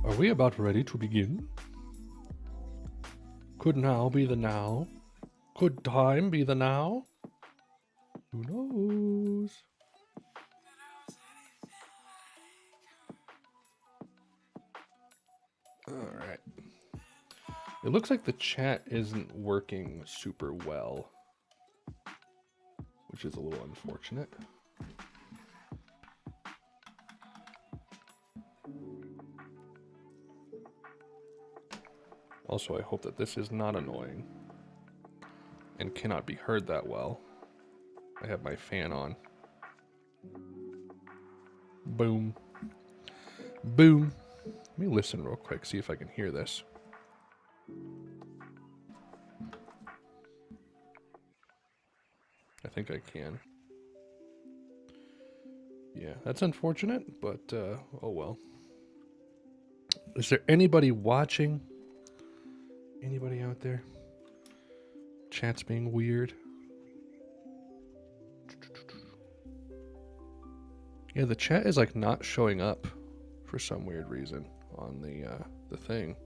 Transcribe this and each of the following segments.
Are we about ready to begin? Could now be the now? Could time be the now? Who knows? Alright. It looks like the chat isn't working super well, which is a little unfortunate. Also, I hope that this is not annoying and cannot be heard that well. I have my fan on. Boom. Boom. Let me listen real quick, see if I can hear this. I think I can. Yeah, that's unfortunate, but oh well. Is there anybody watching? Anybody out there? Chat's being weird. Yeah, the chat is like not showing up for some weird reason on the thing.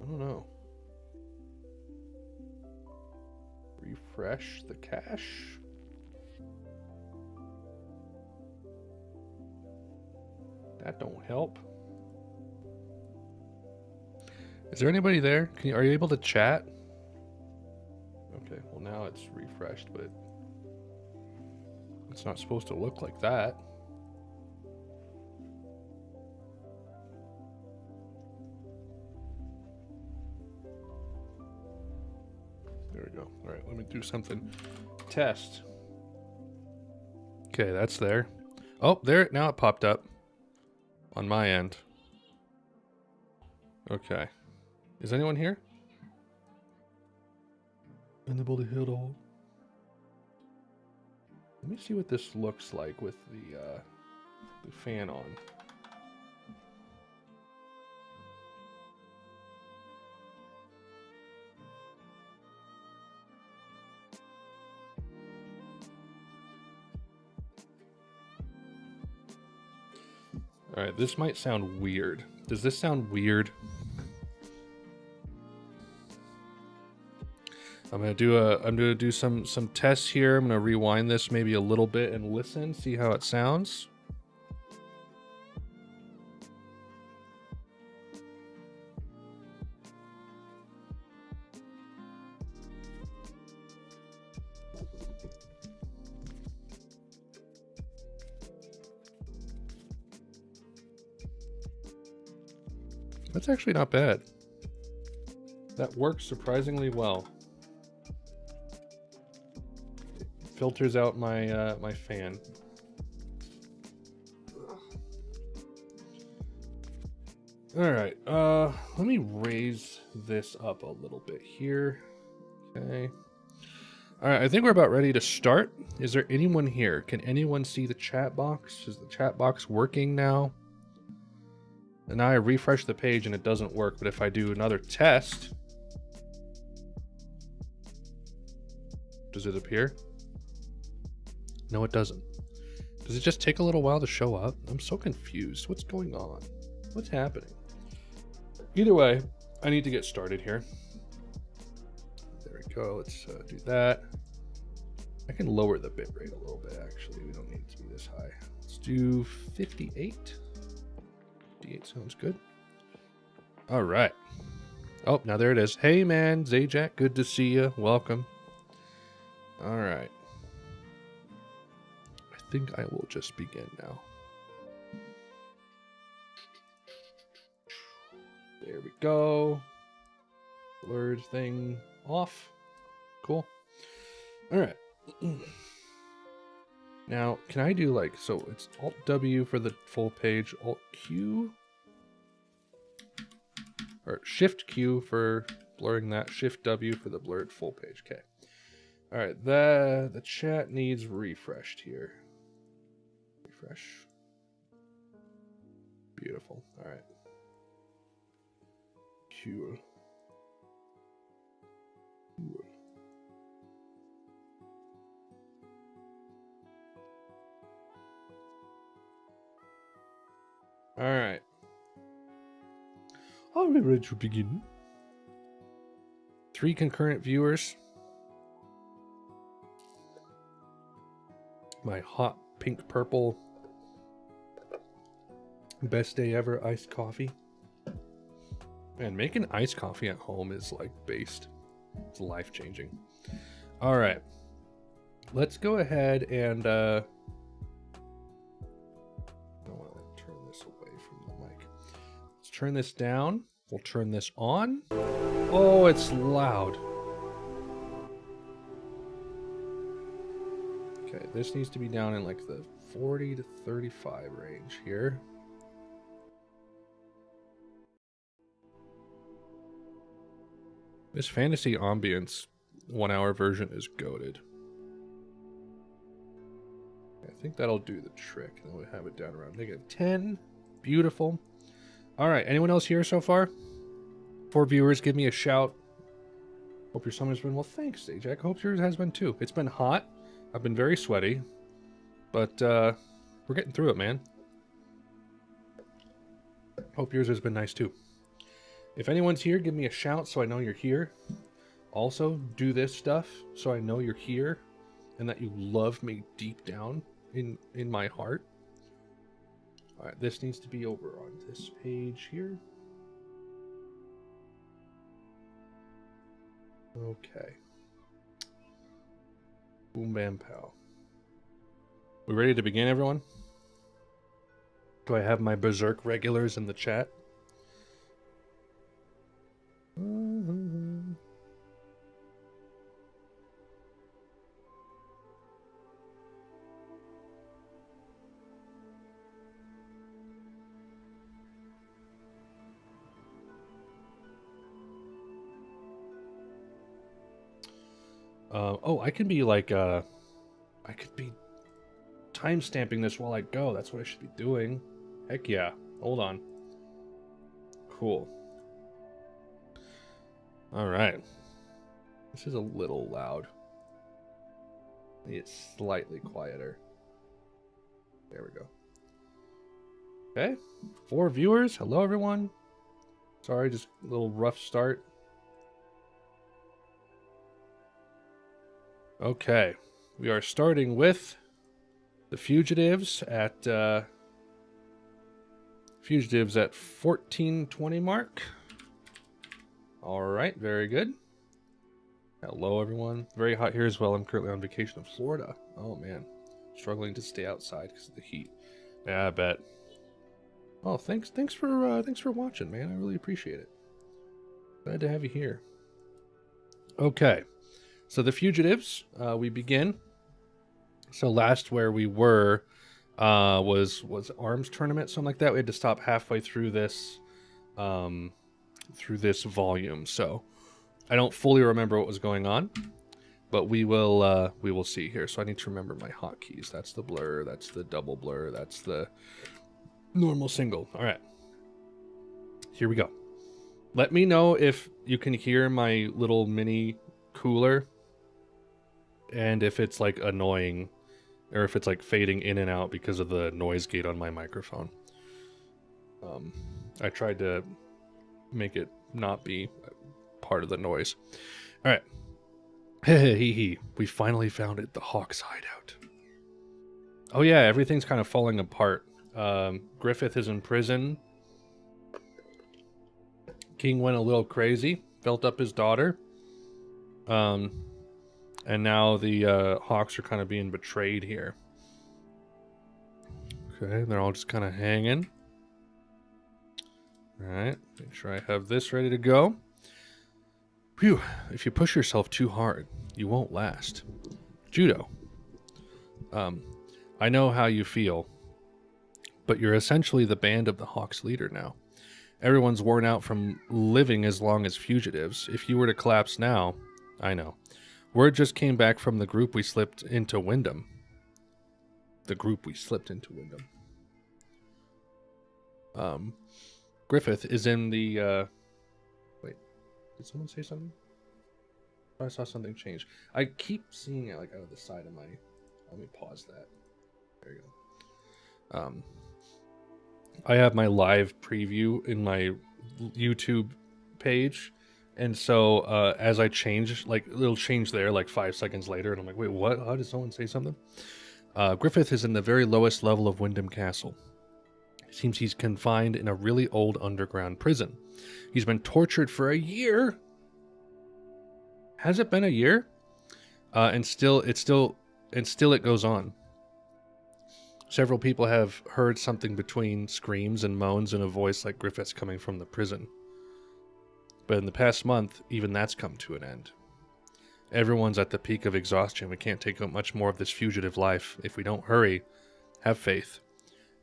I don't know. Refresh the cache. That don't help. Is there anybody there? Are you able to chat? Okay, well now it's refreshed, but it's not supposed to look like that. There we go. All right, let me do something. Test. Okay, that's there. Oh, there, now it popped up on my end. Okay. Is anyone here? Anybody here at all? Let me see what this looks like with the fan on. All right, this might sound weird. Does this sound weird? I'm gonna do some tests here. I'm gonna rewind this maybe a little bit and listen, see how it sounds. That's actually not bad. That works surprisingly well. filters out my my fan. All right, let me raise this up a little bit here. Okay. All right, I think we're about ready to start. Is there anyone here? Can anyone see the chat box? Is the chat box working now? And now I refresh the page and it doesn't work, but if I do another test, does it appear? No, it doesn't. Does it just take a little while to show up? I'm so confused. What's going on? What's happening? Either way, I need to get started here. There we go. Let's do that. I can lower the bitrate a little bit, actually. We don't need it to be this high. Let's do 58. 58 sounds good. All right. Oh, now there it is. Hey, man. Zajac, good to see you. Welcome. All right. I think I will just begin now. There we go. Blurred thing off. Cool. All right. Now, can I do like, so it's Alt W for the full page, Alt Q, or Shift Q for blurring that, Shift W for the blurred full page. Okay. All right. The chat needs refreshed here. Refresh. Beautiful. All right. Cool. Cool. All right. Are we ready to begin? 3 concurrent viewers. My hot pink purple best day ever iced coffee. Man, making iced coffee at home is like based. It's life-changing. All right. Let's go ahead and I want to turn this away from the mic. Let's turn this down. We'll turn this on. Oh, it's loud. Okay, this needs to be down in like the 40 to 35 range here. This fantasy ambience 1 hour version is goated. I think that'll do the trick. Then we'll have it down around -10. Beautiful. All right. Anyone else here so far? 4 viewers, give me a shout. Hope your summer's been well. Thanks, Zajac. Hope yours has been too. It's been hot. I've been very sweaty, but we're getting through it, man. Hope yours has been nice too. If anyone's here, give me a shout so I know you're here. Also, do this stuff so I know you're here and that you love me deep down in my heart. All right, this needs to be over on this page here. Okay. Boom, bam, pow. We ready to begin, everyone? Do I have my Berserk regulars in the chat? Oh, I can be like, I could be timestamping this while I go. That's what I should be doing. Heck yeah. Hold on. Cool. All right. This is a little loud. It's slightly quieter. There we go. Okay. 4 viewers. Hello, everyone. Sorry, just a little rough start. Okay. We are starting with the Fugitives at 1420 mark. All right, very good. Hello, everyone. Very hot here as well. I'm currently on vacation in Florida. Oh man, struggling to stay outside because of the heat. Yeah, I bet. Oh, thanks for watching, man. I really appreciate it. Glad to have you here. Okay, so the Fugitives. We begin. So last where we were was arms tournament, something like that. We had to stop halfway through this volume. So I don't fully remember what was going on, but we will see here. So I need to remember my hotkeys. That's the blur, that's the double blur, that's the normal single. All right. Here we go. Let me know if you can hear my little mini cooler and if it's like annoying or if it's like fading in and out because of the noise gate on my microphone. I tried to make it not be part of the noise. All right. Hee. We finally found it. The Hawk's hideout. Oh yeah, everything's kind of falling apart. Griffith is in prison. King went a little crazy, built up his daughter. And now the Hawks are kind of being betrayed here. Okay, they're all just kind of hanging. Alright, make sure I have this ready to go. Phew, if you push yourself too hard, you won't last. Judo. I know how you feel, but you're essentially the band of the Hawks leader now. Everyone's worn out from living as long as fugitives. If you were to collapse now, I know. Word just came back from the group we slipped into Windham. Griffith is in the, wait, did someone say something? I saw something change. I keep seeing it like out of the side of my, let me pause that. There you go. I have my live preview in my YouTube page. And so as I change, like it'll change there like 5 seconds later. And I'm like, wait, what? How did someone say something? Griffith is in the very lowest level of Windham Castle. It seems he's confined in a really old underground prison. He's been tortured for a year. Has it been a year? And still it goes on. Several people have heard something between screams and moans and a voice like Griffith's coming from the prison. But in the past month, even that's come to an end. Everyone's at the peak of exhaustion. We can't take up much more of this fugitive life. If we don't hurry, have faith.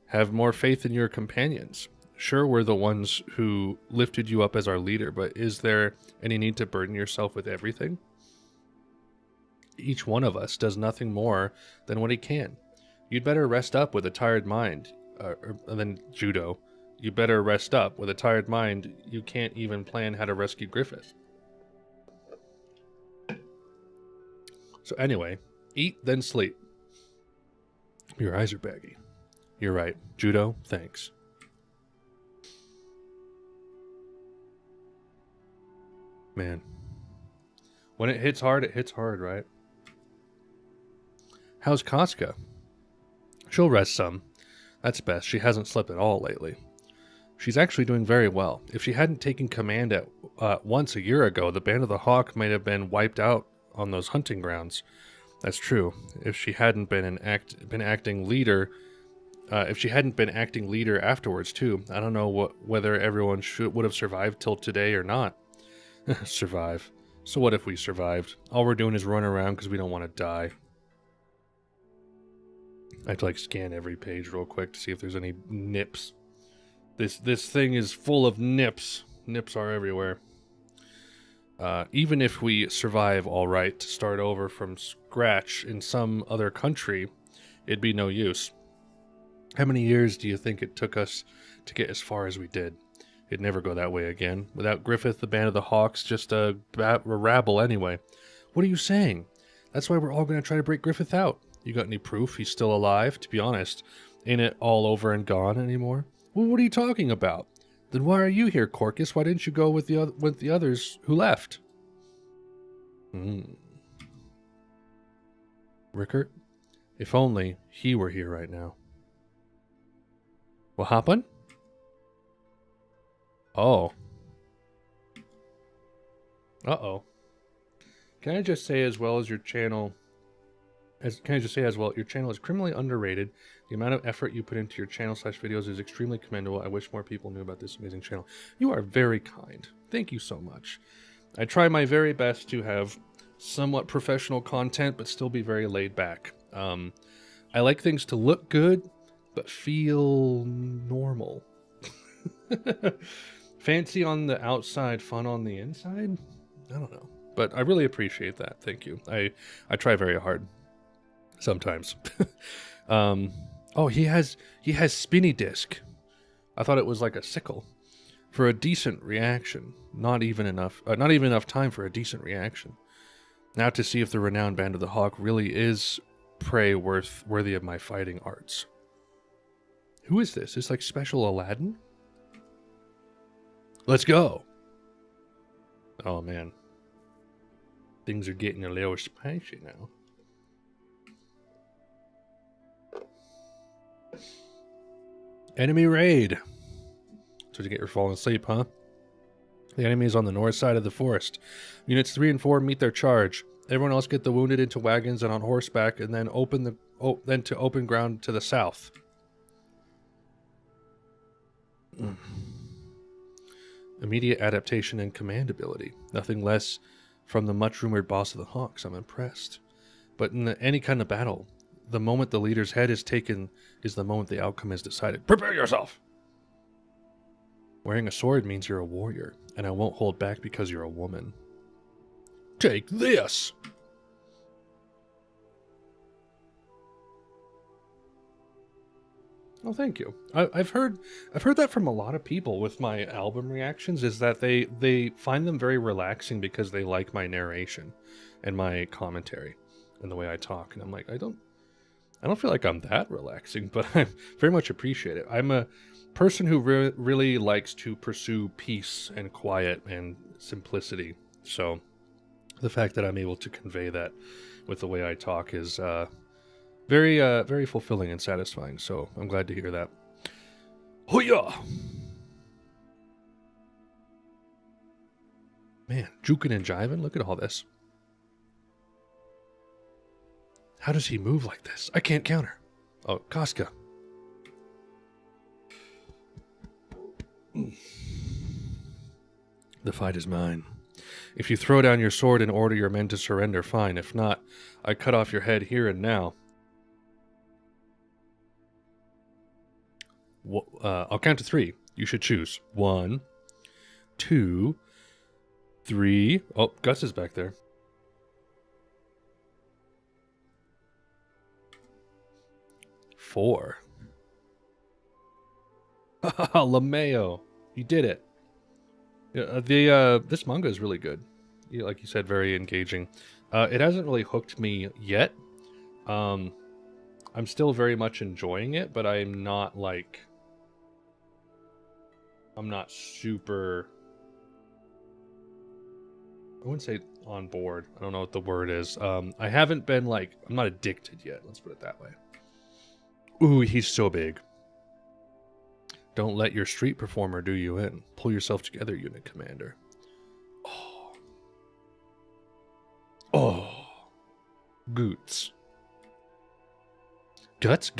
Have more faith in your companions. Sure, we're the ones who lifted you up as our leader, but is there any need to burden yourself with everything? Each one of us does nothing more than what he can. You'd better rest up with a tired mind. Then Judo. You better rest up. With a tired mind, you can't even plan how to rescue Griffith. So anyway, eat, then sleep. Your eyes are baggy. You're right. Judo, thanks. Man. When it hits hard, right? How's Casca? She'll rest some. That's best. She hasn't slept at all lately. She's actually doing very well. If she hadn't taken command at once a year ago, the Band of the Hawk might have been wiped out on those hunting grounds. That's true. If she hadn't been acting leader afterwards too, I don't know whether everyone would have survived till today or not. Survive. So what if we survived? All we're doing is run around because we don't want to die. I have to like scan every page real quick to see if there's any nips. This thing is full of nips. Nips are everywhere. Even if we survive all right to start over from scratch in some other country, it'd be no use. How many years do you think it took us to get as far as we did? It'd never go that way again. Without Griffith, the Band of the Hawks, just a rabble anyway. What are you saying? That's why we're all going to try to break Griffith out. You got any proof he's still alive? To be honest, ain't it all over and gone anymore? Well, what are you talking about? Then why are you here, Corcus? Why didn't you go with the others who left? Rickert? If only he were here right now. What happened? Oh. Uh-oh. Can I just say your channel is criminally underrated. The amount of effort you put into your channel / videos is extremely commendable. I wish more people knew about this amazing channel. You are very kind. Thank you so much. I try my very best to have somewhat professional content, but still be very laid back. I like things to look good, but feel normal. Fancy on the outside, fun on the inside? I don't know. But I really appreciate that. Thank you. I try very hard. Sometimes. Oh, he has spinny disc. I thought it was like a sickle. For a decent reaction. Not even enough time for a decent reaction. Now to see if the renowned Band of the Hawk really is prey worthy of my fighting arts. Who is this? It's like special Aladdin? Let's go! Oh man. Things are getting a little spicy now. Enemy raid! So to get your falling asleep, huh? The enemy is on the north side of the forest. Units 3 and 4 meet their charge. Everyone else get the wounded into wagons and on horseback, and then to open ground to the south. Immediate adaptation and command ability. Nothing less from the much-rumored boss of the Hawks. I'm impressed. But in any kind of battle, the moment the leader's head is taken is the moment the outcome is decided. Prepare yourself! Wearing a sword means you're a warrior, and I won't hold back because you're a woman. Take this! Oh, thank you. I've heard that from a lot of people with my album reactions, is that they find them very relaxing because they like my narration and my commentary and the way I talk. And I'm like, I don't feel like I'm that relaxing, but I very much appreciate it. I'm a person who really likes to pursue peace and quiet and simplicity. So the fact that I'm able to convey that with the way I talk is very fulfilling and satisfying. So I'm glad to hear that. Hoo-yah! Man, juking and jiving. Look at all this. How does he move like this? I can't counter. Oh, Casca. The fight is mine. If you throw down your sword and order your men to surrender, fine. If not, I cut off your head here and now. I'll count to 3. You should choose. 1, 2, 3. Oh, Gus is back there. 4. LeMayo. You did it. This manga is really good. Like you said, very engaging. It hasn't really hooked me yet. I'm still very much enjoying it, but I'm not super... I wouldn't say on board. I don't know what the word is. I haven't been I'm not addicted yet. Let's put it that way. Ooh, he's so big. Don't let your street performer do you in. Pull yourself together, unit commander. Oh. Goots. Guts.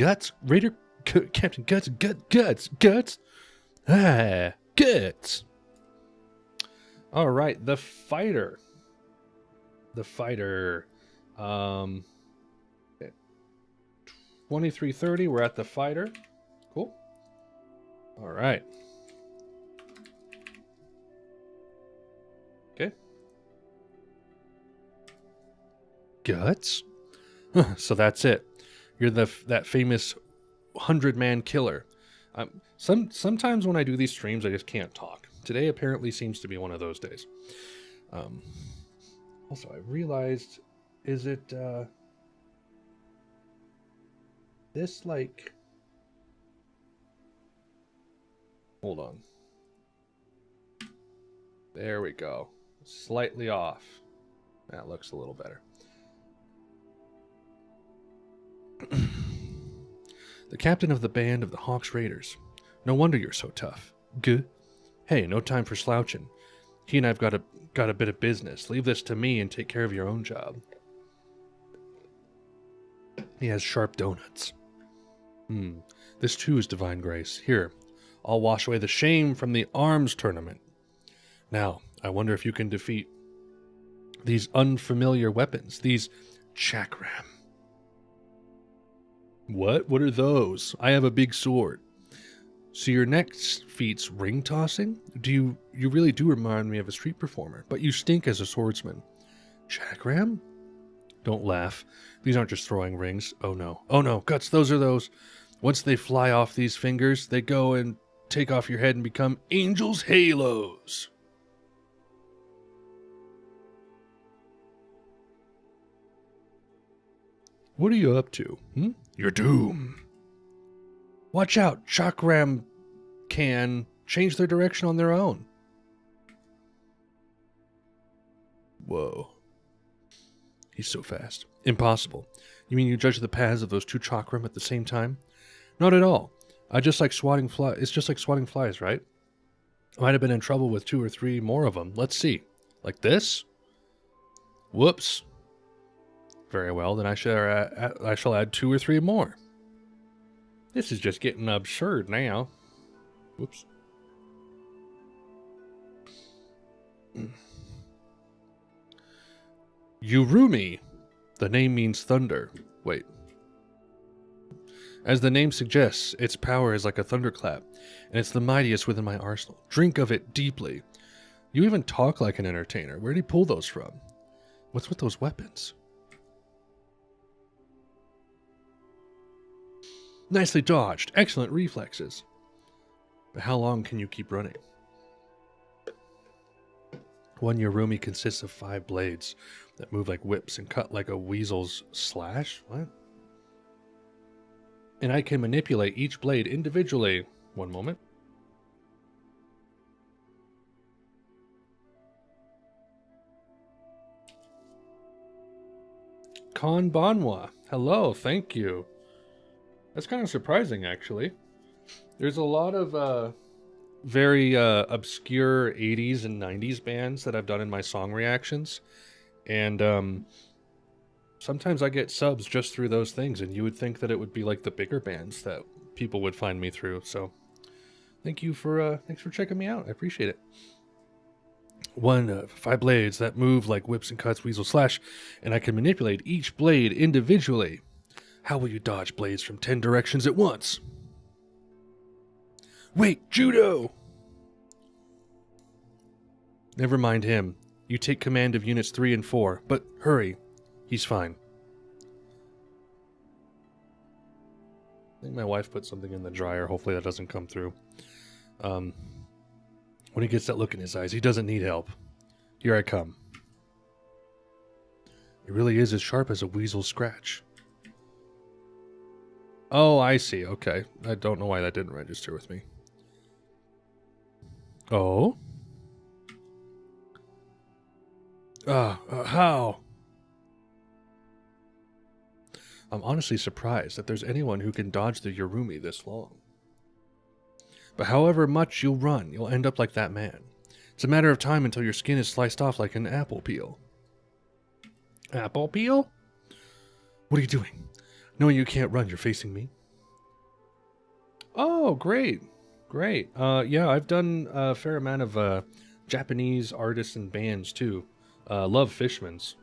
Raider Captain Guts. Ah, Guts. All right, the fighter. 2330, we're at the fighter. Cool. All right. Okay. Guts. So that's it. You're that famous 100-man killer. Sometimes when I do these streams, I just can't talk. Today apparently seems to be one of those days. Also, I realized, is it this hold on. There we go. Slightly off. That looks a little better. The captain of the band of the Hawks Raiders. No wonder you're so tough. Guh. Hey, no time for slouching. He and I've got a bit of business. Leave this to me and take care of your own job. He has sharp donuts. This too is divine grace. Here, I'll wash away the shame from the arms tournament. Now, I wonder if you can defeat these unfamiliar weapons, these chakram. What? What are those? I have a big sword. So your next feat's ring tossing? You really do remind me of a street performer, but you stink as a swordsman. Chakram? Don't laugh. These aren't just throwing rings. Oh no. Oh no, Guts, those are those. Once they fly off these fingers, they go and take off your head and become angels' halos. What are you up to? Your doom. Watch out, Chakram can change their direction on their own. Whoa. He's so fast. Impossible. You mean you judge the paths of those two Chakram at the same time? Not at all. It's just like swatting flies, right? I might have been in trouble with 2 or 3 more of them. Let's see. Like this? Whoops. Very well, then I shall add 2 or 3 more. This is just getting absurd now. Whoops. Yurumi. The name means thunder. Wait. As the name suggests, its power is like a thunderclap, and it's the mightiest within my arsenal. Drink of it deeply. You even talk like an entertainer. Where'd he pull those from? What's with those weapons? Nicely dodged. Excellent reflexes. But how long can you keep running? One Yurumi consists of 5 blades that move like whips and cut like a weasel's slash? What? And I can manipulate each blade individually. One moment. Konbanwa. Hello, thank you. That's kind of surprising, actually. There's a lot of very obscure 80s and 90s bands that I've done in my song reactions. And sometimes I get subs just through those things, and you would think that it would be like the bigger bands that people would find me through. So thanks for checking me out. I appreciate it. 5 blades that move like whips and cuts, weasel slash, and I can manipulate each blade individually. How will you dodge blades from 10 directions at once? Wait, judo! Never mind him. You take command of units 3 and 4, but hurry. He's fine. I think my wife put something in the dryer. Hopefully that doesn't come through. When he gets that look in his eyes, he doesn't need help. Here I come. It really is as sharp as a weasel scratch. Oh, I see. Okay. I don't know why that didn't register with me. Oh? How? I'm honestly surprised that there's anyone who can dodge the Yurumi this long. But however much you'll run, you'll end up like that man. It's a matter of time until your skin is sliced off like an apple peel. Apple peel? What are you doing? Knowing you can't run, you're facing me? Oh, great. Great. Yeah, I've done a fair amount of Japanese artists and bands, too. Love Fishman's.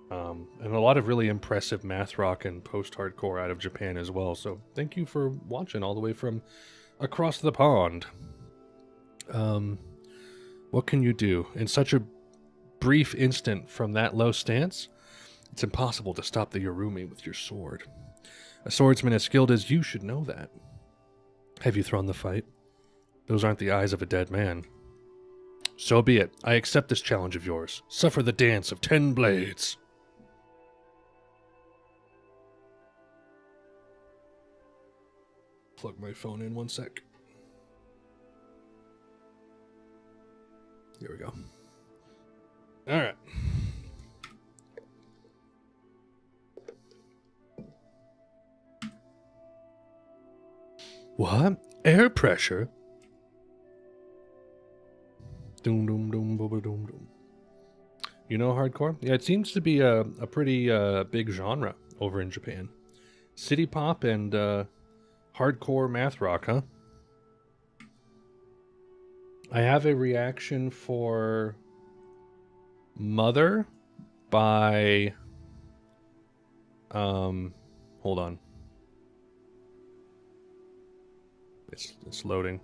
And a lot of really impressive math rock and post-hardcore out of Japan as well. So thank you for watching all the way from across the pond. What can you do? In such a brief instant from that low stance, it's impossible to stop the Yurumi with your sword. A swordsman as skilled as you should know that. Have you thrown the fight? Those aren't the eyes of a dead man. So be it. I accept this challenge of yours. Suffer the dance of 10 blades. Plug my phone in 1 sec. Here we go. All right. What? Air pressure? Doom, doom, doom, boom, doom, doom. You know hardcore? Yeah, it seems to be a pretty big genre over in Japan. City pop and hardcore math rock, huh? I have a reaction for Mother by hold on. It's loading.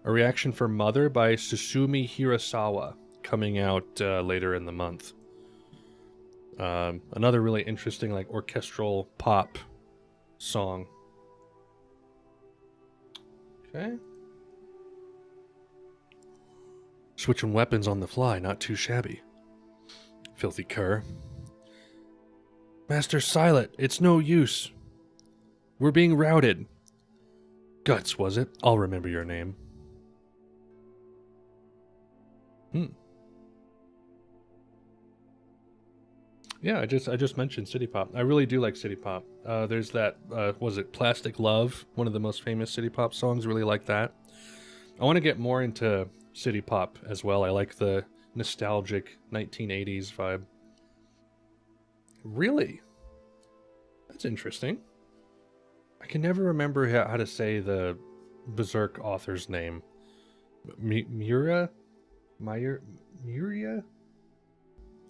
A reaction for Mother by Susumi Hirasawa, coming out later in the month. Another really interesting, like, orchestral pop song. Okay. Switching weapons on the fly, not too shabby. Filthy cur. Master Silent, it's no use. We're being routed. Guts, was it? I'll remember your name. Yeah, I just mentioned City Pop. I really do like City Pop. There's that, was it Plastic Love? One of the most famous City Pop songs. Really like that. I want to get more into City Pop as well. I like the nostalgic 1980s vibe. Really? That's interesting. I can never remember how to say the Berserk author's name. Muria? Muria?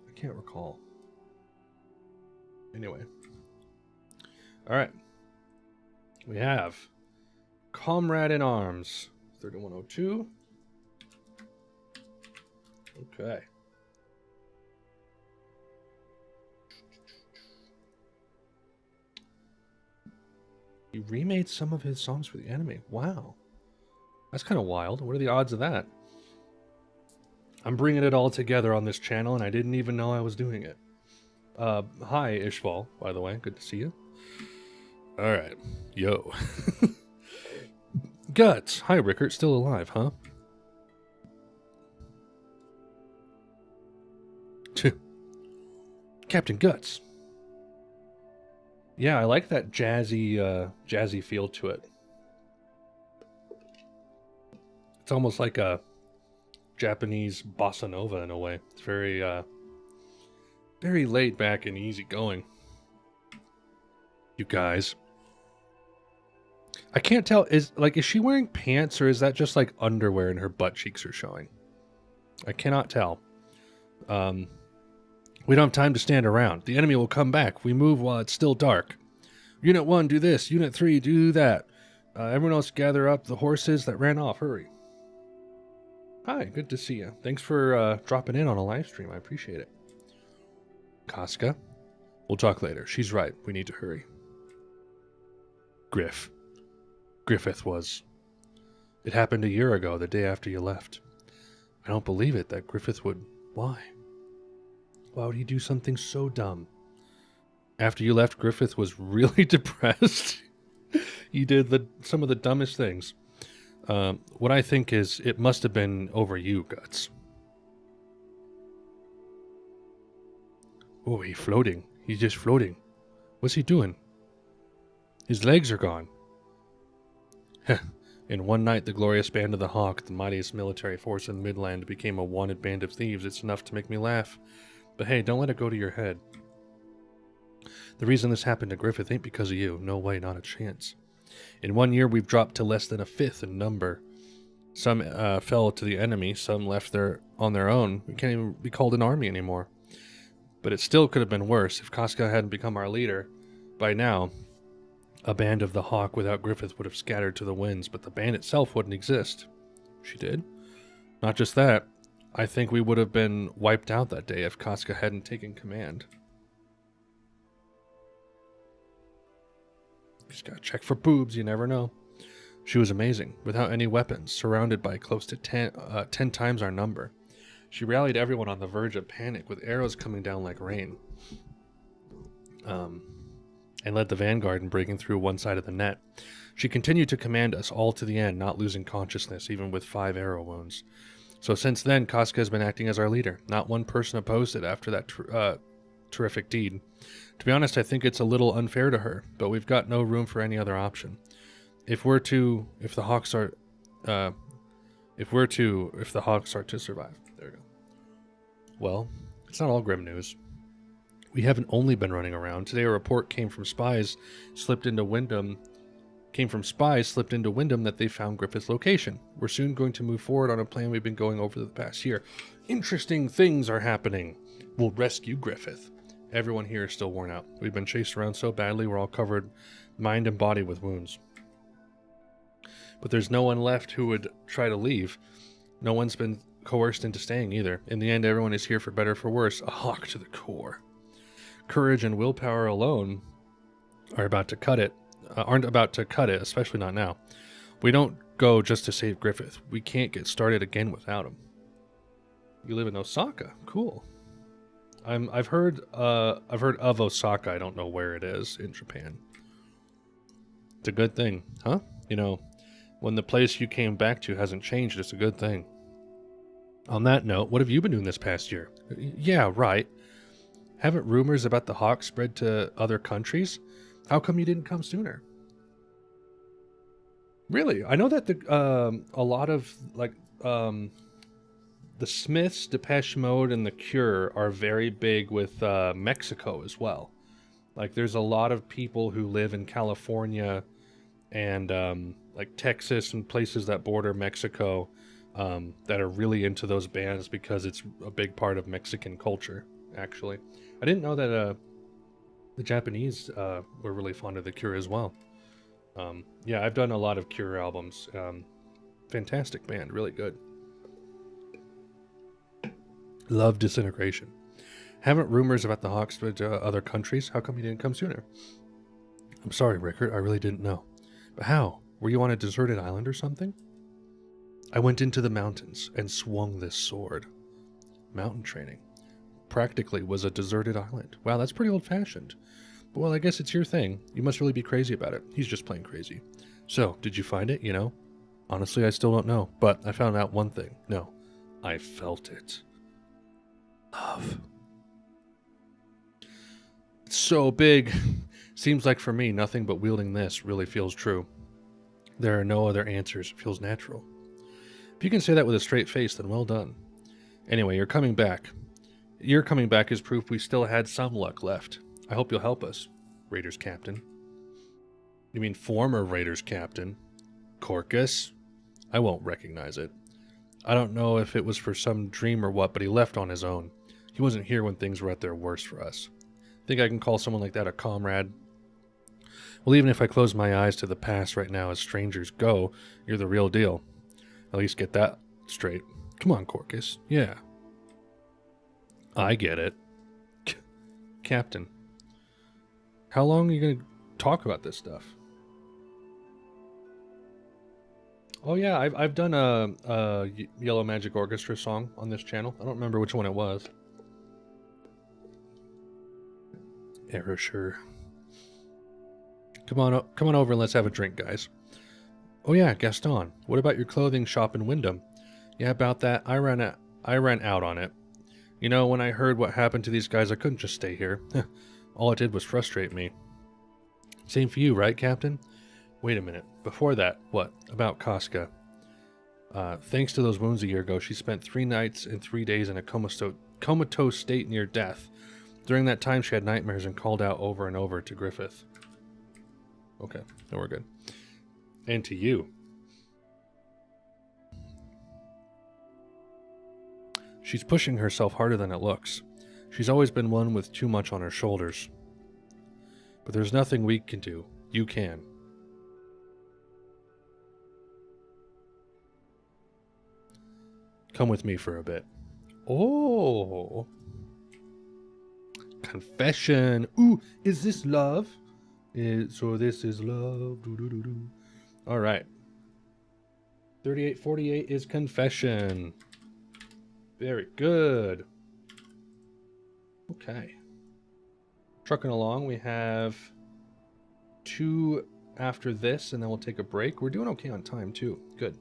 I can't recall. Anyway. Alright. We have Comrade in Arms. 3102. Okay. He remade some of his songs for the anime. Wow. That's kind of wild. What are the odds of that? I'm bringing it all together on this channel, and I didn't even know I was doing it. Hi, Ishval, by the way. Good to see you. Alright. Yo. Guts. Hi, Rickert. Still alive, huh? Captain Guts. Yeah, I like that jazzy feel to it. It's almost like a Japanese bossa nova in a way. It's very, very laid back and easy going. You guys. I can't tell, is she wearing pants or is that just like underwear and her butt cheeks are showing? I cannot tell. We don't have time to stand around. The enemy will come back. We move while it's still dark. Unit 1, do this. Unit 3, do that. Everyone else gather up the horses that ran off. Hurry. Hi, good to see you. Thanks for dropping in on a live stream. I appreciate it. Casca. We'll talk later. She's right. We need to hurry. Griffith was. It happened a year ago, the day after you left. I don't believe it that Griffith would... Why? Why would he do something so dumb? After you left, Griffith was really depressed. He did some of the dumbest things. What I think is it must have been over you, Guts. Oh, he's floating. He's just floating. What's he doing? His legs are gone. In one night, the glorious band of the Hawk, the mightiest military force in the Midland, became a wanted band of thieves. It's enough to make me laugh. But hey, don't let it go to your head. The reason this happened to Griffith ain't because of you. No way, not a chance. In 1 year, we've dropped to less than a fifth in number. Some fell to the enemy, some left there on their own. We can't even be called an army anymore. But it still could have been worse if Casca hadn't become our leader. By now, a band of the Hawk without Griffith would have scattered to the winds, but the band itself wouldn't exist. She did? Not just that. I think we would have been wiped out that day if Casca hadn't taken command. Just gotta check for boobs, you never know. She was amazing, without any weapons, surrounded by close to 10 times our number. She rallied everyone on the verge of panic, with arrows coming down like rain. And led the vanguard in breaking through one side of the net. She continued to command us all to the end, not losing consciousness, even with 5 arrow wounds. So since then, Casca has been acting as our leader. Not one person opposed it after that terrific deed. To be honest, I think it's a little unfair to her, but we've got no room for any other option. If the Hawks are to survive. There we go. Well, it's not all grim news. We haven't only been running around. Today a report came from spies slipped into Windham that they found Griffith's location. We're soon going to move forward on a plan we've been going over the past year. Interesting things are happening. We'll rescue Griffith. Everyone here is still worn out. We've been chased around so badly we're all covered mind and body with wounds. But there's no one left who would try to leave. No one's been coerced into staying either. In the end, everyone is here for better or for worse. A hawk to the core. Courage and willpower alone aren't about to cut it, especially not now. We don't go just to save Griffith. We can't get started again without him. You live in Osaka. Cool. I've heard of Osaka. I don't know where it is in Japan. It's a good thing, huh? You know, when the place you came back to hasn't changed, it's a good thing. On that note, what have you been doing this past year? Yeah, right. Haven't rumors about the hawk spread to other countries? How come you didn't come sooner? Really? I know that a lot of the Smiths, Depeche Mode, and The Cure are very big with Mexico as well. Like, there's a lot of people who live in California and like Texas and places that border Mexico that are really into those bands because it's a big part of Mexican culture, actually. I didn't know that the Japanese were really fond of The Cure as well. Yeah, I've done a lot of Cure albums. Fantastic band, really good. Love Disintegration. Haven't rumors about the hawk spread to other countries? How come you didn't come sooner? I'm sorry, Rickard, I really didn't know. But how? Were you on a deserted island or something? I went into the mountains and swung this sword. Mountain training. Practically was a deserted island. Wow, that's pretty old-fashioned. But well, I guess it's your thing. You must really be crazy about it. He's just plain crazy. So, did you find it, you know? Honestly, I still don't know. But I found out one thing. No, I felt it. Love. It's so big. Seems like for me, nothing but wielding this really feels true. There are no other answers. It feels natural. If you can say that with a straight face, then well done. Anyway, you're coming back. Your coming back is proof we still had some luck left. I hope you'll help us, Raiders Captain. You mean former Raiders Captain? Corcus? I won't recognize it. I don't know if it was for some dream or what, but he left on his own. He wasn't here when things were at their worst for us. Think I can call someone like that a comrade? Well, even if I close my eyes to the past right now as strangers go, you're the real deal. At least get that straight. Come on, Corcus. Yeah. I get it. Captain. How long are you going to talk about this stuff? Oh yeah, I've done a Yellow Magic Orchestra song on this channel. I don't remember which one it was. Erasure. Come on over and let's have a drink, guys. Oh yeah, Gaston. What about your clothing shop in Windham? Yeah, about that. I ran out on it. You know, when I heard what happened to these guys, I couldn't just stay here. All it did was frustrate me. Same for you, right, Captain? Wait a minute. Before that, what? About Casca. Thanks to those wounds a year ago, she spent 3 nights and 3 days in a comatose state near death. During that time, she had nightmares and called out over and over to Griffith. Okay, no, we're good. And to you. She's pushing herself harder than it looks. She's always been one with too much on her shoulders. But there's nothing we can do. You can. Come with me for a bit. Oh. Confession. Ooh, is this love? So this is love. All right. 3848 is confession. Very good. Okay. Trucking along, we have 2 after this, and then we'll take a break. We're doing okay on time, too. Good.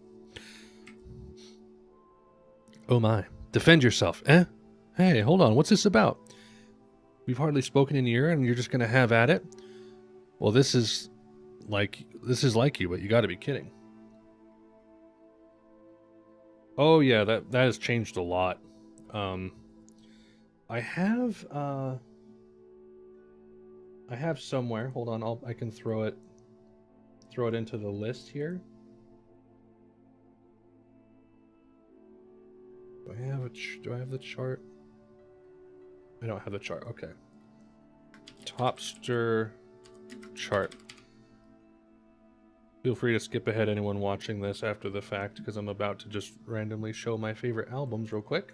Oh my. Defend yourself. Eh? Hey, hold on. What's this about? We've hardly spoken in a year, and you're just going to have at it? Well, this is like you, but you got to be kidding. Oh yeah, that has changed a lot. I have somewhere. Hold on, I can throw it into the list here. Do I have the chart? I don't have the chart. Okay. Topster chart. Feel free to skip ahead, anyone watching this after the fact, because I'm about to just randomly show my favorite albums real quick.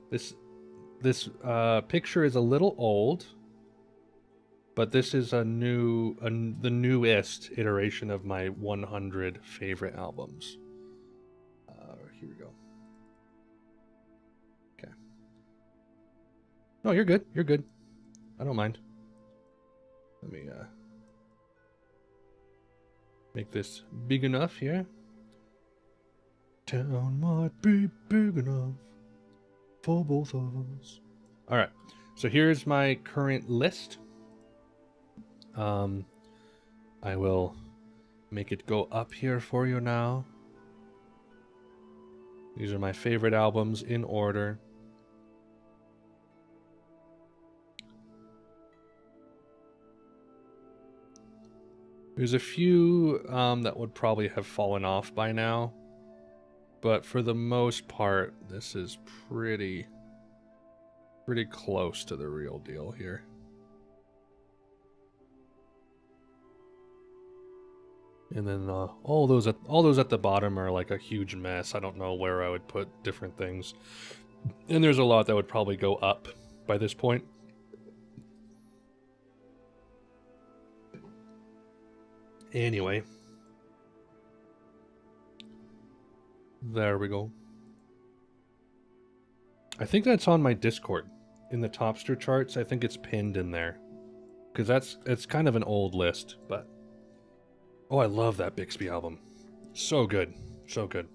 This picture is a little old, but this is the newest iteration of my 100 favorite albums. Here we go. Okay. No, you're good. You're good. I don't mind. Let me make this big enough here. Town might be big enough for both of us. All right. So here's my current list. I will make it go up here for you now. These are my favorite albums in order. There's a few that would probably have fallen off by now, but for the most part, this is pretty close to the real deal here. And then all those at the bottom are like a huge mess. I don't know where I would put different things. And there's a lot that would probably go up by this point. Anyway. There we go. I think that's on my Discord. In the Topster charts, I think it's pinned in there. Because it's kind of an old list, but... Oh, I love that Bixby album. So good. So good.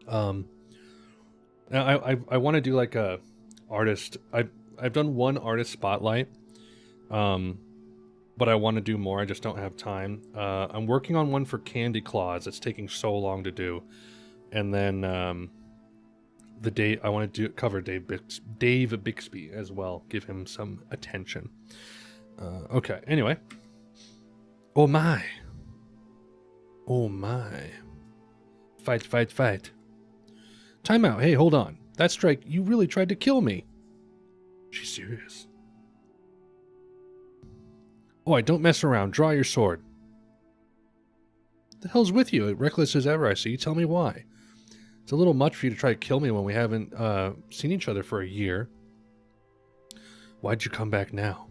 Now I want to do like a artist... I've done one artist spotlight. But I want to do more. I just don't have time. I'm working on one for Candy Claus. It's taking so long to do. And then the date I want to cover Dave Bixby as well. Give him some attention. Okay. Anyway. Oh my. Oh my. Fight, fight, fight. Time out. Hey, hold on. That strike, you really tried to kill me. She's serious. Oh, don't mess around. Draw your sword. The hell's with you? Reckless as ever, I see. Tell me why. It's a little much for you to try to kill me when we haven't seen each other for a year. Why'd you come back now?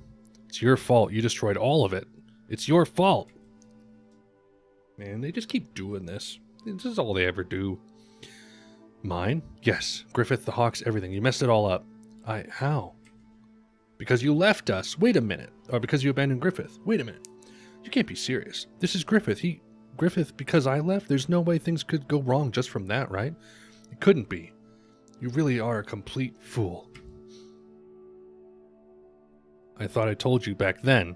It's your fault. You destroyed all of it. It's your fault. Man, they just keep doing this. This is all they ever do. Mine? Yes. Griffith, the Hawks, everything. You messed it all up. How? Because you left us. Wait a minute. Or because you abandoned Griffith. Wait a minute. You can't be serious. This is Griffith. Griffith, because I left? There's no way things could go wrong just from that, right? It couldn't be. You really are a complete fool. I thought I told you back then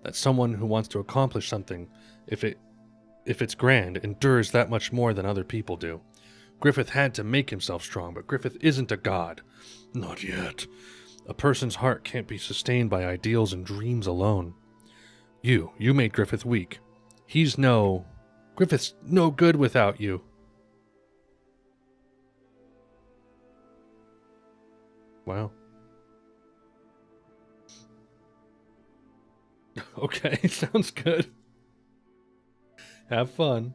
that someone who wants to accomplish something, if it's grand, endures that much more than other people do. Griffith had to make himself strong, but Griffith isn't a god. Not yet. A person's heart can't be sustained by ideals and dreams alone. You made Griffith weak. Griffith's no good without you. Wow. Okay, sounds good. Have fun.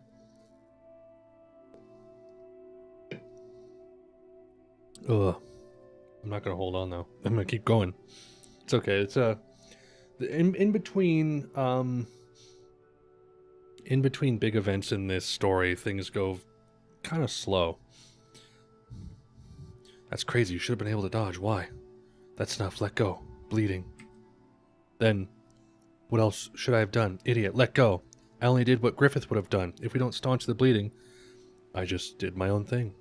Ugh. I'm not gonna hold on though. I'm gonna keep going. It's okay. It's in between big events in this story, things go kind of slow. That's crazy. You should have been able to dodge. Why? That's enough. Let go. Bleeding. Then, what else should I have done? Idiot. Let go. I only did what Griffith would have done. If we don't staunch the bleeding, I just did my own thing.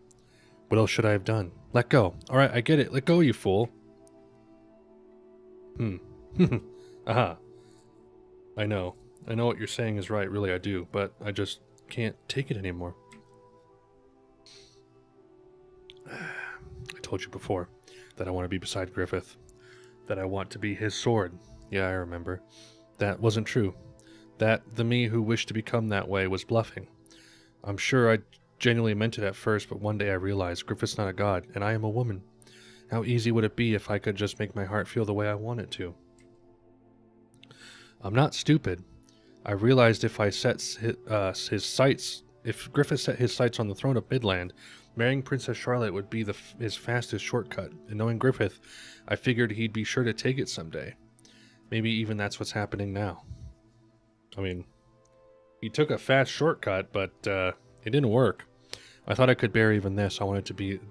What else should I have done? Let go. Alright, I get it. Let go, you fool. Aha. I know what you're saying is right, really I do, but I just can't take it anymore. I told you before that I want to be beside Griffith. That I want to be his sword. Yeah, I remember. That wasn't true. That the me who wished to become that way was bluffing. I'm sure I genuinely meant it at first, but one day I realized Griffith's not a god, and I am a woman. How easy would it be if I could just make my heart feel the way I want it to? I'm not stupid. I realized if I set his sights, if Griffith set his sights on the throne of Midland, marrying Princess Charlotte would be his fastest shortcut. And knowing Griffith, I figured he'd be sure to take it someday. Maybe even that's what's happening now. I mean, he took a fast shortcut, but it didn't work. I thought I could bear even this. I wanted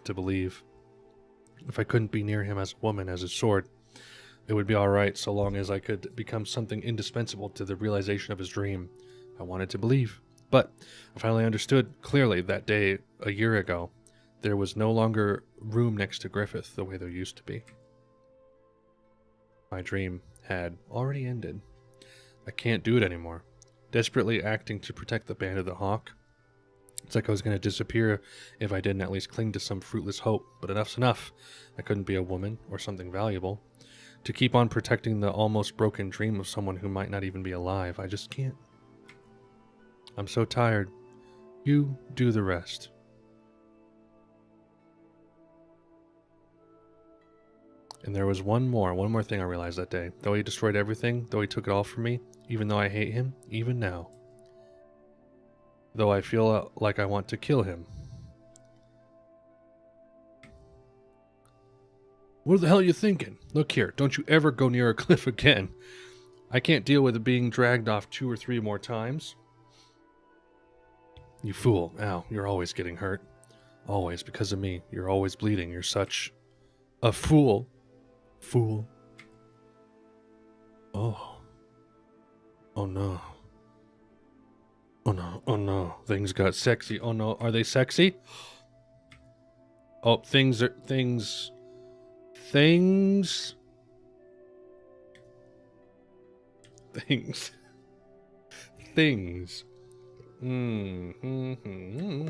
to believe. If I couldn't be near him as a woman, as his sword, it would be alright so long as I could become something indispensable to the realization of his dream. I wanted to believe. But I finally understood clearly that day, a year ago, there was no longer room next to Griffith the way there used to be. My dream had already ended. I can't do it anymore. Desperately acting to protect the Band of the Hawk. It's like I was going to disappear if I didn't at least cling to some fruitless hope, but enough's enough. I couldn't be a woman or something valuable. To keep on protecting the almost broken dream of someone who might not even be alive, I just can't. I'm so tired. You do the rest. And there was one more thing I realized that day. Though he destroyed everything, though he took it all from me, even though I hate him, even now. Though I feel like I want to kill him. What the hell are you thinking? Look here, don't you ever go near a cliff again. I can't deal with it being dragged off 2 or 3 more times. You fool. Ow, you're always getting hurt. Always, because of me. You're always bleeding. You're such a fool. Fool. Oh. Oh no. Oh no. Oh no. Things got sexy. Oh no. Are they sexy? Oh, things. Things. Things. Mm-hmm.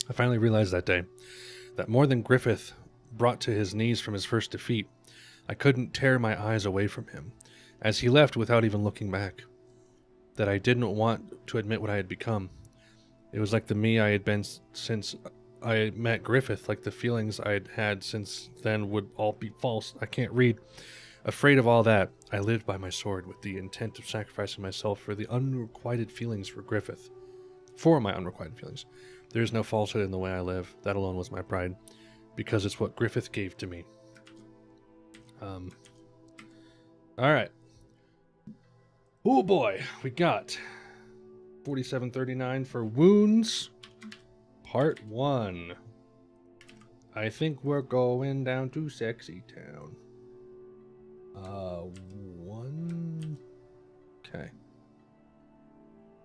I finally realized that day that more than Griffith brought to his knees from his first defeat, I couldn't tear my eyes away from him as he left without even looking back. That I didn't want to admit what I had become. It was like the me I had been since I met Griffith, like the feelings I had had since then would all be false. I can't read. Afraid of all that, I lived by my sword with the intent of sacrificing myself for the unrequited feelings for Griffith. For my unrequited feelings. There is no falsehood in the way I live. That alone was my pride. Because it's what Griffith gave to me. Alright. Oh boy, we got 4739 for Wounds, Part 1. I think we're going down to Sexy Town. 1. Okay.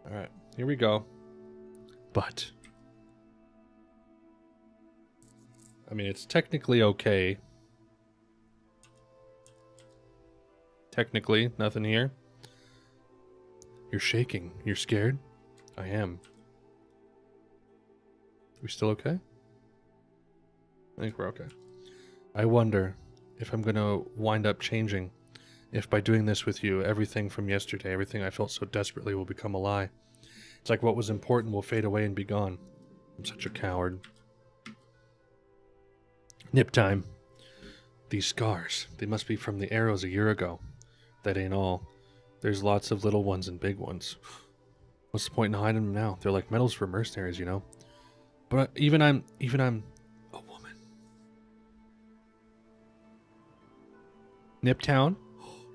Alright, here we go. But I mean, it's technically okay. Technically, nothing here. You're shaking. You're scared? I am. We still okay? I think we're okay. I wonder if I'm gonna wind up changing. If by doing this with you, everything from yesterday, everything I felt so desperately will become a lie. It's like what was important will fade away and be gone. I'm such a coward. Nip time. These scars, they must be from the arrows a year ago. That ain't all. There's lots of little ones and big ones. What's the point in hiding them now? They're like medals for mercenaries, you know? But even I'm a woman. Niptown?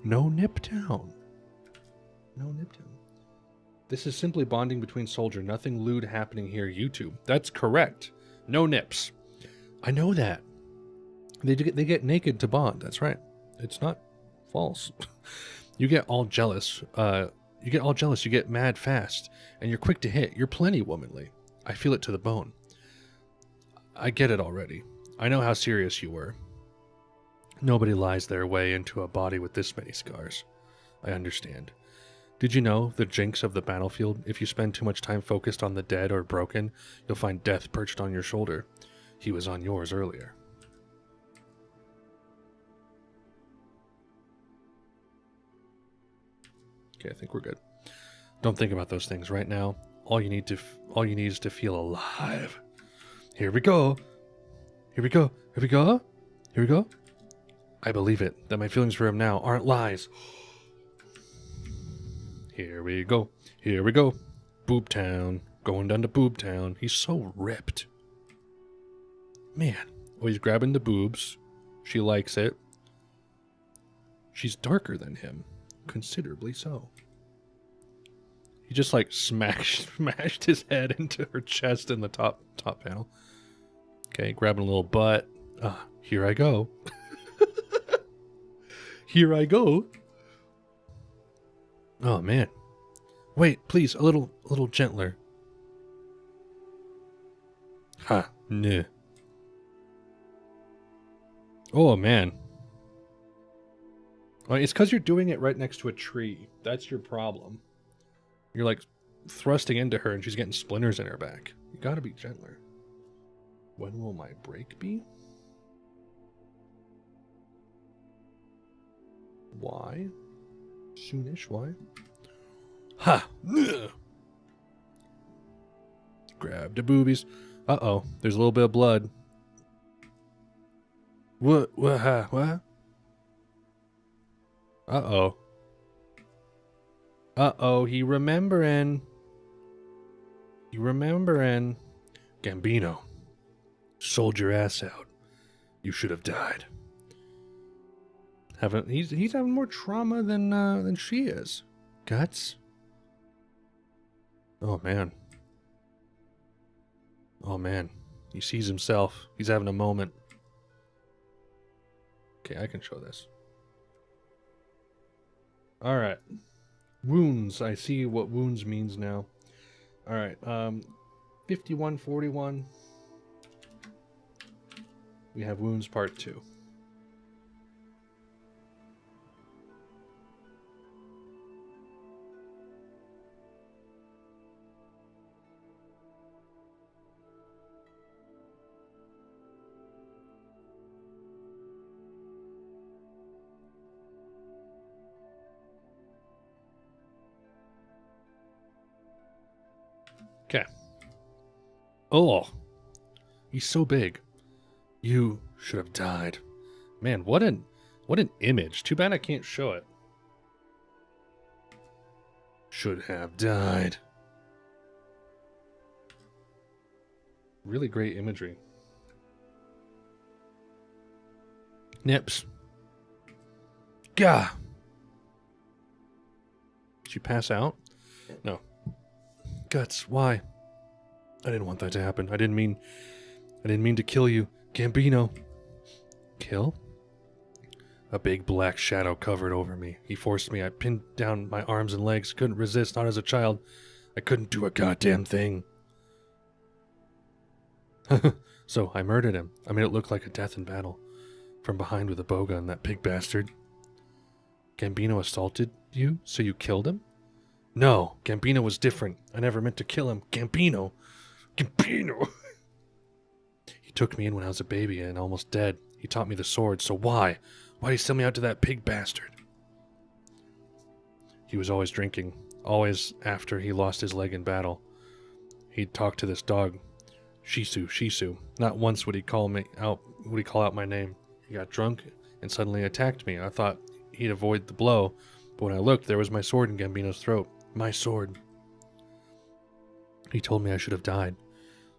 No Niptown. No Niptown. This is simply bonding between soldiers. Nothing lewd happening here, YouTube. That's correct. No nips. I know that. They get naked to bond. That's right. It's not false. You get all jealous. You get mad fast. And you're quick to hit. You're plenty womanly. I feel it to the bone. I get it already. I know how serious you were. Nobody lies their way into a body with this many scars. I understand. Did you know the jinx of the battlefield? If you spend too much time focused on the dead or broken, you'll find death perched on your shoulder. He was on yours earlier. Okay, I think we're good. Don't think about those things right now. All you need is to feel alive. Here we go. Here we go. Here we go. Here we go. I believe it, that my feelings for him now aren't lies. Here we go. Here we go. Boob Town. Going down to Boob Town. He's so ripped. Man. Oh, he's grabbing the boobs. She likes it. She's darker than him. Considerably so. He just like smashed his head into her chest in the top panel. Okay, grabbing a little butt. Here I go. Here I go. Oh man. Wait, please, a little gentler. Ha, nah. Oh man. Oh, it's because you're doing it right next to a tree. That's your problem. You're like thrusting into her and she's getting splinters in her back. You gotta be gentler. When will my break be? Why? Soonish, why? Ha! Ugh. Grab the boobies. Uh-oh, there's a little bit of blood. What? What? Uh-oh. Uh-oh, he remembering. Gambino. Sold your ass out. You should have died. He's having more trauma than she is. Guts? Oh man. Oh man. He sees himself. He's having a moment. Okay, I can show this. Alright. Wounds. I see what wounds means now. Alright, 5141. We have wounds part 2. Okay. Oh, he's so big. You should have died. Man, what an image. Too bad I can't show it. Should have died. Really great imagery. Nips. Gah. Did you pass out? No. Guts, why? I didn't want that to happen. I didn't mean to kill you. Gambino. Kill? A big black shadow covered over me. He forced me. I pinned down my arms and legs. Couldn't resist, not as a child. I couldn't do a goddamn thing. So I murdered him. I made it look like a death in battle. From behind with a bowgun, that pig bastard. Gambino assaulted you, so you killed him? No, Gambino was different. I never meant to kill him. Gambino! He took me in when I was a baby and almost dead. He taught me the sword, so why? Why'd he sell me out to that pig bastard? He was always drinking. Always after he lost his leg in battle. He'd talk to this dog. Shisu. Not once would he call out my name. He got drunk and suddenly attacked me. I thought he'd avoid the blow, but when I looked, there was my sword in Gambino's throat. My sword. He told me I should have died.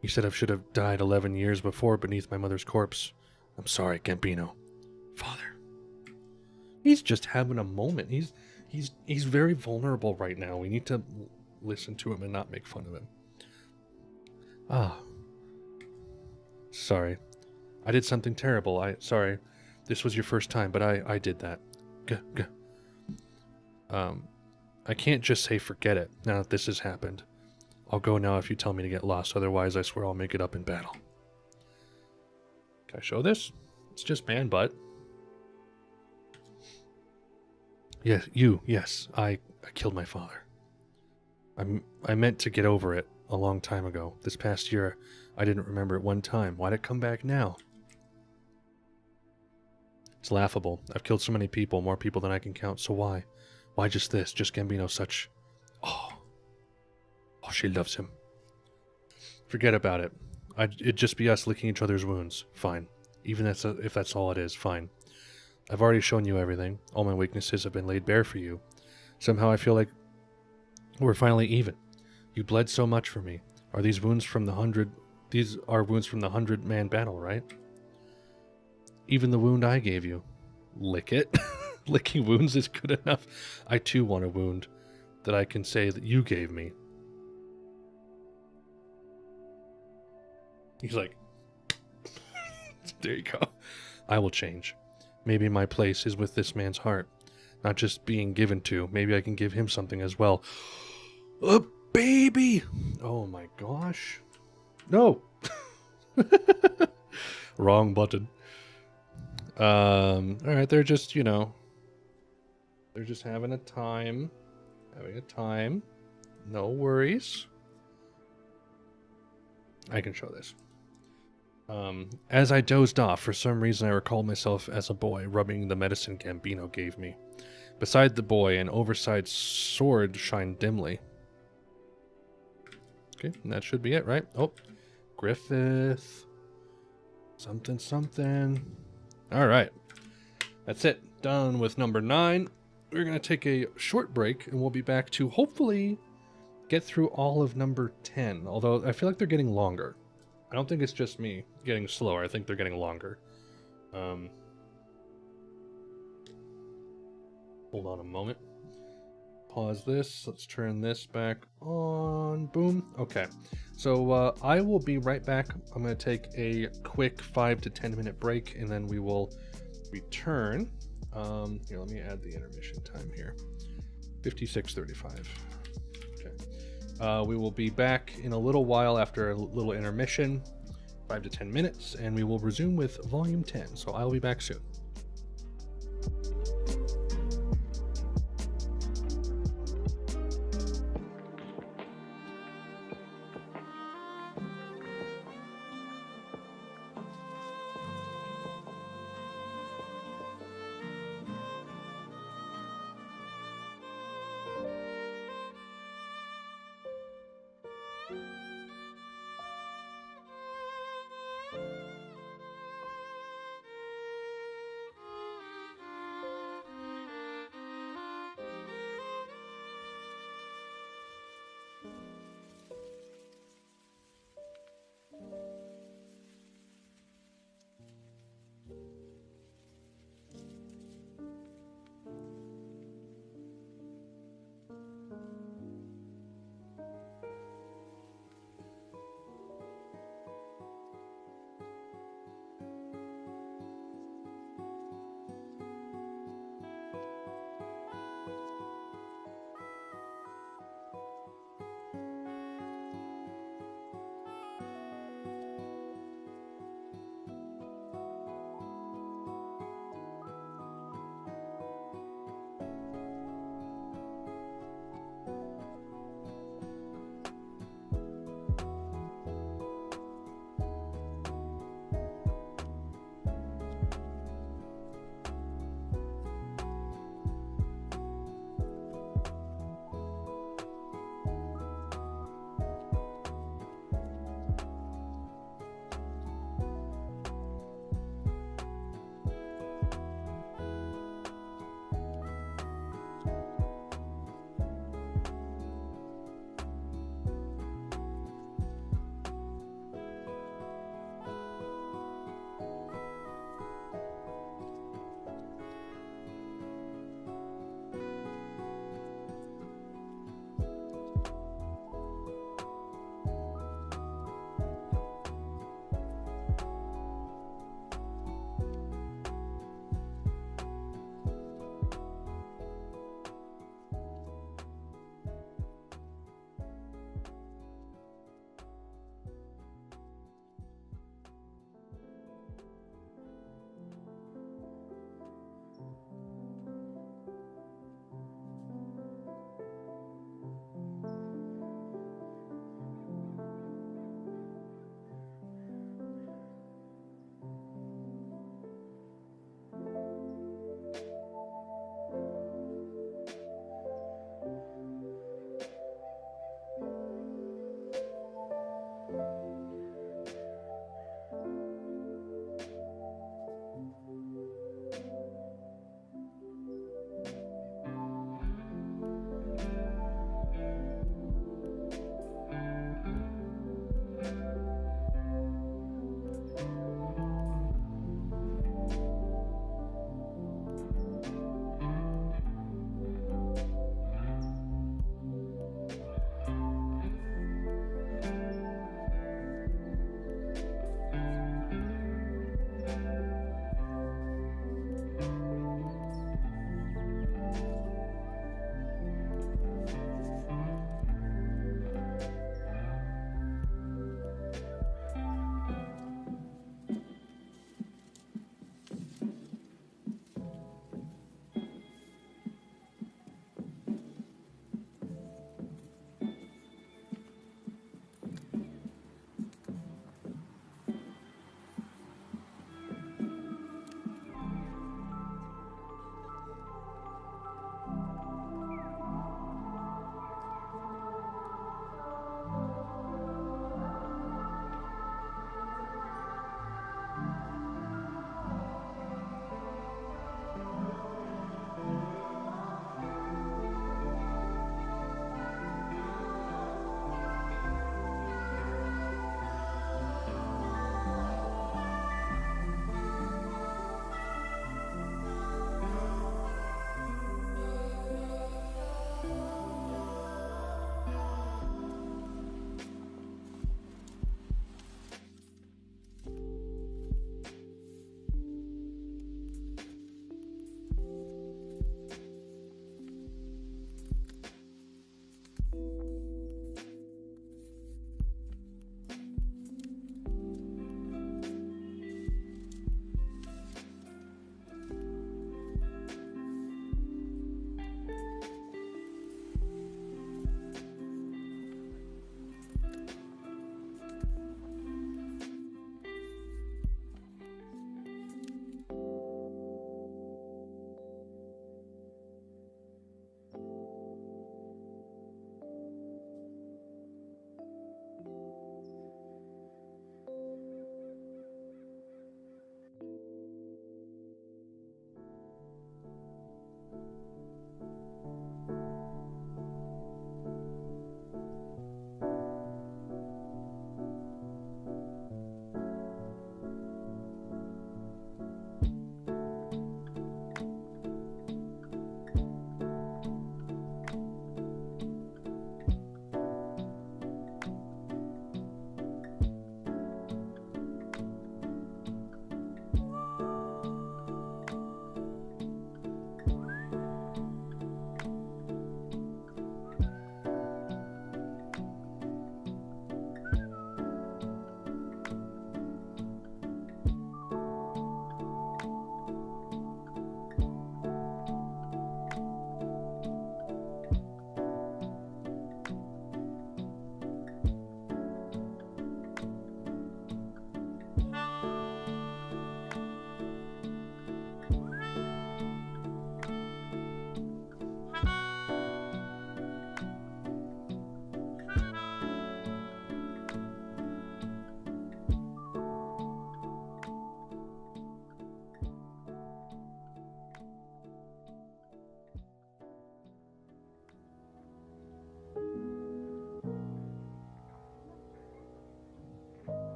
He said I should have died 11 years before beneath my mother's corpse. I'm sorry, Gambino. Father. He's just having a moment. He's very vulnerable right now. We need to listen to him and not make fun of him. Ah. Sorry. I did something terrible. Sorry. This was your first time, but I did that. I can't just say forget it now that this has happened. I'll go now if you tell me to get lost, otherwise I swear I'll make it up in battle. Can I show this? It's just man butt. Yes, I killed my father. I meant to get over it a long time ago. This past year, I didn't remember it one time. Why'd it come back now? It's laughable. I've killed so many people, more people than I can count, so why? Why just this? Just Gambino such... Oh, she loves him. Forget about it. It'd just be us licking each other's wounds. Fine. Even if that's all it is, fine. I've already shown you everything. All my weaknesses have been laid bare for you. Somehow I feel like we're finally even. You bled so much for me. Are these wounds from the 100... These are wounds from the 100-man battle, right? Even the wound I gave you. Lick it. Licking wounds is good enough. I too want a wound that I can say that you gave me. He's like, there you go. I will change. Maybe my place is with this man's heart, not just being given to. Maybe I can give him something as well. A baby! Oh my gosh. No! Wrong button. Alright, they're just, they're just having a time. No worries. I can show this. As I dozed off, for some reason I recalled myself as a boy, rubbing the medicine Gambino gave me. Beside the boy, an oversized sword shined dimly. Okay, and that should be it, right? Oh, Griffith. Something. Alright. That's it. Done with number 9. We're going to take a short break, and we'll be back to hopefully get through all of number 10. Although, I feel like they're getting longer. I don't think it's just me getting slower. I think they're getting longer. Hold on a moment. Pause this. Let's turn this back on. Boom. Okay. So I will be right back. I'm going to take a quick 5 to 10 minute break, and then we will return. Here, let me add the intermission time here. 56:35. We will be back in a little while after a little intermission, 5 to 10 minutes, and we will resume with Volume 10. So I'll be back soon.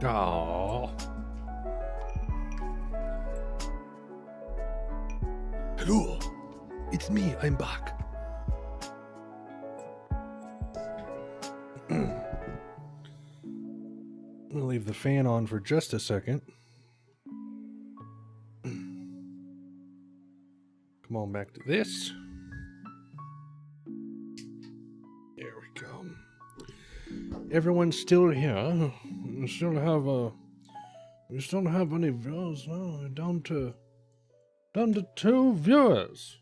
Oh. Hello. It's me. I'm back. I'm going to leave the fan on for just a second. Come on back to this. There we go. Everyone's still here. We still have any viewers now. We're down to 2 viewers.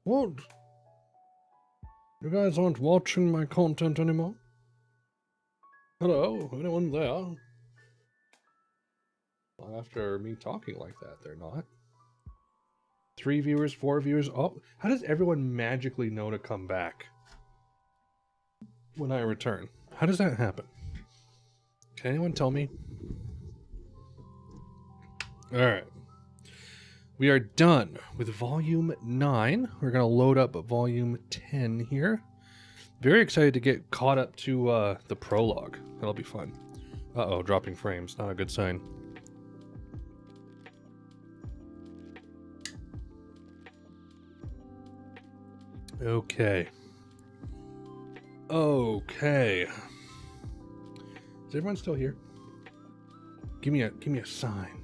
What? You guys aren't watching my content anymore? Hello? Anyone there? Well, after me talking like that, they're not. 3 viewers, 4 viewers. Oh, how does everyone magically know to come back when I return? How does that happen? Can anyone tell me? Alright. We are done with volume 9. We're going to load up volume 10 here. Very excited to get caught up to the prologue. That'll be fun. Uh-oh, dropping frames. Not a good sign. Okay. Okay. Is everyone still here? Give me a sign.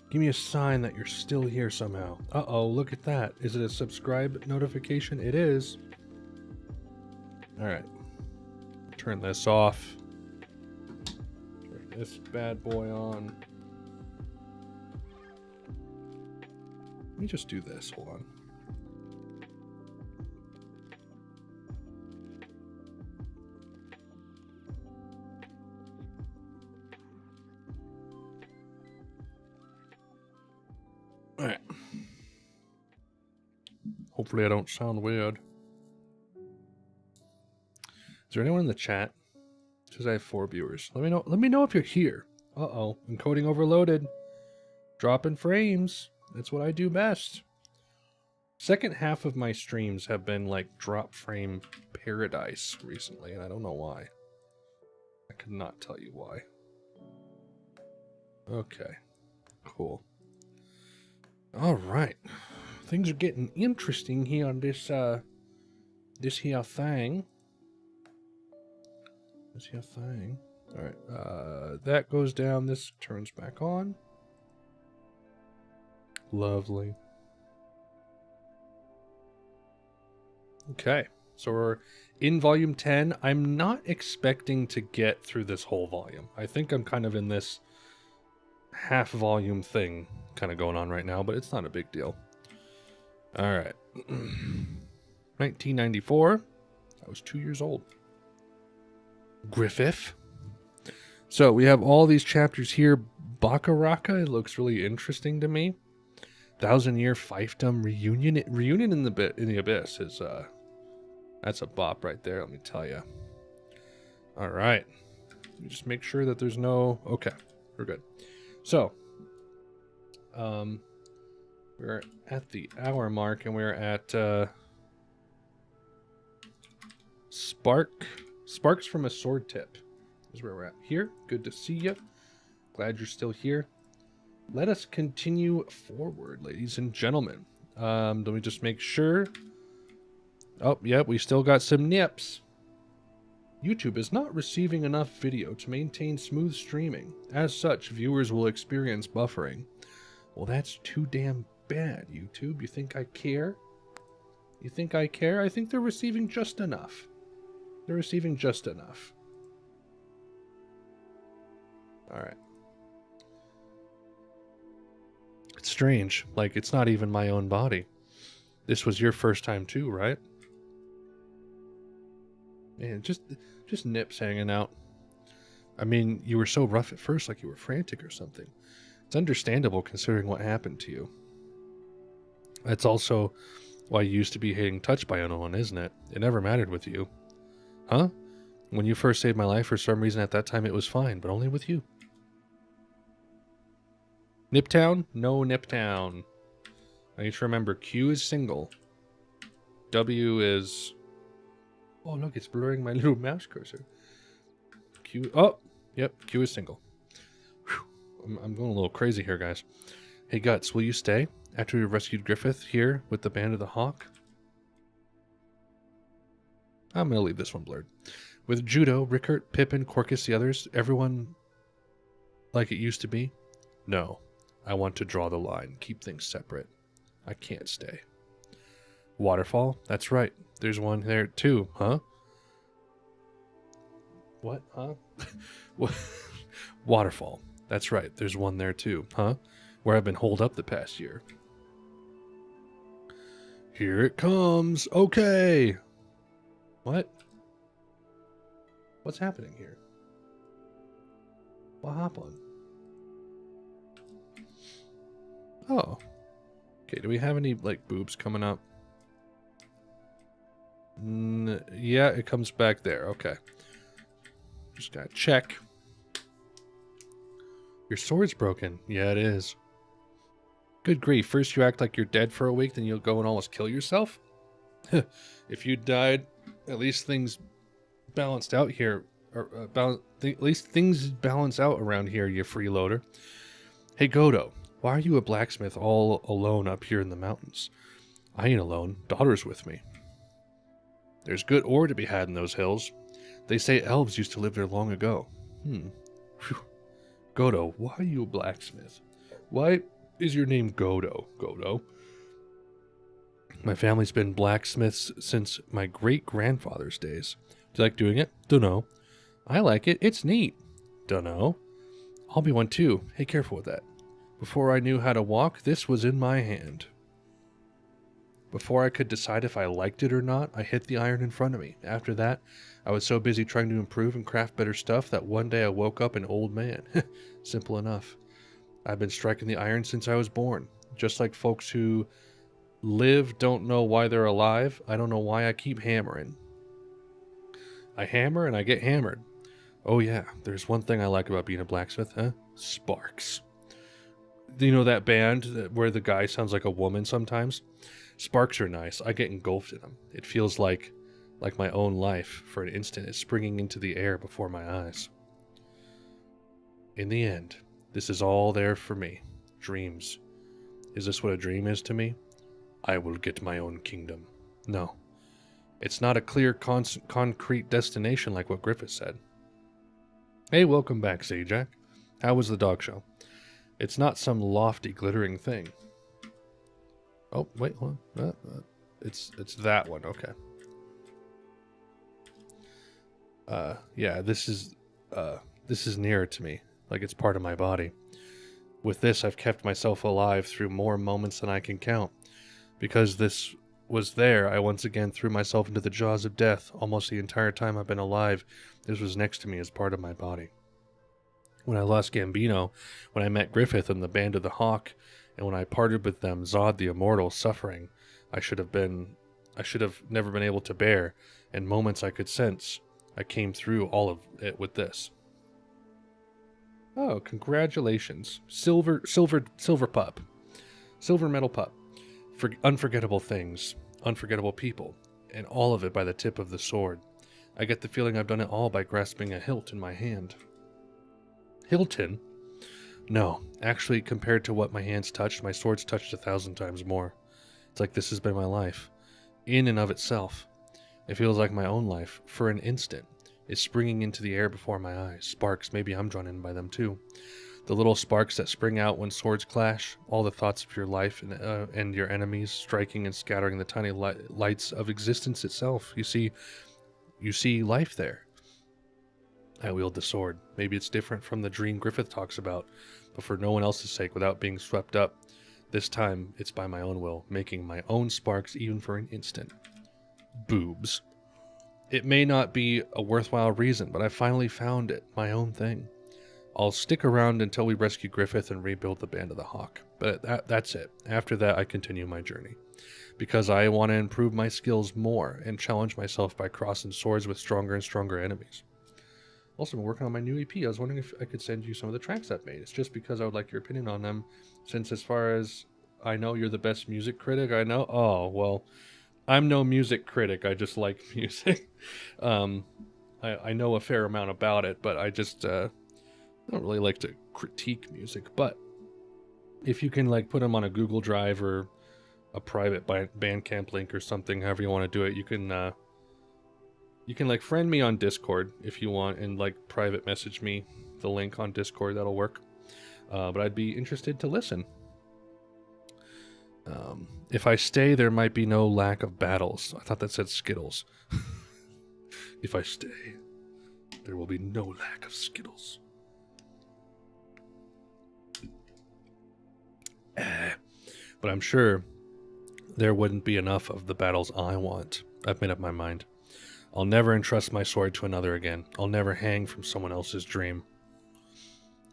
Give me a sign that you're still here somehow. Uh-oh, look at that. Is it a subscribe notification? It is. Alright. Turn this off. Turn this bad boy on. Let me just do this. Hold on. Alright. Hopefully I don't sound weird. Is there anyone in the chat? It says I have 4 viewers. Let me know if you're here. Uh-oh. Encoding overloaded. Dropping frames. That's what I do best. Second half of my streams have been like drop frame paradise recently, and I don't know why. I could not tell you why. Okay. Cool. All right, things are getting interesting here on this this here thing. All right, that goes down. This turns back on. Lovely. Okay, so we're in volume 10. I'm not expecting to get through this whole volume. I think I'm kind of in this half volume thing kind of going on right now, but it's not a big deal. All right. 1994. I was 2 years old. Griffith. So we have all these chapters here Bakiraka looks really interesting to me. 1,000-year fiefdom reunion in the abyss is that's a bop right there. Let me tell you. All right, just make sure that there's no. Okay, we're good. So, we're at the hour mark, and we're at Sparks from a Sword Tip is where we're at here. Good to see you. Glad you're still here. Let us continue forward, ladies and gentlemen. Let me just make sure. Oh, yeah, we still got some nips. YouTube is not receiving enough video to maintain smooth streaming. As such, viewers will experience buffering. Well, that's too damn bad, YouTube. You think I care? You think I care? I think they're receiving just enough. They're receiving just enough. Alright. It's strange. Like, it's not even my own body. This was your first time too, right? Man, just nips hanging out. I mean, you were so rough at first, like you were frantic or something. It's understandable considering what happened to you. That's also why you used to be hating touched by anyone, isn't it? It never mattered with you. Huh? When you first saved my life, for some reason at that time it was fine, but only with you. Niptown? No Niptown. I need to remember, Q is single. W is... Oh, look, it's blurring my little mouse cursor. Q... Oh! Yep, Q is single. Whew. I'm going a little crazy here, guys. Hey, Guts, will you stay? After we rescued Griffith here with the Band of the Hawk? I'm going to leave this one blurred. With Judo, Rickert, Pippin, Corcus, the others, everyone like it used to be? No. I want to draw the line. Keep things separate. I can't stay. Waterfall? That's right. There's one there too, huh? What? Huh? Waterfall. That's right. There's one there too, huh? Where I've been holed up the past year. Here it comes. Okay. What? What's happening here? What happened? Oh. Okay, do we have any, like, boobs coming up? Yeah, it comes back there. Okay. Just gotta check. Your sword's broken. Yeah, it is. Good grief. First you act like you're dead for a week, then you'll go and almost kill yourself? If you died, at least things balanced out here. Or, at least things balance out around here, you freeloader. Hey, Godo. Why are you a blacksmith all alone up here in the mountains? I ain't alone. Daughter's with me. There's good ore to be had in those hills. They say elves used to live there long ago. Whew. Godo, why are you a blacksmith? Why is your name Godo, Godo? My family's been blacksmiths since my great-grandfather's days. Do you like doing it? Dunno. I like it. It's neat. Dunno. I'll be one too. Hey, careful with that. Before I knew how to walk, this was in my hand. Before I could decide if I liked it or not, I hit the iron in front of me. After that, I was so busy trying to improve and craft better stuff that one day I woke up an old man. Simple enough. I've been striking the iron since I was born. Just like folks who live don't know why they're alive, I don't know why I keep hammering. I hammer and I get hammered. Oh yeah, there's one thing I like about being a blacksmith, huh? Sparks. Do you know that band where the guy sounds like a woman sometimes? Sparks are nice. I get engulfed in them. It feels like my own life, for an instant, is springing into the air before my eyes. In the end, this is all there for me. Dreams. Is this what a dream is to me? I will get my own kingdom. No. It's not a clear, concrete destination like what Griffith said. Hey, welcome back, Zajac. How was the dog show? It's not some lofty, glittering thing. Oh, wait, hold on. It's that one, okay. Yeah, this is nearer to me, like it's part of my body. With this, I've kept myself alive through more moments than I can count. Because this was there, I once again threw myself into the jaws of death. Almost the entire time I've been alive, this was next to me as part of my body. when I lost Gambino, when I met Griffith and the Band of the Hawk, and when I parted with them, Zod the Immortal, suffering I should have never been able to bear, and moments I could sense. I came through all of it with this. Oh, congratulations. Silver pup. Silver metal pup. For unforgettable things, unforgettable people, and all of it by the tip of the sword. I get the feeling I've done it all by grasping a hilt in my hand. Hilton? No, actually, compared to what my hands touched, my sword's touched 1,000 times more. It's like this has been my life. In and of itself. It feels like my own life, for an instant, is springing into the air before my eyes. Sparks, maybe I'm drawn in by them too. The little sparks that spring out when swords clash, all the thoughts of your life and your enemies, striking and scattering the tiny lights of existence itself. You see life there. I wield the sword. Maybe it's different from the dream Griffith talks about, but for no one else's sake, without being swept up. This time, it's by my own will, making my own sparks even for an instant. Boobs. It may not be a worthwhile reason, but I finally found it, my own thing. I'll stick around until we rescue Griffith and rebuild the Band of the Hawk. But that's it. After that, I continue my journey. Because I want to improve my skills more and challenge myself by crossing swords with stronger and stronger enemies. Also, I'm working on my new EP. I was wondering if I could send you some of the tracks I've made. It's just because I would like your opinion on them, since as far as I know, you're the best music critic I know. Oh, well, I'm no music critic. I just like music. I know a fair amount about it, but I just I don't really like to critique music. But if you can like put them on a Google Drive or a private Bandcamp link or something, however you want to do it, you can like friend me on Discord if you want and like private message me the link on Discord. That'll work. But I'd be interested to listen. If I stay, there might be no lack of battles. I thought that said Skittles. If I stay, there will be no lack of Skittles. But I'm sure there wouldn't be enough of the battles I want. I've made up my mind. I'll never entrust my sword to another again. I'll never hang from someone else's dream.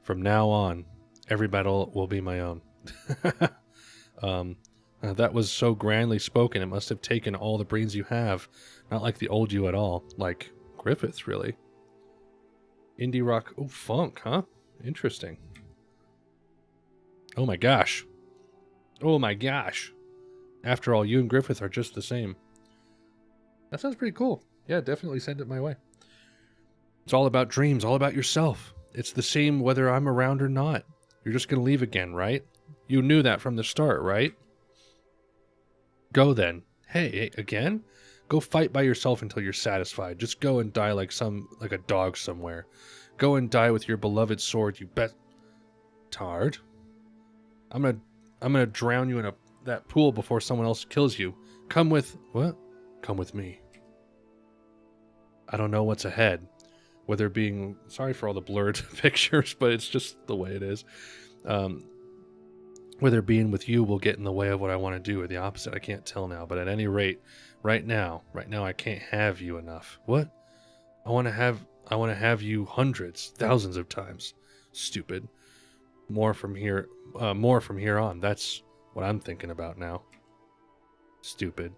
From now on, every battle will be my own. That was so grandly spoken. It must have taken all the brains you have. Not like the old you at all. Like Griffith, really. Indie rock. Oh, funk, huh? Interesting. Oh my gosh. Oh my gosh. After all, you and Griffith are just the same. That sounds pretty cool. Yeah, definitely send it my way. It's all about dreams, all about yourself. It's the same whether I'm around or not. You're just going to leave again, right? You knew that from the start, right? Go then. Hey, again? Go fight by yourself until you're satisfied. Just go and die like a dog somewhere. Go and die with your beloved sword, you bet. Tard. I'm gonna drown you in that pool before someone else kills you. Come with... What? Come with me. I don't know what's ahead. Whether being... Sorry for all the blurred pictures, but it's just the way it is. Whether being with you will get in the way of what I want to do or the opposite, I can't tell now. But at any rate, right now, I can't have you enough. What? I want to have you hundreds, thousands of times. Stupid. More from here on. That's what I'm thinking about now. Stupid.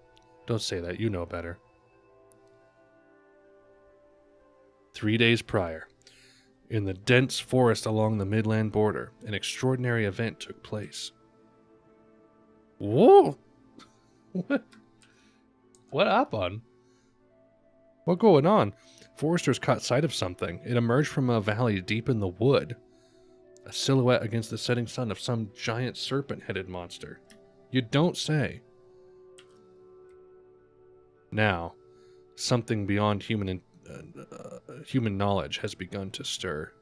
Don't say that. You know better. 3 days prior, in the dense forest along the Midland border, an extraordinary event took place. Whoa! What happened? What going on? Foresters caught sight of something. It emerged from a valley deep in the wood. A silhouette against the setting sun of some giant serpent-headed monster. You don't say. Now, something beyond human knowledge has begun to stir.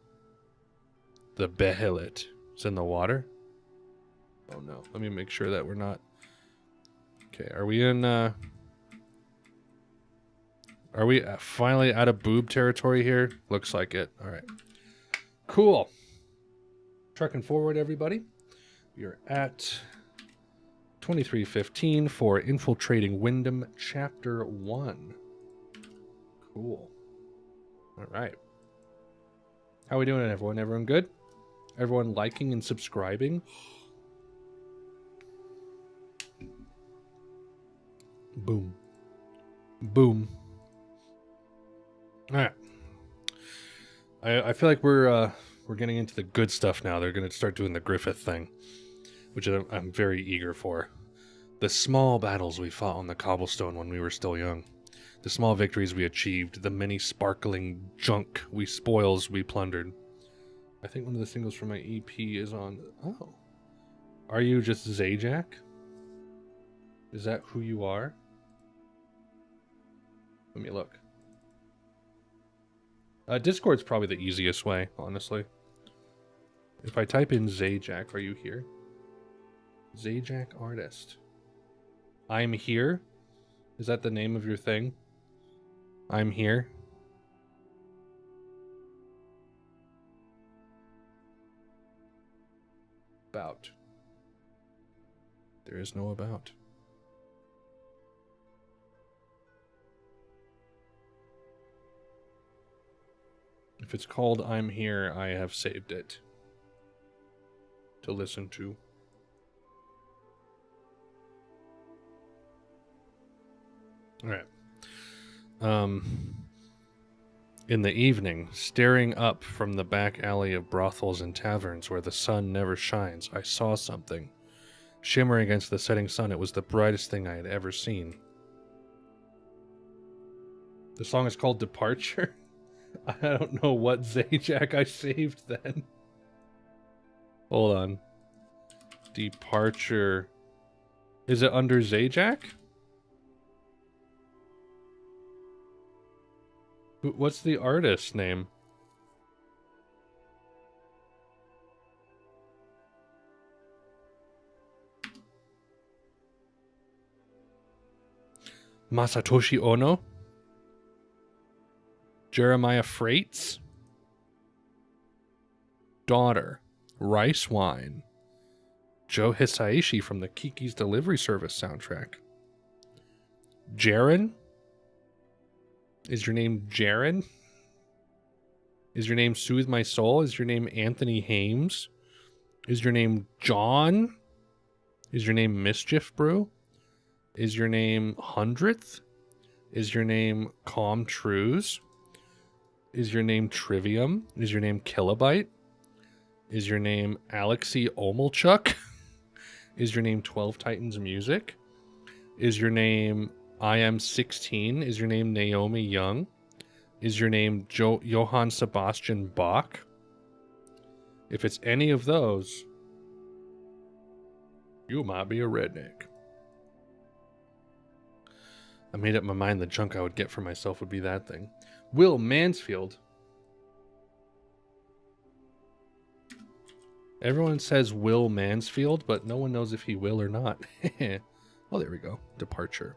The Behelit is in the water? Oh no, let me make sure that we're not... Okay, are we in... Are we finally out of boob territory here? Looks like it. Alright. Cool. Trucking forward, everybody. We are at 23:15 for Infiltrating Windham, Chapter 1. Cool. Alright. How we doing, everyone? Everyone good? Everyone liking and subscribing? Boom. Boom. All right. I feel like we're getting into the good stuff now. They're going to start doing the Griffith thing, which I'm very eager for. The small battles we fought on the cobblestone when we were still young. The small victories we achieved. The many sparkling junk spoils we plundered. I think one of the singles from my EP is on... Oh. Are you just Zajac? Is that who you are? Let me look. Discord's probably the easiest way, honestly. If I type in Zajac, are you here? Zajac artist. I'm here? Is that the name of your thing? I'm here? About. There is no about. If it's called I'm Here, I have saved it to listen to. All right. In the evening, staring up from the back alley of brothels and taverns where the sun never shines, I saw something. Shimmering against the setting sun, it was the brightest thing I had ever seen. The song is called Departure. I don't know what Zajac I saved then. Hold on. Departure. Is it under Zajac? What's the artist's name? Masatoshi Ono? Jeremiah Freights? Daughter. Rice Wine. Joe Hisaishi from the Kiki's Delivery Service soundtrack. Jaren? Is your name Jaren? Is your name Soothe My Soul? Is your name Anthony Hames? Is your name John? Is your name Mischief Brew? Is your name Hundredth? Is your name Calm Trues? Is your name Trivium? Is your name Kilobyte? Is your name Alexei Omelchuk? Is your name 12 Titans Music? Is your name I Am 16? Is your name Naomi Young? Is your name Johann Sebastian Bach? If it's any of those, you might be a redneck. I made up my mind the junk I would get for myself would be that thing. Will Mansfield. Everyone says Will Mansfield, but no one knows if he will or not. Oh, there we go. Departure.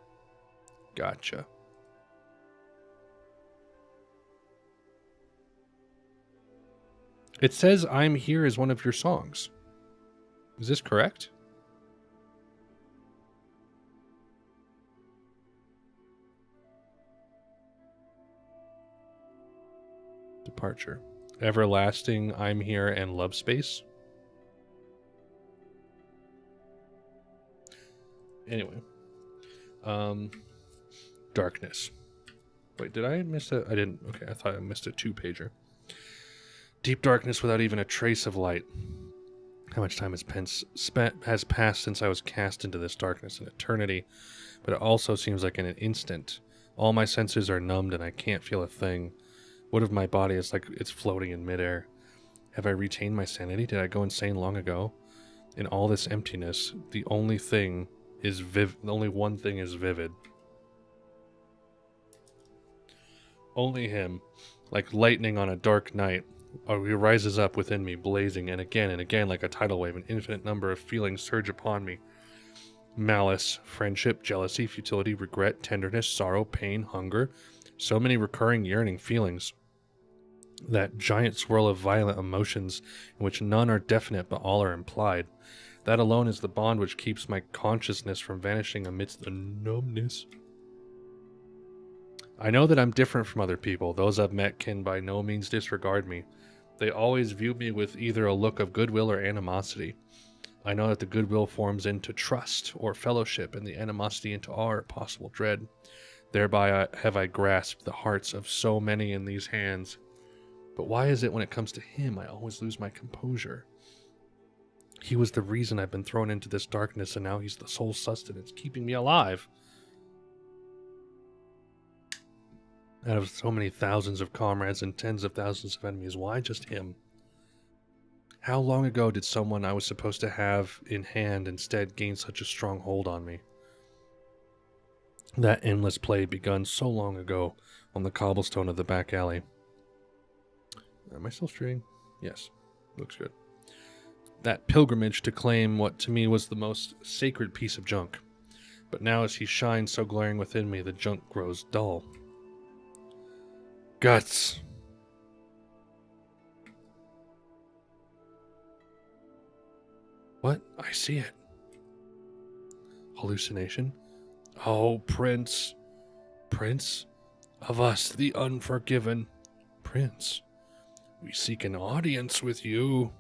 Gotcha. It says I'm Here is one of your songs. Is this correct? Departure. Everlasting, I'm Here, and Love Space. Anyway. Darkness. Wait, did I miss it? I didn't. Okay, I thought I missed a 2-pager. Deep darkness without even a trace of light. How much time has passed since I was cast into this darkness? An eternity. But it also seems like in an instant. All my senses are numbed and I can't feel a thing. What if my body is like it's floating in midair? Have I retained my sanity? Did I go insane long ago? In all this emptiness, the only one thing is vivid. Only him, like lightning on a dark night, he rises up within me, blazing, and again, like a tidal wave, an infinite number of feelings surge upon me. Malice, friendship, jealousy, futility, regret, tenderness, sorrow, pain, hunger. So many recurring yearning feelings. That giant swirl of violent emotions in which none are definite but all are implied. That alone is the bond which keeps my consciousness from vanishing amidst the numbness. I know that I'm different from other people. Those I've met can by no means disregard me. They always view me with either a look of goodwill or animosity. I know that the goodwill forms into trust or fellowship, and the animosity into awe or possible dread. Thereby have I grasped the hearts of so many in these hands. But why is it when it comes to him, I always lose my composure? He was the reason I've been thrown into this darkness, and now he's the sole sustenance keeping me alive. Out of so many thousands of comrades and tens of thousands of enemies, why just him? How long ago did someone I was supposed to have in hand instead gain such a strong hold on me? That endless play begun so long ago on the cobblestone of the back alley. Am I still streaming? Yes. Looks good. That pilgrimage to claim what to me was the most sacred piece of junk. But now as he shines so glaring within me, the junk grows dull. Guts. What? I see it. Hallucination? Oh, Prince. Prince of us, the unforgiven. Prince, we seek an audience with you.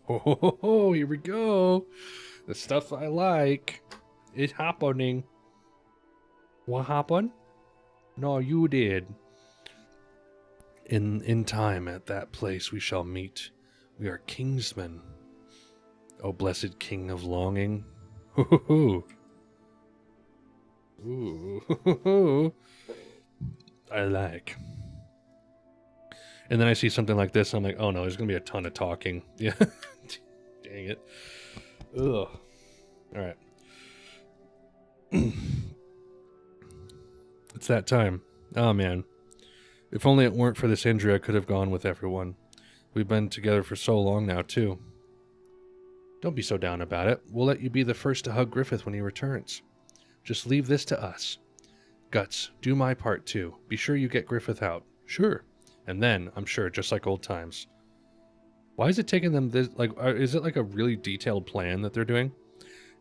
Oh, here we go. The stuff I like. It's happening. What happened? No, you did. In time, at that place we shall meet. We are kingsmen. O blessed king of longing. Ooh. Ooh. I like. And then I see something like this, and I'm like, oh no, there's going to be a ton of talking. Yeah. Dang it. Ugh. Alright. It's that time. Oh man. If only it weren't for this injury, I could have gone with everyone. We've been together for so long now, too. Don't be so down about it. We'll let you be the first to hug Griffith when he returns. Just leave this to us. Guts, do my part, too. Be sure you get Griffith out. Sure. And then, I'm sure, just like old times. Why is it taking them this, like, is it like a really detailed plan that they're doing?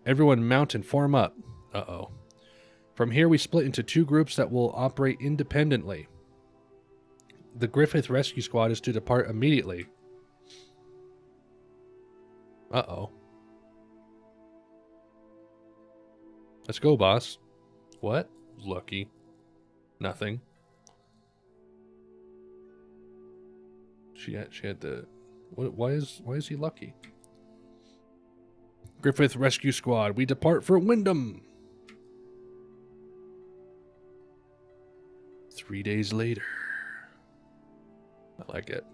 Everyone mount and form up. Uh-oh. From here, we split into 2 groups that will operate independently. The Griffith Rescue Squad is to depart immediately. Uh-oh. Let's go, boss. What? Lucky. Nothing. She had the... Why is he lucky? Griffith Rescue Squad, we depart for Windham. 3 days later. I like it.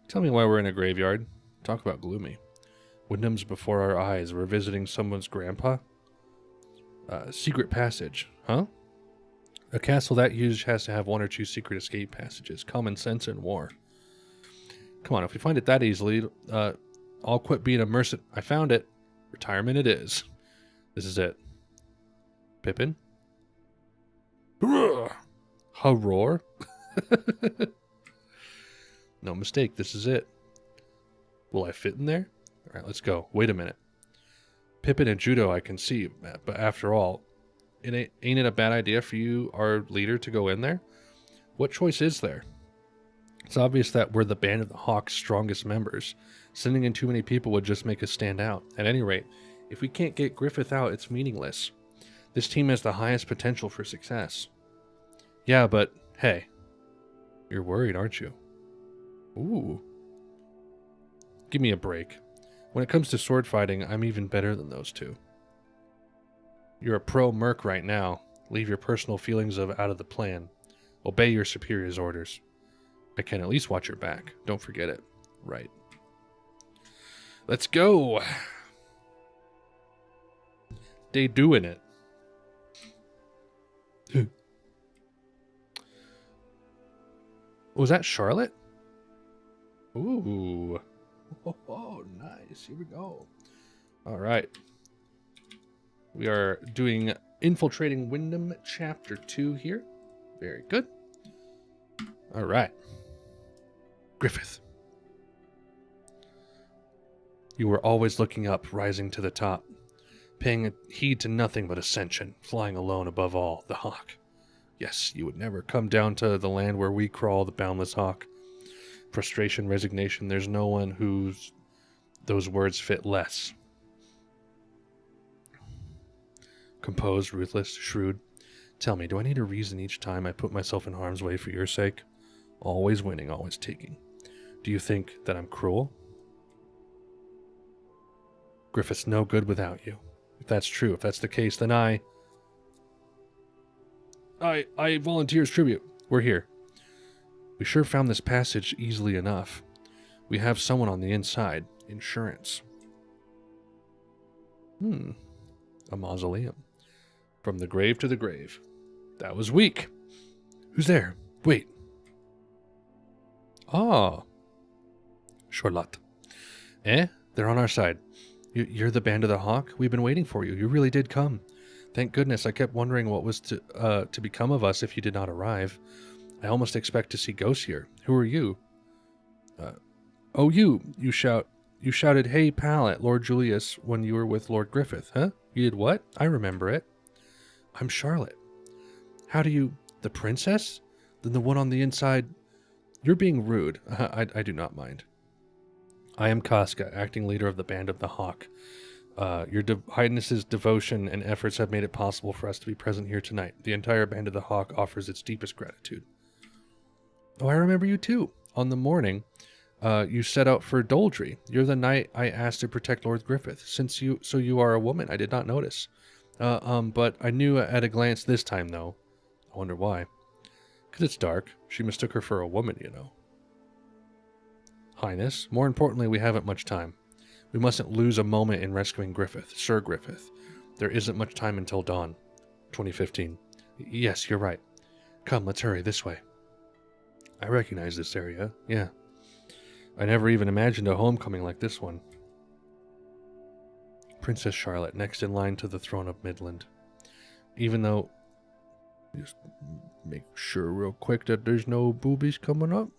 Tell me why we're in a graveyard. Talk about gloomy. Windham's before our eyes. We're visiting someone's grandpa. Secret passage. Huh? A castle that huge has to have 1 or 2 secret escape passages. Common sense in war. Come on, if we find it that easily, I'll quit being a mercenary. I found it. Retirement it is. This is it. Pippin? Roar. No mistake, this is it. Will I fit in there? Alright, let's go. Wait a minute. Pippin and Judo I can see, but after all, ain't it a bad idea for you, our leader, to go in there? What choice is there? It's obvious that we're the Band of the Hawk's strongest members. Sending in too many people would just make us stand out. At any rate, if we can't get Griffith out, it's meaningless. This team has the highest potential for success. Yeah, but, hey. You're worried, aren't you? Ooh. Give me a break. When it comes to sword fighting, I'm even better than those 2. You're a pro-merc right now. Leave your personal feelings out of the plan. Obey your superior's orders. I can at least watch your back. Don't forget it. Right. Let's go! They doing it. Was that Charlotte? Ooh. Oh, nice. Here we go. All right. We are doing Infiltrating Windham Chapter 2 here. Very good. All right. Griffith. You were always looking up, rising to the top. paying heed to nothing but ascension, flying alone above all, the hawk. Yes, you would never come down to the land where we crawl, the boundless hawk. Frustration, resignation, there's no one whose those words fit less. Composed, ruthless, shrewd. Tell me, do I need a reason each time I put myself in harm's way for your sake? Always winning, always taking. Do you think that I'm cruel? Griffith's no good without you. If that's true, if that's the case, then I volunteer as tribute. We're here. We sure found this passage easily enough. We have someone on the inside. Insurance. A mausoleum. From the grave to the grave. That was weak. Who's there? Wait. Ah. Charlotte. They're on our side. You're the Band of the Hawk? We've been waiting for you. You really did come. Thank goodness. I kept wondering what was to become of us if you did not arrive. I almost expect to see ghosts here. Who are you? You shouted, "Hey, pal," at Lord Julius when you were with Lord Griffith, huh? You did what? I remember it. I'm Charlotte. How do you... The princess? Then the one on the inside... You're being rude. I do not mind. I am Casca, acting leader of the Band of the Hawk. Your Highness's devotion and efforts have made it possible for us to be present here tonight. The entire Band of the Hawk offers its deepest gratitude. Oh, I remember you too. On the morning, you set out for Doldry. You're the knight I asked to protect Lord Griffith. So you are a woman. I did not notice. But I knew at a glance this time, though. I wonder why. 'Cause it's dark. She mistook her for a woman, you know. Highness, more importantly, we haven't much time. We mustn't lose a moment in rescuing Griffith, Sir Griffith. There isn't much time until dawn. 2015. Yes, you're right. Come, let's hurry this way. I recognize this area, yeah. I never even imagined a homecoming like this one. Princess Charlotte, next in line to the throne of Midland. Even though... Just make sure real quick that there's no boobies coming up.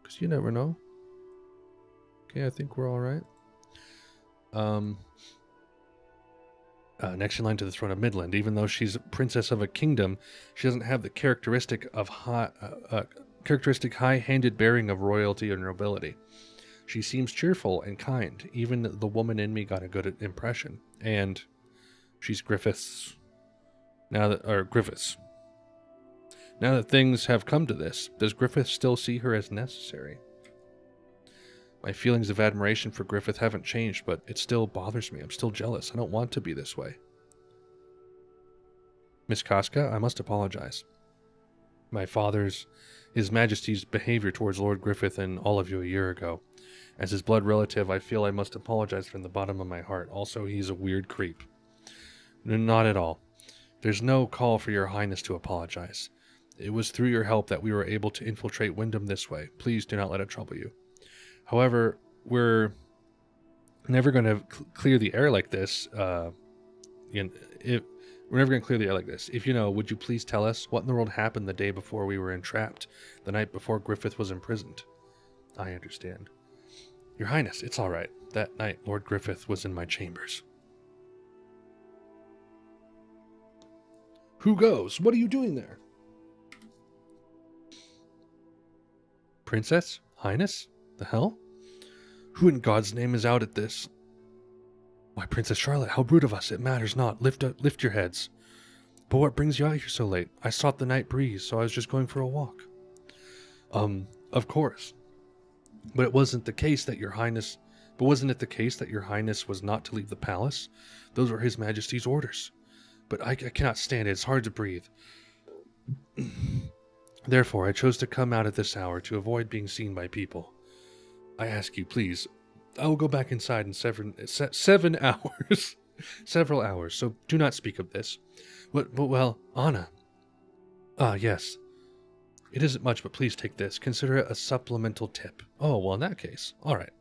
Because you never know. Okay, I think we're alright. Next in line to the throne of Midland. Even though she's a princess of a kingdom, she doesn't have the characteristic high-handed bearing of royalty or nobility. She seems cheerful and kind. Even the woman in me got a good impression. And she's Griffith's. Now that things have come to this, does Griffith still see her as necessary? My feelings of admiration for Griffith haven't changed, but it still bothers me. I'm still jealous. I don't want to be this way. Miss Casca, I must apologize. His Majesty's behavior towards Lord Griffith and all of you a year ago. As his blood relative, I feel I must apologize from the bottom of my heart. Also, he's a weird creep. Not at all. There's no call for your highness to apologize. It was through your help that we were able to infiltrate Windham this way. Please do not let it trouble you. However, we're never going to clear the air like this. We're never going to clear the air like this. If you know, would you please tell us what in the world happened the day before we were entrapped, the night before Griffith was imprisoned? I understand. Your Highness, it's all right. That night, Lord Griffith was in my chambers. Who goes? What are you doing there? Princess? Highness? The hell? Who in God's name is out at this? Why, Princess Charlotte, how rude of us. It matters not. Lift your heads. But what brings you out here so late? I sought the night breeze, so I was just going for a walk. Of course. But it wasn't the case that your Highness... But wasn't it the case that your Highness was not to leave the palace? Those were His Majesty's orders. But I cannot stand it. It's hard to breathe. Therefore, I chose to come out at this hour to avoid being seen by people. I ask you, please. I will go back inside in 7 hours. Several hours, so do not speak of this. But well, Anna. Ah, yes. It isn't much, but please take this. Consider it a supplemental tip. Oh, well, in that case. All right.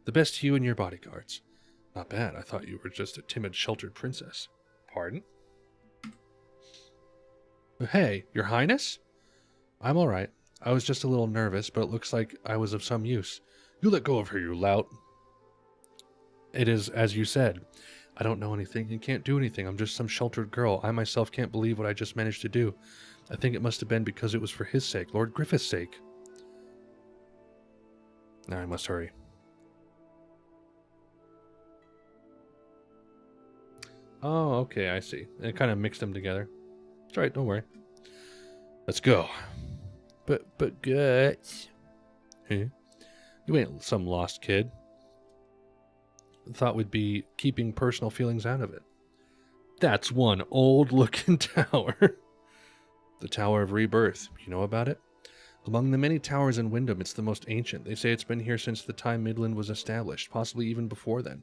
The best to you and your bodyguards. Not bad. I thought you were just a timid, sheltered princess. Pardon? Hey, your Highness? I'm all right. I was just a little nervous, but it looks like I was of some use. You let go of her, you lout. It is as you said. I don't know anything and can't do anything. I'm just some sheltered girl. I myself can't believe what I just managed to do. I think it must have been because it was for his sake, Lord Griffith's sake. Now I must hurry. Oh, okay, I see. It kind of mixed them together. It's alright, don't worry. Let's go. But guts. Huh? You ain't some lost kid. Thought we'd be keeping personal feelings out of it. That's one old-looking tower. The Tower of Rebirth. You know about it? Among the many towers in Windham, it's the most ancient. They say it's been here since the time Midland was established, possibly even before then.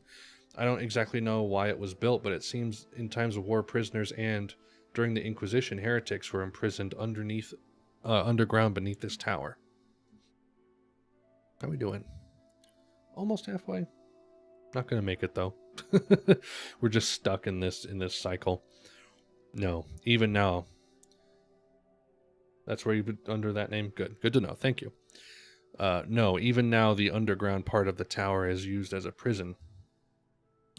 I don't exactly know why it was built, but it seems in times of war, prisoners and, during the Inquisition, heretics were imprisoned underground beneath this tower. How we doing? Almost halfway. Not gonna make it though. We're just stuck in this cycle. No, even now. That's where you've been under that name? Good to know. Thank you. No, even now the underground part of the tower is used as a prison.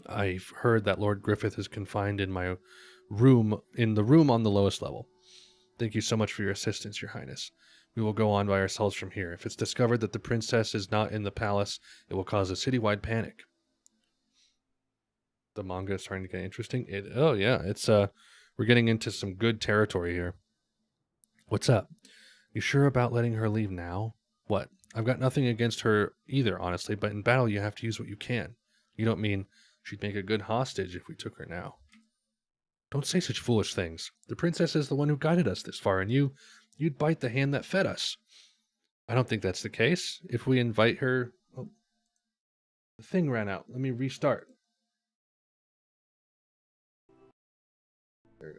I've heard that Lord Griffith is confined in my room, in the room on the lowest level. Thank you so much for your assistance, Your Highness. We will go on by ourselves from here. If it's discovered that the princess is not in the palace, it will cause a citywide panic. The manga is starting to get interesting. Oh yeah, it's we're getting into some good territory here. What's up? You sure about letting her leave now? What? I've got nothing against her either, honestly, but in battle you have to use what you can. You don't mean she'd make a good hostage if we took her now? Don't say such foolish things. The princess is the one who guided us this far, and you'd bite the hand that fed us. I don't think that's the case. If we invite her... Oh, the thing ran out. Let me restart. There we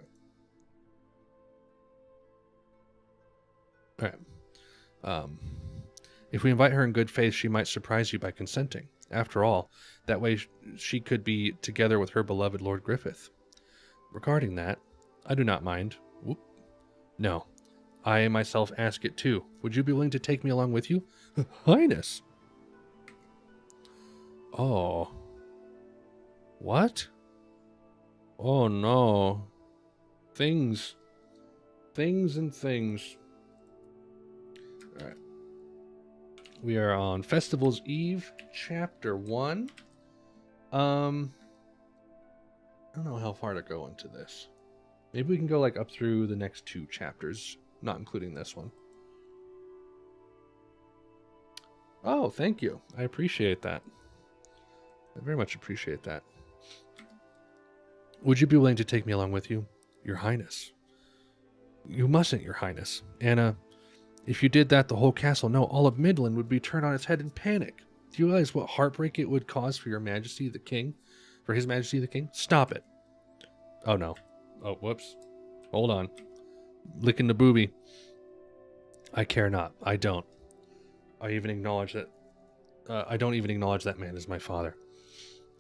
go. Alright. If we invite her in good faith, she might surprise you by consenting. After all, that way she could be together with her beloved Lord Griffith. Regarding that, I do not mind. Whoop. No. I myself ask it too. Would you be willing to take me along with you? Highness! Oh. What? Oh no. Things. Things and things. Alright. We are on Festival's Eve, Chapter 1. I don't know how far to go into this. Maybe we can go like up through the next 2 chapters, not including this one. Oh, thank you. I appreciate that. I very much appreciate that. Would you be willing to take me along with you? Your Highness. You mustn't, Your Highness. Anna, if you did that, the whole castle, no, all of Midland would be turned on its head in panic. Do you realize what heartbreak it would cause for Your Majesty the King? For His Majesty the King? Stop it. Oh, no. Oh, whoops. Hold on. Licking the booby. I care not. I don't. I even acknowledge that... I don't even acknowledge that man as my father.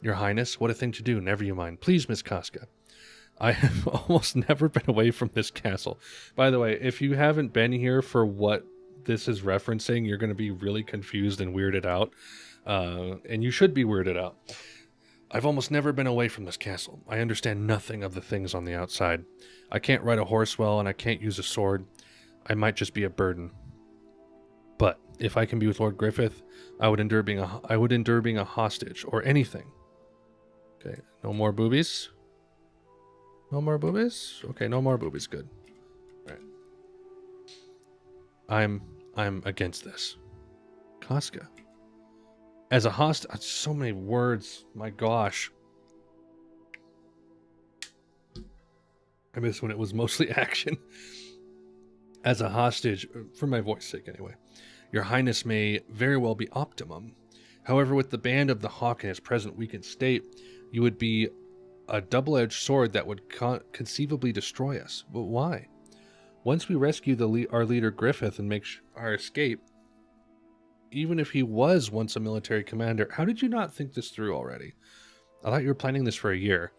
Your Highness, what a thing to do. Never you mind. Please, Miss Casca. I have almost never been away from this castle. By the way, if you haven't been here for what this is referencing, you're going to be really confused and weirded out. And you should be weirded out. I've almost never been away from this castle. I understand nothing of the things on the outside. I can't ride a horse well, and I can't use a sword. I might just be a burden. But if I can be with Lord Griffith, I would endure being a hostage or anything. Okay, no more boobies. No more boobies? Okay, no more boobies. Good. All right. I'm against this. Casca. As a hostage, so many words. My gosh. I miss when it was mostly action. As a hostage, for my voice sake anyway, Your Highness may very well be optimum. However, with the Band of the Hawk in its present weakened state, you would be a double-edged sword that would conceivably destroy us. But why? Once we rescue our leader Griffith and make our escape, even if he was once a military commander, how did you not think this through already? I thought you were planning this for a year.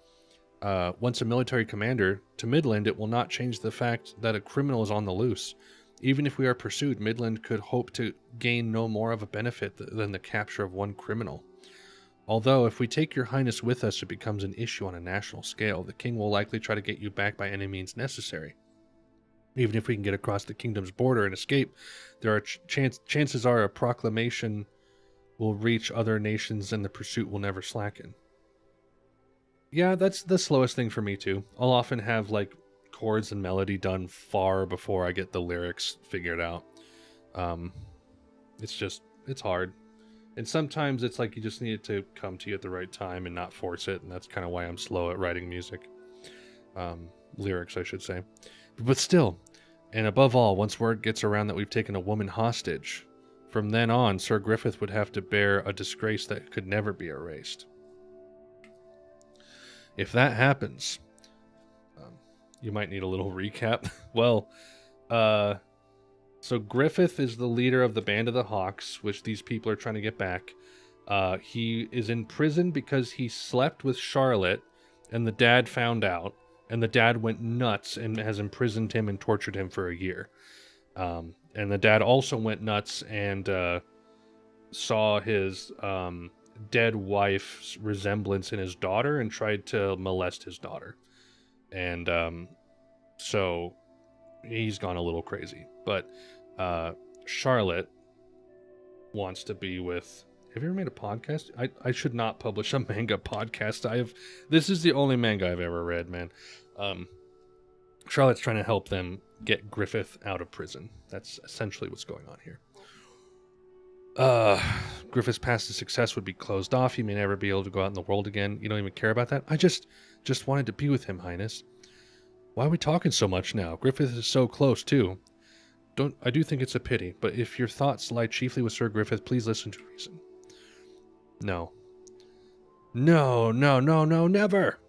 Once a military commander, to Midland, it will not change the fact that a criminal is on the loose. Even if we are pursued, Midland could hope to gain no more of a benefit than the capture of one criminal. Although, if we take your highness with us, it becomes an issue on a national scale. The king will likely try to get you back by any means necessary. Even if we can get across the kingdom's border and escape, there are chances are a proclamation will reach other nations and the pursuit will never slacken. Yeah, that's the slowest thing for me too. I'll often have like chords and melody done far before I get the lyrics figured out. It's hard. And sometimes it's like you just need it to come to you at the right time and not force it, and that's kind of why I'm slow at writing music. Lyrics, I should say. But still, and above all, once word gets around that we've taken a woman hostage, from then on, Sir Griffith would have to bear a disgrace that could never be erased. If that happens, you might need a little recap. Well, so Griffith is the leader of the Band of the Hawks, which these people are trying to get back. He is in prison because he slept with Charlotte, and the dad found out, and the dad went nuts and has imprisoned him and tortured him for a year. And the dad also went nuts and saw his dead wife's resemblance in his daughter and tried to molest his daughter. And so he's gone a little crazy. But Charlotte wants to be with... Have you ever made a podcast? I should not publish a manga podcast. This is the only manga I've ever read, man. Charlotte's trying to help them get Griffith out of prison. That's essentially what's going on here. Griffith's path to success would be closed off. He may never be able to go out in the world again. You don't even care about that? I just wanted to be with him, Highness. Why are we talking so much now? Griffith is so close, too. I do think it's a pity, but if your thoughts lie chiefly with Sir Griffith, please listen to reason. No. No, never!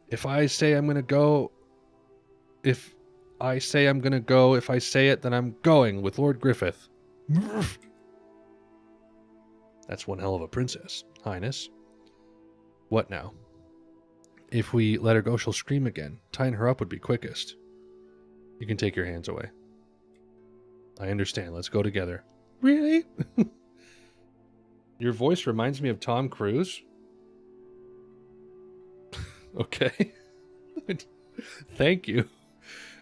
If I say I'm gonna go... If I say it, then I'm going with Lord Griffith. That's one hell of a princess, Highness. What now? If we let her go, she'll scream again. Tying her up would be quickest. You can take your hands away. I understand. Let's go together. Really? Your voice reminds me of Tom Cruise. Okay. Thank you,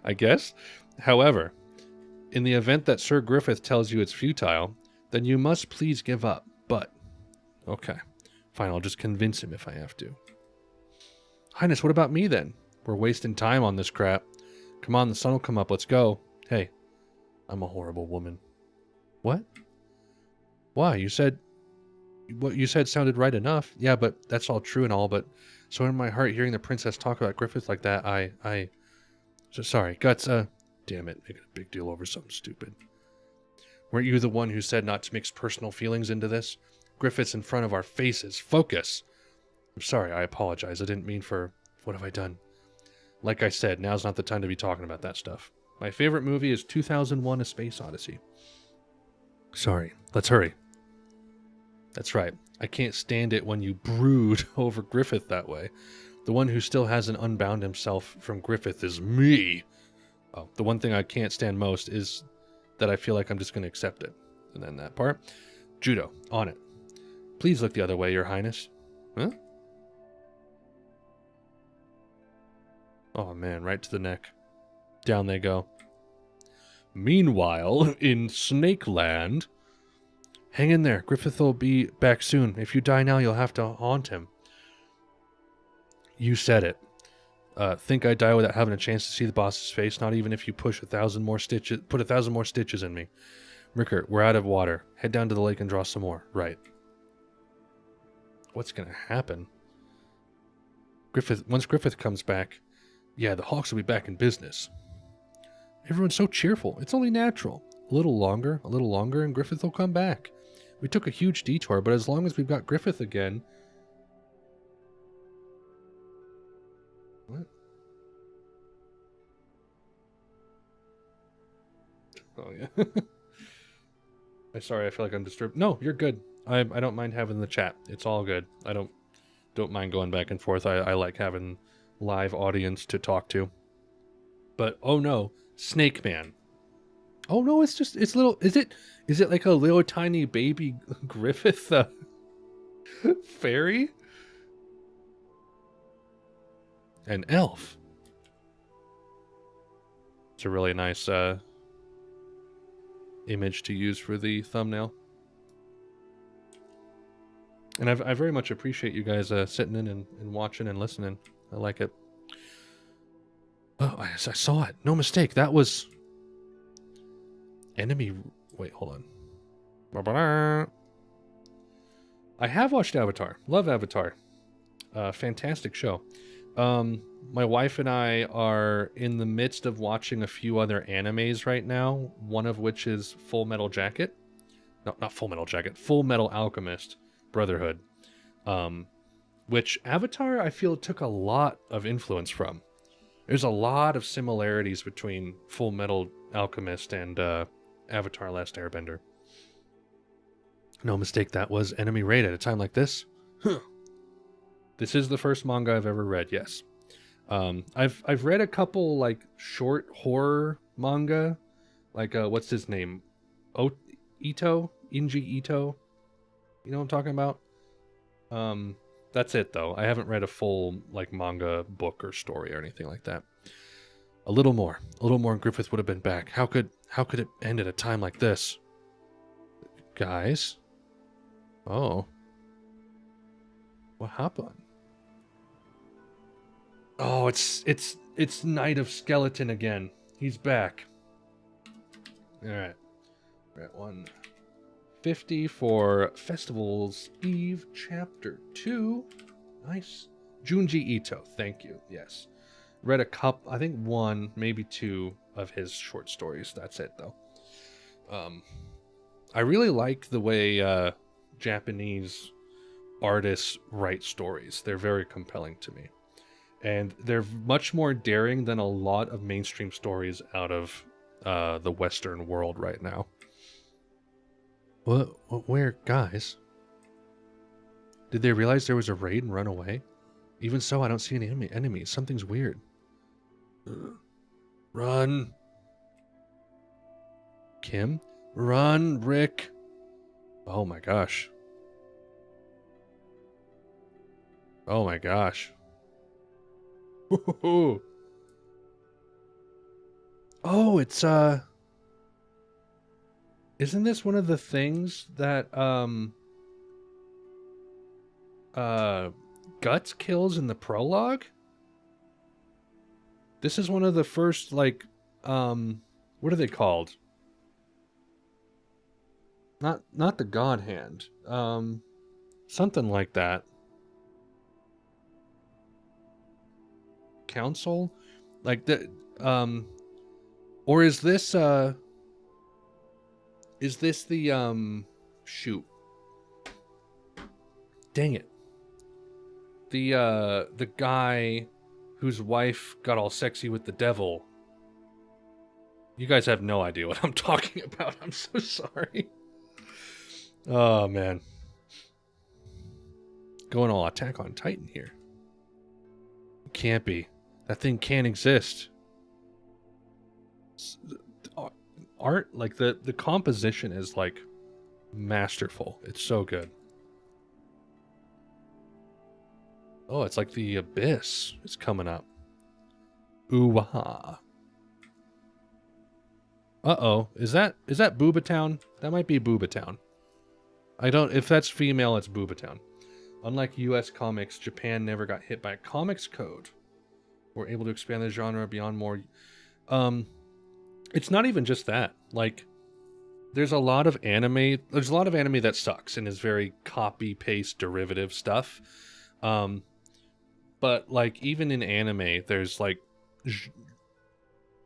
I guess. However, in the event that Sir Griffith tells you it's futile, then you must please give up. But, okay. Fine, I'll just convince him if I have to. Highness, what about me then? We're wasting time on this crap. Come on, the sun will come up. Let's go. Hey, I'm a horrible woman. What? Why? What you said sounded right enough. Yeah, but that's all true and all, but so in my heart, hearing the princess talk about Griffith like that, sorry, Guts, damn it, making a big deal over something stupid. Weren't you the one who said not to mix personal feelings into this? Griffith's in front of our faces. Focus! I'm sorry, I apologize. I didn't mean for... What have I done? Like I said, now's not the time to be talking about that stuff. My favorite movie is 2001: A Space Odyssey. Sorry, let's hurry. That's right. I can't stand it when you brood over Griffith that way. The one who still hasn't unbound himself from Griffith is me. Oh, the one thing I can't stand most is that I feel like I'm just going to accept it. And then that part. Judo, on it. Please look the other way, Your Highness. Huh? Oh man, right to the neck. Down they go. Meanwhile, in Snake Land... Hang in there. Griffith will be back soon. If you die now, you'll have to haunt him. You said it. Think I die without having a chance to see the boss's face? Not even if you put 1,000 more stitches in me. Rickert, we're out of water. Head down to the lake and draw some more. Right. What's going to happen? Once Griffith comes back, yeah, the Hawks will be back in business. Everyone's so cheerful. It's only natural. A little longer, and Griffith will come back. We took a huge detour, but as long as we've got Griffith again... What? Oh, yeah. I'm sorry, I feel like I'm disturbed. No, you're good. I don't mind having the chat. It's all good. I don't mind going back and forth. I like having live audience to talk to. But, oh no, Snake Man. Oh no, it's little. Is it like a little tiny baby Griffith? Fairy? An elf. It's a really nice image to use for the thumbnail. And I very much appreciate you guys sitting in and watching and listening. I like it. Oh, I saw it. No mistake. That was... Enemy... Wait, hold on. I have watched Avatar. Love Avatar. Fantastic show. My wife and I are in the midst of watching a few other animes right now, one of which is Full Metal Jacket. No, not Full Metal Jacket. Full Metal Alchemist Brotherhood. Which Avatar, I feel, took a lot of influence from. There's a lot of similarities between Full Metal Alchemist and Avatar Last Airbender. No mistake, that was enemy raid at a time like this. Huh. This is the first manga I've ever read, yes. I've read a couple like short horror manga, like what's his name? Ito? Inji Ito? You know what I'm talking about? That's it though. I haven't read a full like manga book or story or anything like that. A little more and Griffith would have been back. How could it end at a time like this? Guys? Oh. What happened? Oh, it's Knight of Skeleton again. He's back. Alright. We're at 150 for Festival's Eve, Chapter 2. Nice. Junji Ito, thank you. Yes. Read a couple, I think one, maybe two of his short stories. That's it, though. I really like the way Japanese artists write stories. They're very compelling to me. And they're much more daring than a lot of mainstream stories out of the Western world right now. What? Where? Guys? Did they realize there was a raid and run away? Even so, I don't see any enemies. Something's weird. Run. Kim? Run, Rick. Oh my gosh. Oh my gosh. Oh, it's isn't this one of the things that Guts kills in the prologue? This is one of the first, like, what are they called? Not the God Hand. Something like that. Council? Like the or is this the shoot. Dang it. The guy whose wife got all sexy with the devil. You guys have no idea what I'm talking about. I'm so sorry. Oh, man. Going all Attack on Titan here. Can't be. That thing can't exist. Art, like the composition is like masterful. It's so good. Oh, it's like the abyss is coming up. Ooh-wah. Uh-oh. Is that Booba Town? That might be Booba Town. If that's female, it's Booba Town. Unlike US comics, Japan never got hit by a comics code. We're able to expand the genre beyond more. It's not even just that. Like, there's a lot of anime that sucks and is very copy-paste derivative stuff. But like even in anime, there's like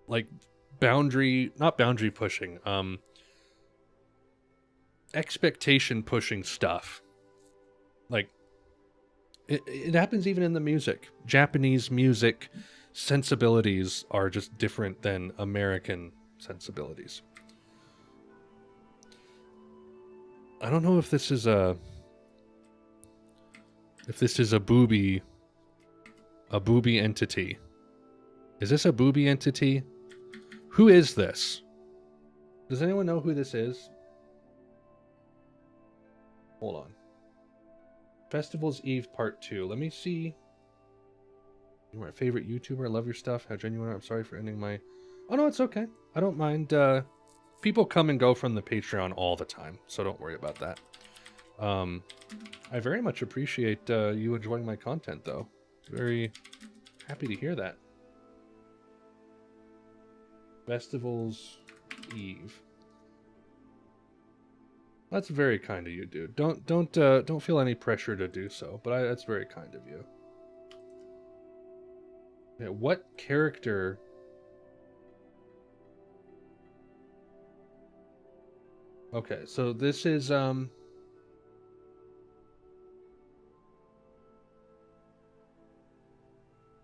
not boundary pushing, expectation pushing stuff. Like it happens even in the music. Japanese music sensibilities are just different than American sensibilities. I don't know if this is a booby entity. Is this a booby entity? Who is this? Does anyone know who this is? Hold on. Festival's Eve Part 2. Let me see. You're my favorite YouTuber. I love your stuff. How genuine. I'm sorry for ending my... Oh, no, it's okay. I don't mind. People come and go from the Patreon all the time, so don't worry about that. I very much appreciate you enjoying my content, though. Very happy to hear that. Festival's Eve. That's very kind of you, dude. Don't feel any pressure to do so, but that's very kind of you. Yeah, what character? Okay, so this is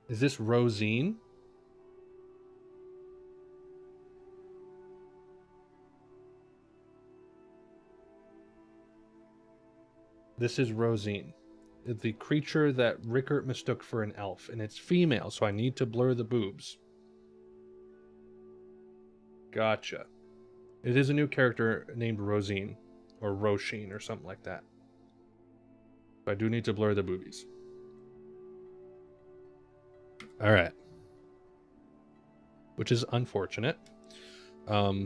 this Rosine? This is Rosine, the creature that Rickert mistook for an elf, and it's female, so I need to blur the boobs. Gotcha. It is a new character named Rosine, or Roisin, or something like that. But I do need to blur the boobies. Alright. Which is unfortunate. My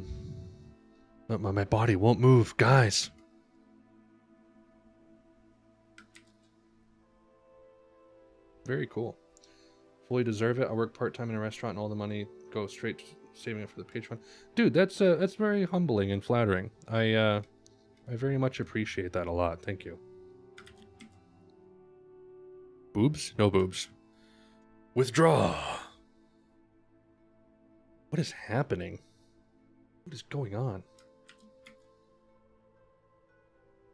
body won't move, guys. Very cool. Fully deserve it. I work part-time in a restaurant and all the money goes straight to saving it for the Patreon. Dude, that's very humbling and flattering. I very much appreciate that a lot. Thank you. Boobs? No boobs. Withdraw. What is happening? What is going on?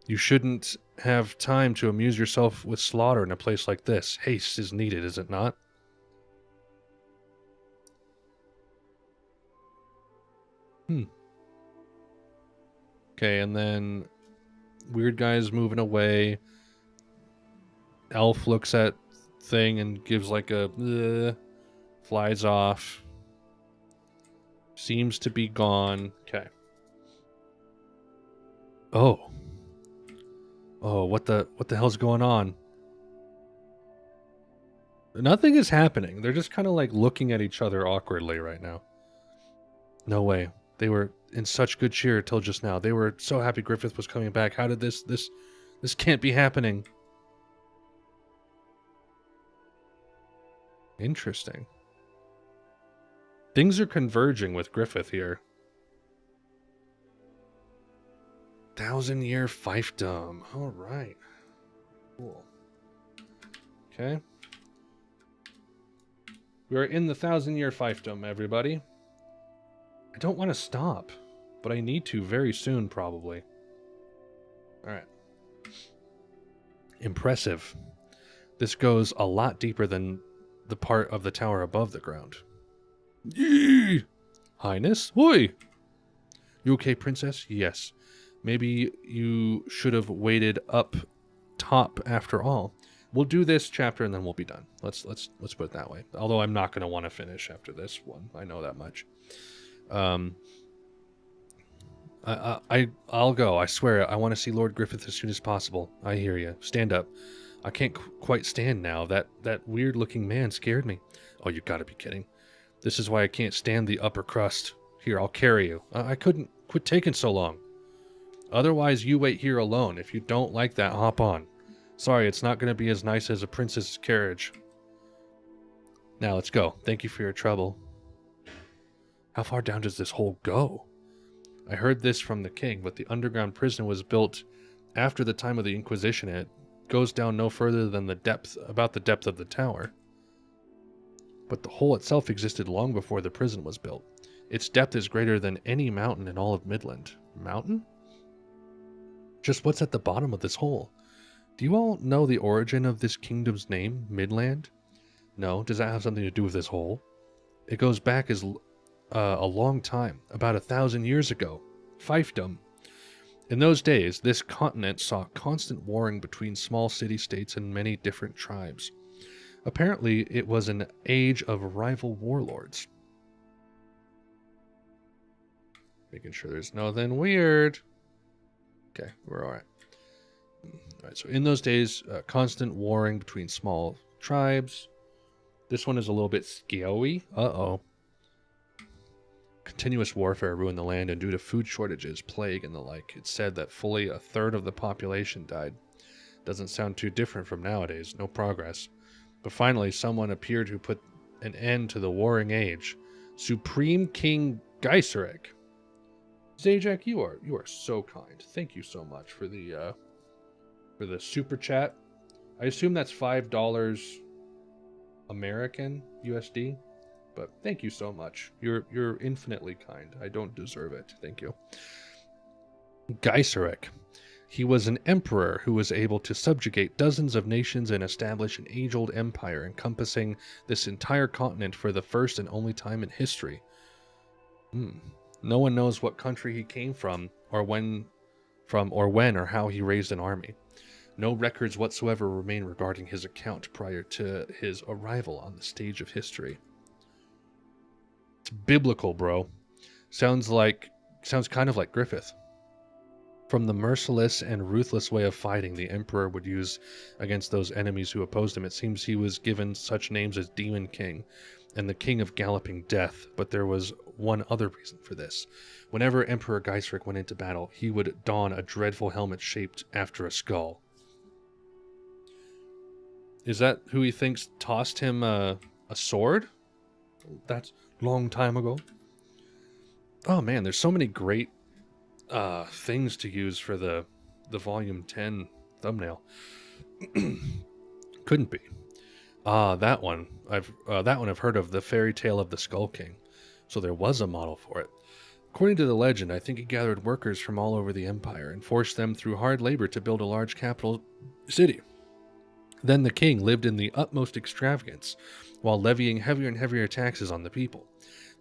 You shouldn't have time to amuse yourself with slaughter in a place like this. Haste is needed, is it not? Okay, and then weird guy's moving away. Elf looks at thing and gives like a flies off. Seems to be gone. Okay. Oh, what the hell's going on? Nothing is happening. They're just kind of like looking at each other awkwardly right now. No way. They were in such good cheer till just now. They were so happy Griffith was coming back. How did this can't be happening. Interesting. Things are converging with Griffith here. 1,000-year fiefdom. All right. Cool. Okay. We are in the 1,000-year fiefdom, everybody. I don't want to stop, but I need to very soon, probably. All right. Impressive. This goes a lot deeper than the part of the tower above the ground. Yee! Highness? Oi! You okay, princess? Yes. Maybe you should have waited up top after all. We'll do this chapter and then we'll be done. Let's put it that way. Although I'm not going to want to finish after this one. I know that much. I'll go. I swear. I want to see Lord Griffith as soon as possible. I hear you. Stand up. I can't quite stand now. That weird-looking man scared me. Oh, you gotta be kidding. This is why I can't stand the upper crust. Here, I'll carry you. I couldn't quit taking so long. Otherwise, you wait here alone. If you don't like that, hop on. Sorry, it's not going to be as nice as a princess's carriage. Now, let's go. Thank you for your trouble. How far down does this hole go? I heard this from the king, but the underground prison was built after the time of the Inquisition. It goes down no further than about the depth of the tower. But the hole itself existed long before the prison was built. Its depth is greater than any mountain in all of Midland. Mountain? Just what's at the bottom of this hole? Do you all know the origin of this kingdom's name, Midland? No? Does that have something to do with this hole? It goes back as a long time, about 1,000 years ago. Fiefdom. In those days, this continent saw constant warring between small city-states and many different tribes. Apparently, it was an age of rival warlords. Making sure there's nothing weird. Okay, we're alright. All right, so in those days, constant warring between small tribes. This one is a little bit scary. Uh-oh. Continuous warfare ruined the land, and due to food shortages, plague, and the like, it's said that fully a third of the population died. Doesn't sound too different from nowadays. No progress. But finally, someone appeared who put an end to the warring age. Supreme King Geiserek. Zajac, you are so kind. Thank you so much for the super chat. I assume that's $5 American USD, but thank you so much. You're infinitely kind. I don't deserve it. Thank you. Geiserek. He was an emperor who was able to subjugate dozens of nations and establish an age-old empire encompassing this entire continent for the first and only time in history. No one knows what country he came from or when or how he raised an army. No records whatsoever remain regarding his account prior to his arrival on the stage of history. It's biblical, bro. Sounds kind of like Griffith. From the merciless and ruthless way of fighting the Emperor would use against those enemies who opposed him, it seems he was given such names as Demon King and the King of Galloping Death, but there was one other reason for this. Whenever Emperor Geiserek went into battle, he would don a dreadful helmet shaped after a skull. Is that who he thinks tossed him a sword? That's long time ago. Oh man, there's so many great things to use for the volume 10 thumbnail. Couldn't be. That one I've heard of, the fairy tale of the Skull King. So there was a model for it. According to the legend, I think he gathered workers from all over the empire and forced them through hard labor to build a large capital city. Then the king lived in the utmost extravagance, while levying heavier and heavier taxes on the people.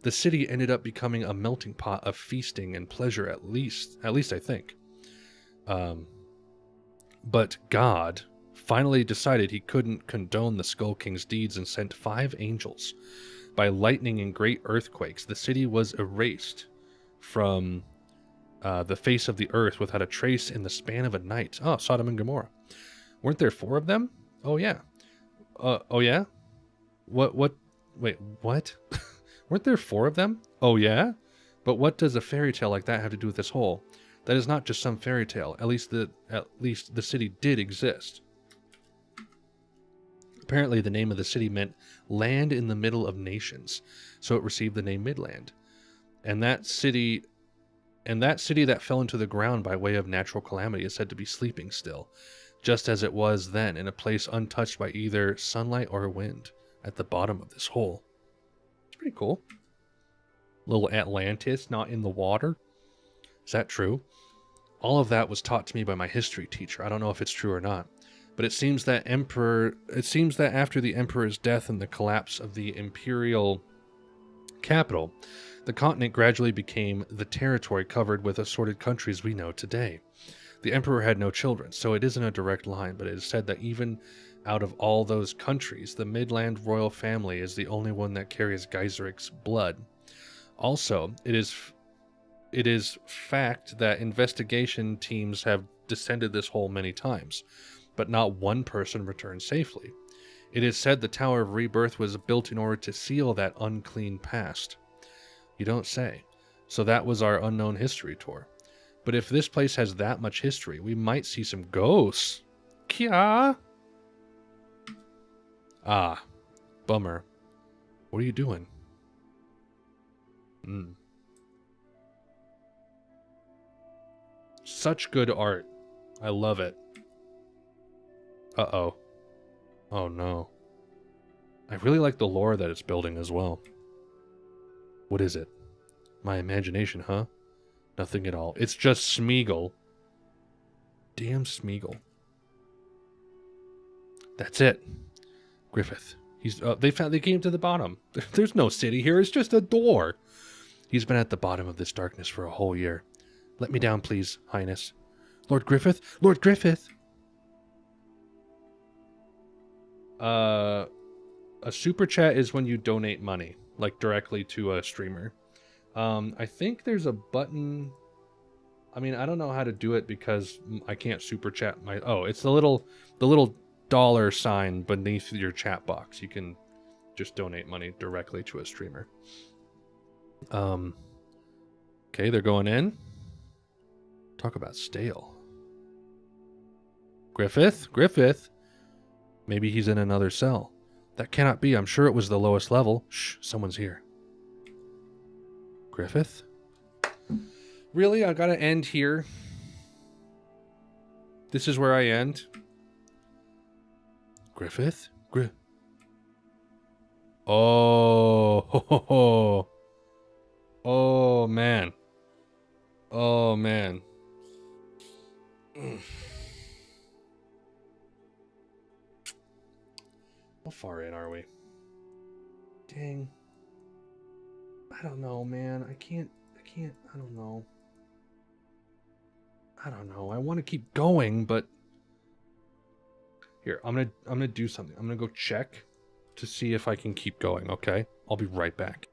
The city ended up becoming a melting pot of feasting and pleasure, at least I think. But God finally decided he couldn't condone the Skull King's deeds and sent 5 angels. By lightning and great earthquakes, the city was erased from the face of the earth without a trace in the span of a night. Oh, Sodom and Gomorrah. Weren't there 4 of them? Oh, yeah. Oh, yeah? What? Wait, what? Weren't there 4 of them? Oh, yeah? But what does a fairy tale like that have to do with this hole? That is not just some fairy tale. At least the city did exist. Apparently, the name of the city meant land in the middle of nations, so it received the name Midland. And that city that fell into the ground by way of natural calamity is said to be sleeping still, just as it was then, in a place untouched by either sunlight or wind, at the bottom of this hole. It's pretty cool. Little Atlantis, not in the water. Is that true? All of that was taught to me by my history teacher. I don't know if it's true or not. But it seems that after the emperor's death and the collapse of the imperial capital, the continent gradually became the territory covered with assorted countries we know today. The emperor had no children, so it isn't a direct line, but it is said that even out of all those countries, the Midland royal family is the only one that carries Geiserek's blood. Also, it is fact that investigation teams have descended this hole many times, but not one person returned safely. It is said the Tower of Rebirth was built in order to seal that unclean past. You don't say. So that was our unknown history tour. But if this place has that much history, we might see some ghosts. Kya? Ah, bummer. What are you doing? Such good art. I love it. Uh-oh. Oh no. I really like the lore that it's building as well. What is it? My imagination, huh? Nothing at all. It's just Smeagol. Damn Smeagol. That's it. Griffith. They came to the bottom. There's no city here. It's just a door. He's been at the bottom of this darkness for a whole year. Let me down, please, Highness. Lord Griffith? Lord Griffith! A super chat is when you donate money, like directly to a streamer. I think there's a button. I mean, I don't know how to do it because I can't super chat my... Oh, it's the little dollar sign beneath your chat box. You can just donate money directly to a streamer. Okay, they're going in. Talk about stale. Griffith. Maybe he's in another cell. That cannot be. I'm sure it was the lowest level. Shh, someone's here. Griffith? Really? I gotta end here? This is where I end? Griffith? Oh. Oh, man. Oh, man. How far in are we? Dang. I don't know, man. I can't, I don't know. I want to keep going, but here, I'm gonna do something. I'm gonna go check to see if I can keep going, okay? I'll be right back.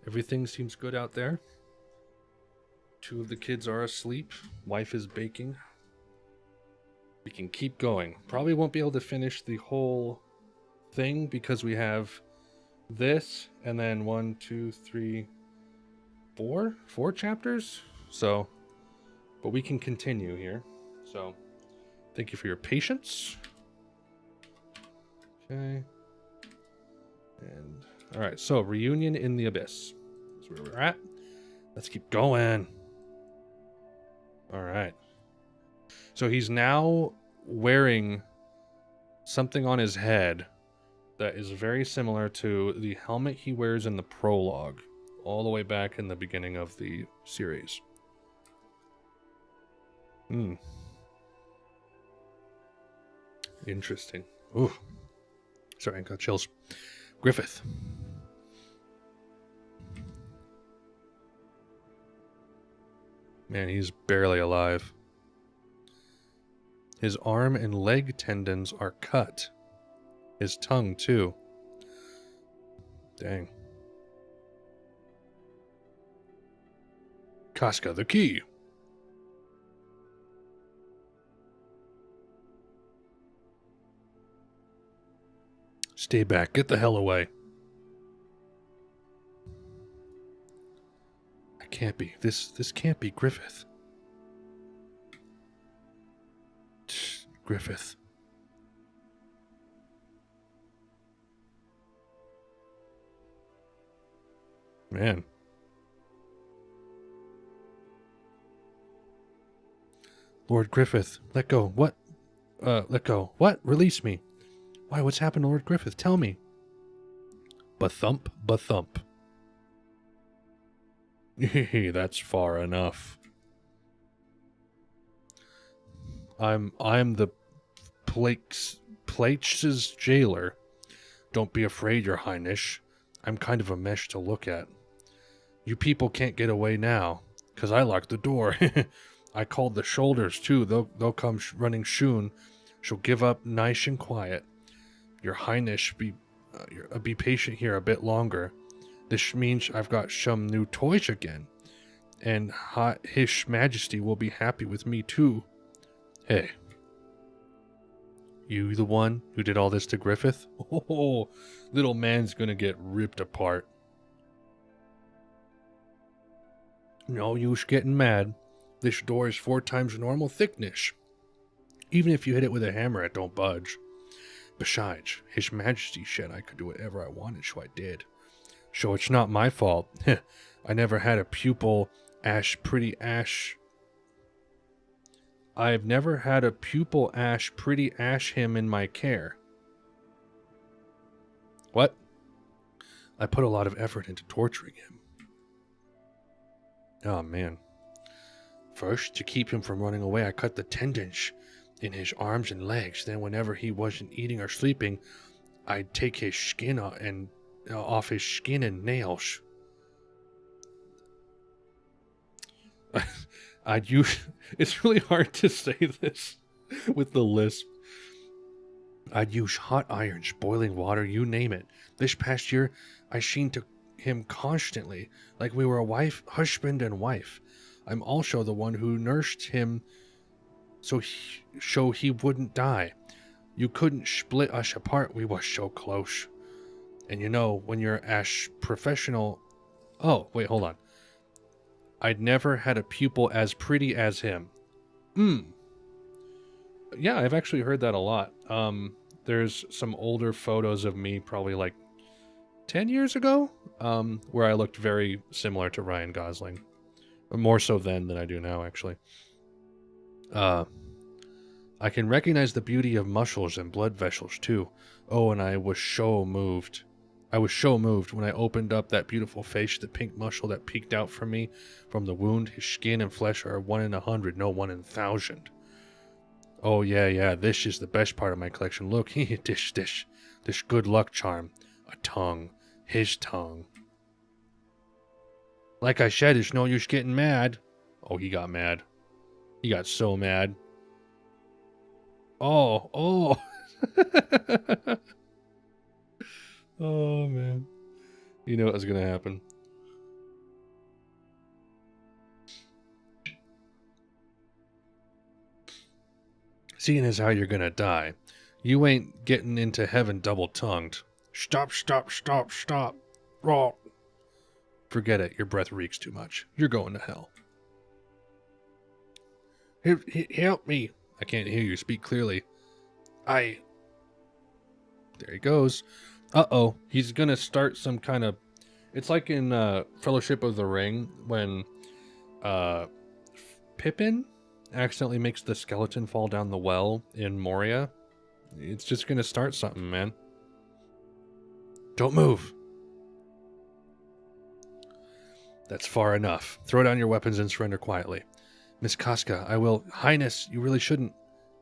Everything seems good out there. 2 of the kids are asleep. Wife is baking. We can keep going. Probably won't be able to finish the whole thing because we have this and then 1, 2, 3, 4 chapters. So, but we can continue here. So, thank you for your patience. Okay. And all right, so reunion in the abyss is where we're at. Let's keep going. All right. So he's now wearing something on his head that is very similar to the helmet he wears in the prologue. all the way back in the beginning of the series. Interesting. Ooh. Sorry, I got chills. Griffith. Man, he's barely alive. His arm and leg tendons are cut. His tongue, too. Dang. Casca, the key. Stay back. Get the hell away. I can't be. This can't be Griffith. Griffith. Man. Lord Griffith, let go. What? Let go. What? Release me. Why, what's happened to Lord Griffith? Tell me. Ba-thump, ba-thump. That's far enough. I'm the Plaix's jailer. Don't be afraid, your highness. I'm kind of a mess to look at. You people can't get away now, 'cause I locked the door. I called the shoulders, too. They'll come running soon. She'll give up nice and quiet. Your highness, be patient here a bit longer. This means I've got some new toys again. And His Majesty will be happy with me, too. Hey. You the one who did all this to Griffith? Oh, little man's gonna get ripped apart. No use getting mad. This door is 4 times normal thickness. Even if you hit it with a hammer, it don't budge. Besides, His Majesty said I could do whatever I wanted, so I did. So it's not my fault. I never had a pupil I've never had a pupil pretty ash him in my care. What? I put a lot of effort into torturing him. Oh, man. First, to keep him from running away, I cut the tendons in his arms and legs. Then whenever he wasn't eating or sleeping, I'd take his skin off his skin and nails. It's really hard to say this with the lisp. I'd use hot irons, boiling water, you name it. This past year, I seen to him constantly, like we were husband and wife. I'm also the one who nursed him so he wouldn't die. You couldn't split us apart, we was so close. And you know, when you're as professional... Oh, wait, hold on. I'd never had a pupil as pretty as him. Yeah, I've actually heard that a lot. There's some older photos of me, probably like 10 years ago, where I looked very similar to Ryan Gosling. More so then than I do now, actually. I can recognize the beauty of muscles and blood vessels, too. Oh, and I was so moved. When I opened up that beautiful face, the pink muscle that peeked out from me from the wound. His skin and flesh are 1 in 100, no 1 in 1,000. Oh, yeah, this is the best part of my collection. Look, this good luck charm. A tongue. His tongue. Like I said, it's no use getting mad. Oh, he got mad. He got so mad. Oh. Oh, man. You know what was going to happen. Seeing as how you're going to die, you ain't getting into heaven double-tongued. Stop. Raw. Forget it. Your breath reeks too much. You're going to hell. Help me. I can't hear you. Speak clearly. There he goes. Uh-oh. He's going to start some kind of... It's like in Fellowship of the Ring when Pippin accidentally makes the skeleton fall down the well in Moria. It's just going to start something, man. Don't move. That's far enough. Throw down your weapons and surrender quietly. Miss Casca, I will... Highness, you really shouldn't...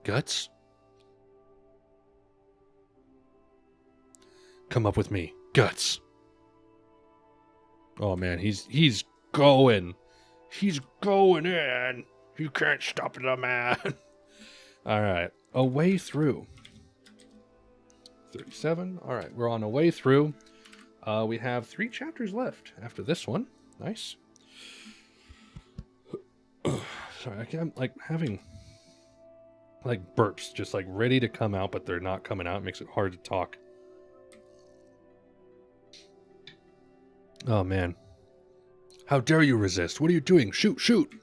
Guts? Come up with me. Guts. Oh, man, he's going. He's going in. You can't stop the man. All right. A way through. 37. All right, we're on a way through. We have 3 chapters left after this one. Nice. Sorry, I'm like having like burps just like ready to come out, but they're not coming out. It makes it hard to talk. Oh, man. How dare you resist? What are you doing? Shoot, shoot.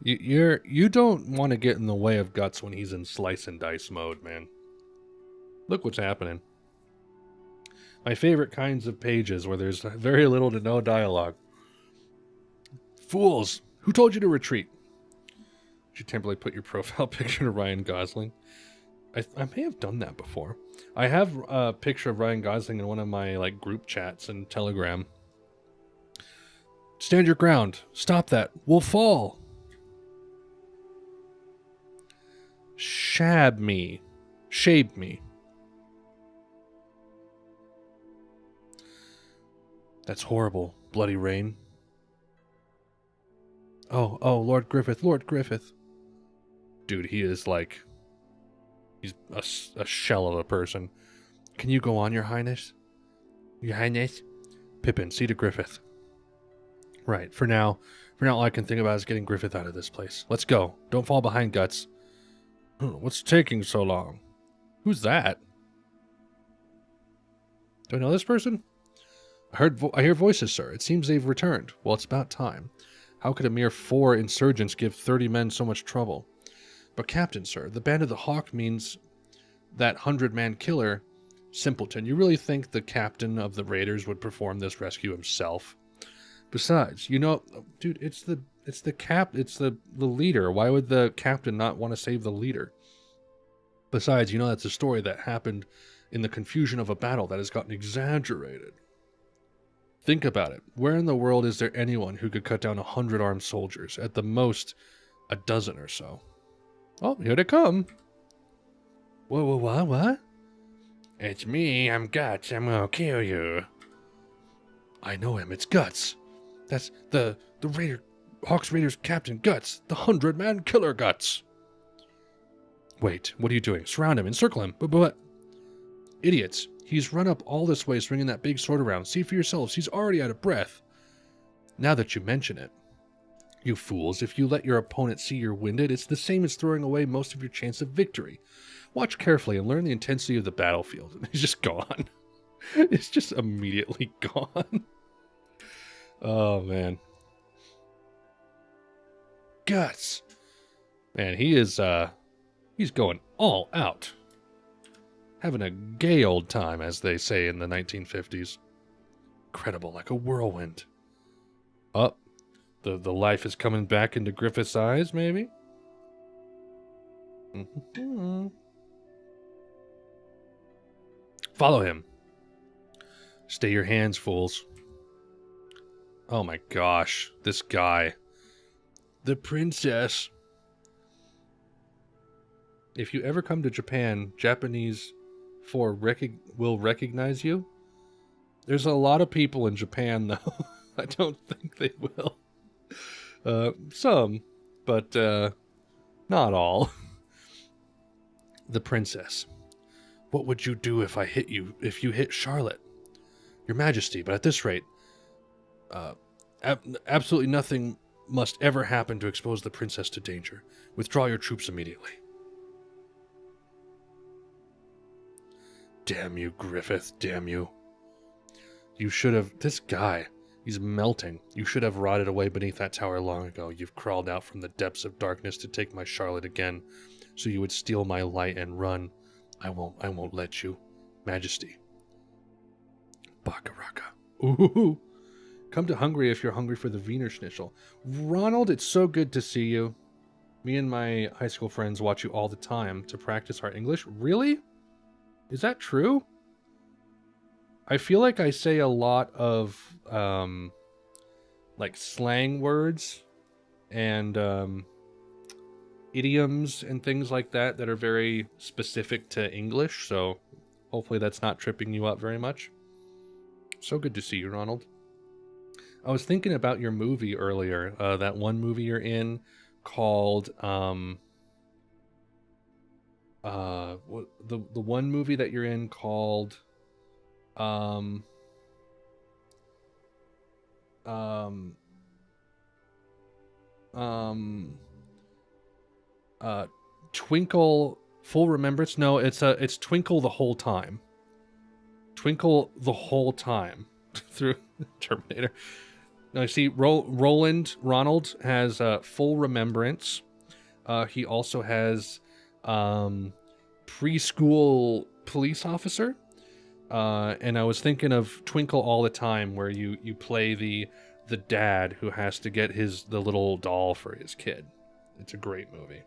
You don't want to get in the way of Guts when he's in slice and dice mode, man. Look what's happening. My favorite kinds of pages where there's very little to no dialogue. Fools! Who told you to retreat? Did you temporarily put your profile picture to Ryan Gosling? I may have done that before. I have a picture of Ryan Gosling in one of my like group chats in Telegram. Stand your ground. Stop that. We'll fall. Shab me. Shabe me. That's horrible. Bloody rain. Oh, Lord Griffith, Lord Griffith. Dude, he is like... He's a shell of a person. Can you go on, Your Highness? Your Highness? Pippin, see to Griffith. Right, for now all I can think about is getting Griffith out of this place. Let's go. Don't fall behind, Guts. What's taking so long? Who's that? Do I know this person? I hear voices, sir. It seems they've returned. Well, it's about time. How could a mere 4 insurgents give 30 men so much trouble? But Captain, sir, the Band of the Hawk means that 100-man killer, simpleton. You really think the captain of the raiders would perform this rescue himself? Besides, you know, dude, it's the leader. Why would the captain not want to save the leader? Besides, you know, that's a story that happened in the confusion of a battle that has gotten exaggerated. Think about it. Where in the world is there anyone who could cut down 100 armed soldiers? At the most, a dozen or so. Oh, here they come. Whoa, what? It's me, I'm Guts, I'm gonna kill you. I know him, it's Guts. That's the Hawks Raiders Captain Guts, the 100-man killer Guts. Wait, what are you doing? Surround him, encircle him, but... Idiots. He's run up all this way swinging that big sword around. See for yourselves, he's already out of breath. Now that you mention it. You fools, if you let your opponent see you're winded, it's the same as throwing away most of your chance of victory. Watch carefully and learn the intensity of the battlefield. And he's just gone. It's just immediately gone. Oh, man. Guts. Man, he is, he's going all out. Having a gay old time, as they say in the 1950s. Incredible, like a whirlwind. Up. The life is coming back into Griffith's eyes, maybe? Follow him. Stay your hands, fools. Oh my gosh, this guy. The princess. If you ever come to Japan, Japanese will recognize you. There's a lot of people in Japan, though. I don't think they will. Some, but not all. The princess. What would you do if I hit you, if you hit Charlotte? Your Majesty, but at this rate, absolutely nothing must ever happen to expose the princess to danger. Withdraw your troops immediately. Damn you, Griffith, damn you. You should have... This guy... He's melting. You should have rotted away beneath that tower long ago. You've crawled out from the depths of darkness to take my Charlotte again, so you would steal my light and run. I won't let you. Majesty. Bakiraka. Ooh. Come to Hungary if you're hungry for the Wiener Schnitzel. Ronald, it's so good to see you. Me and my high school friends watch you all the time to practice our English. Really? Is that true? I feel like I say a lot of like slang words and idioms and things like that that are very specific to English, so hopefully that's not tripping you up very much. So good to see you, Ronald. I was thinking about your movie earlier, that one movie you're in called the one movie that you're in called um um um Twinkle Full Remembrance. No, it's Twinkle the Whole Time. Twinkle the Whole Time through Terminator. Now I see Ronald has Full Remembrance. He also has Preschool Police Officer. And I was thinking of Twinkle All the Time, where you play the dad who has to get the little doll for his kid. It's a great movie.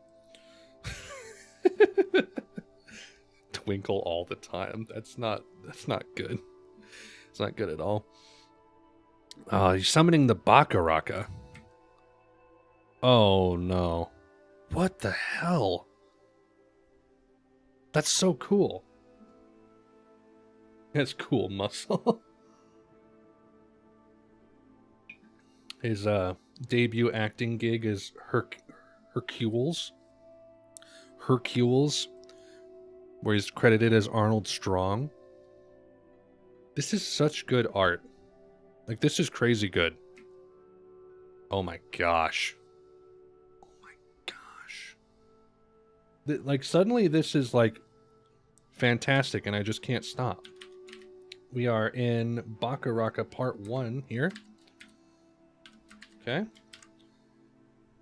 Twinkle All the Time. That's not good. It's not good at all. You're summoning the Bakiraka. Oh no. What the hell? That's so cool. That's cool muscle. His debut acting gig is Hercules, where he's credited as Arnold Strong. This is such good art. Like, this is crazy good. Oh my gosh. Oh my gosh. Like, suddenly this is, like, fantastic, and I just can't stop. We are in Bakiraka Part 1 here. Okay.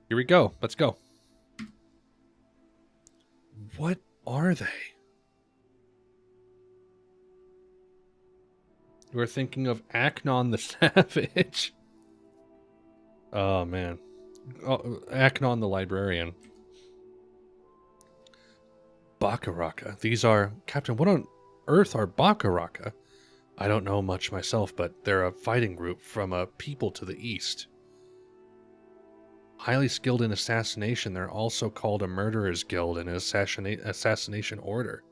Here we go. Let's go. What are they? You are thinking of Aknon the Savage. Oh, man. Oh, Aknon the Librarian. Bakiraka. These are... Captain, what on earth are Bakiraka? I don't know much myself, but they're a fighting group from a people to the east. Highly skilled in assassination, they're also called a murderer's guild and an assassination order.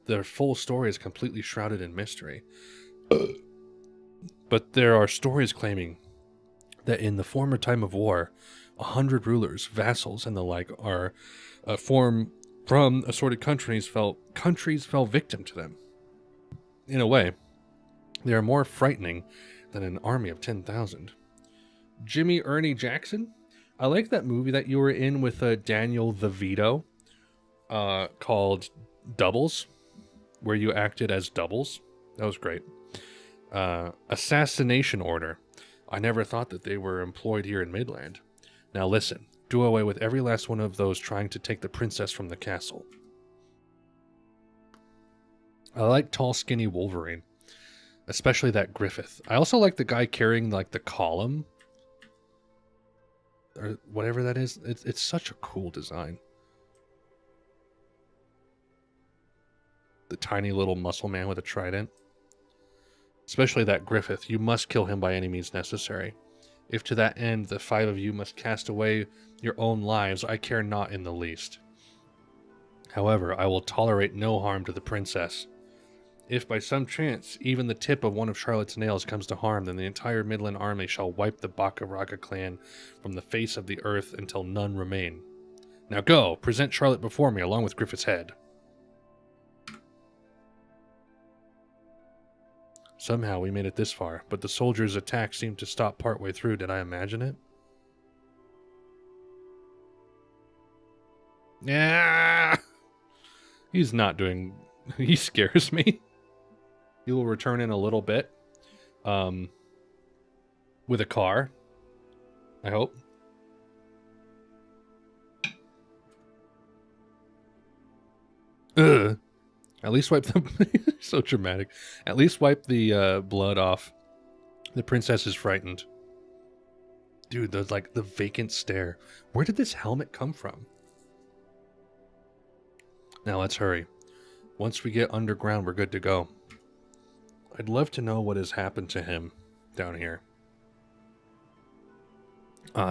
Their full story is completely shrouded in mystery. But there are stories claiming that in the former time of war, 100 rulers, vassals, and the like are formed from assorted countries fell victim to them. In a way, they are more frightening than an army of 10,000. Jimmy Ernie Jackson? I like that movie that you were in with Daniel the Vito called Doubles, where you acted as Doubles. That was great. Assassination Order. I never thought that they were employed here in Midland. Now listen, do away with every last one of those trying to take the princess from the castle. I like tall, skinny Wolverine. Especially that Griffith. I also like the guy carrying, like, the column. Or whatever that is. It's such a cool design. The tiny little muscle man with a trident. Especially that Griffith. You must kill him by any means necessary. If to that end the 5 of you must cast away your own lives, I care not in the least. However, I will tolerate no harm to the princess. If by some chance even the tip of one of Charlotte's nails comes to harm, then the entire Midland army shall wipe the Bakiraka clan from the face of the earth until none remain. Now go, present Charlotte before me along with Griffith's head. Somehow we made it this far, but the soldiers' attack seemed to stop partway through. Did I imagine it? Yeah. He's not doing... He scares me. He will return in a little bit. With a car. I hope. Ugh. At least wipe the... So dramatic. At least wipe the blood off. The princess is frightened. Dude, there's like the vacant stare. Where did this helmet come from? Now let's hurry. Once we get underground, we're good to go. I'd love to know what has happened to him down here.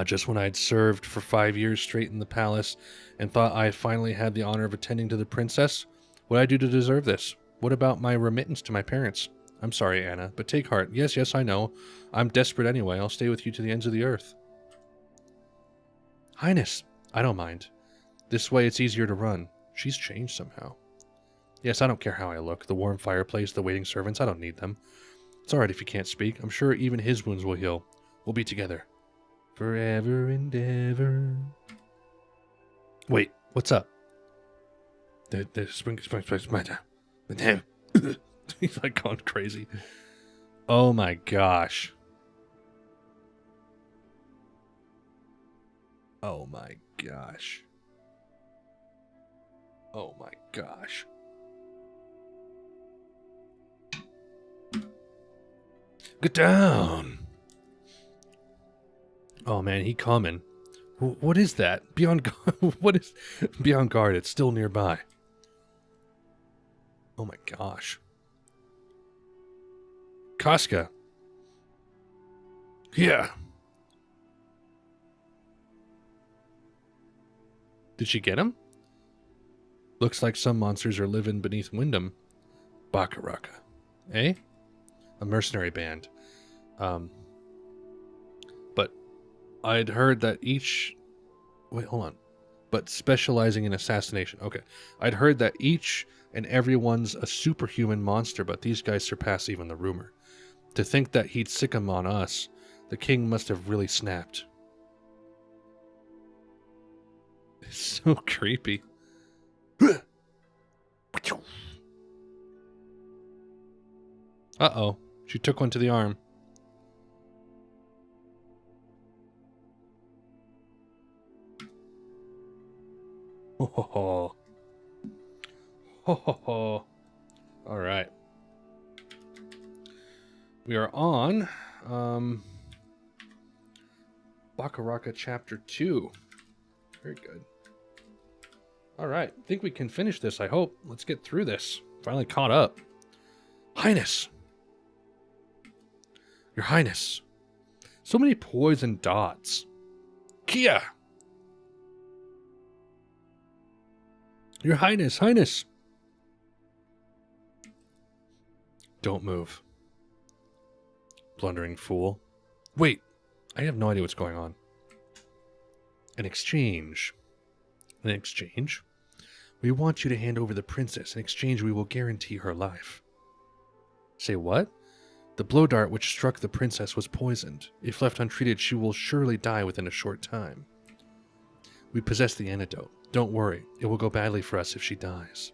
Just when I'd served for 5 years straight in the palace and thought I finally had the honor of attending to the princess, what did I do to deserve this? What about my remittance to my parents? I'm sorry, Anna, but take heart. Yes, I know. I'm desperate anyway. I'll stay with you to the ends of the earth. Highness, I don't mind. This way it's easier to run. She's changed somehow. Yes, I don't care how I look. The warm fireplace, the waiting servants, I don't need them. It's alright if you can't speak. I'm sure even his wounds will heal. We'll be together. Forever and ever. Wait, what's up? The spring matter. He's like gone crazy. Oh my gosh. Oh my gosh. Oh my gosh. Get down. Oh man, he coming. What is that? Beyond what is beyond guard? It's still nearby. Oh my gosh. Casca. Yeah. Did she get him? Looks like some monsters are living beneath Windham. Bakiraka. Eh? A mercenary band. But I'd heard that each... Wait, hold on. But specializing in assassination. Okay. I'd heard that each and everyone's a superhuman monster, but these guys surpass even the rumor. To think that he'd sick 'em on us, the king must have really snapped. It's so creepy. Uh-oh. She took one to the arm. Ho ho ho. Ho ho ho. All right. We are on Bakiraka Chapter 2. Very good. All right. I think we can finish this, I hope. Let's get through this. Finally caught up. Highness. Your Highness. So many poison dots. Kia. Your Highness, Highness. Don't move. Blundering fool. Wait, I have no idea what's going on. An exchange. An exchange? We want you to hand over the princess. In exchange, we will guarantee her life. Say what? The blow dart which struck the princess was poisoned. If left untreated, she will surely die within a short time. We possess the antidote. Don't worry, it will go badly for us if she dies.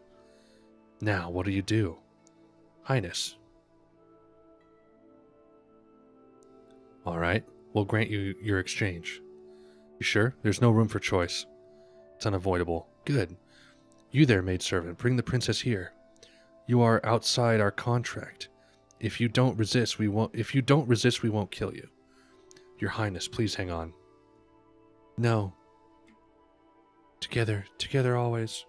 Now, what do you do? Highness. Alright, we'll grant you your exchange. You sure? There's no room for choice. It's unavoidable. Good. You there, maidservant, bring the princess here. You are outside our contract. If you don't resist, we won't kill you. Your Highness, please hang on. No. Together always.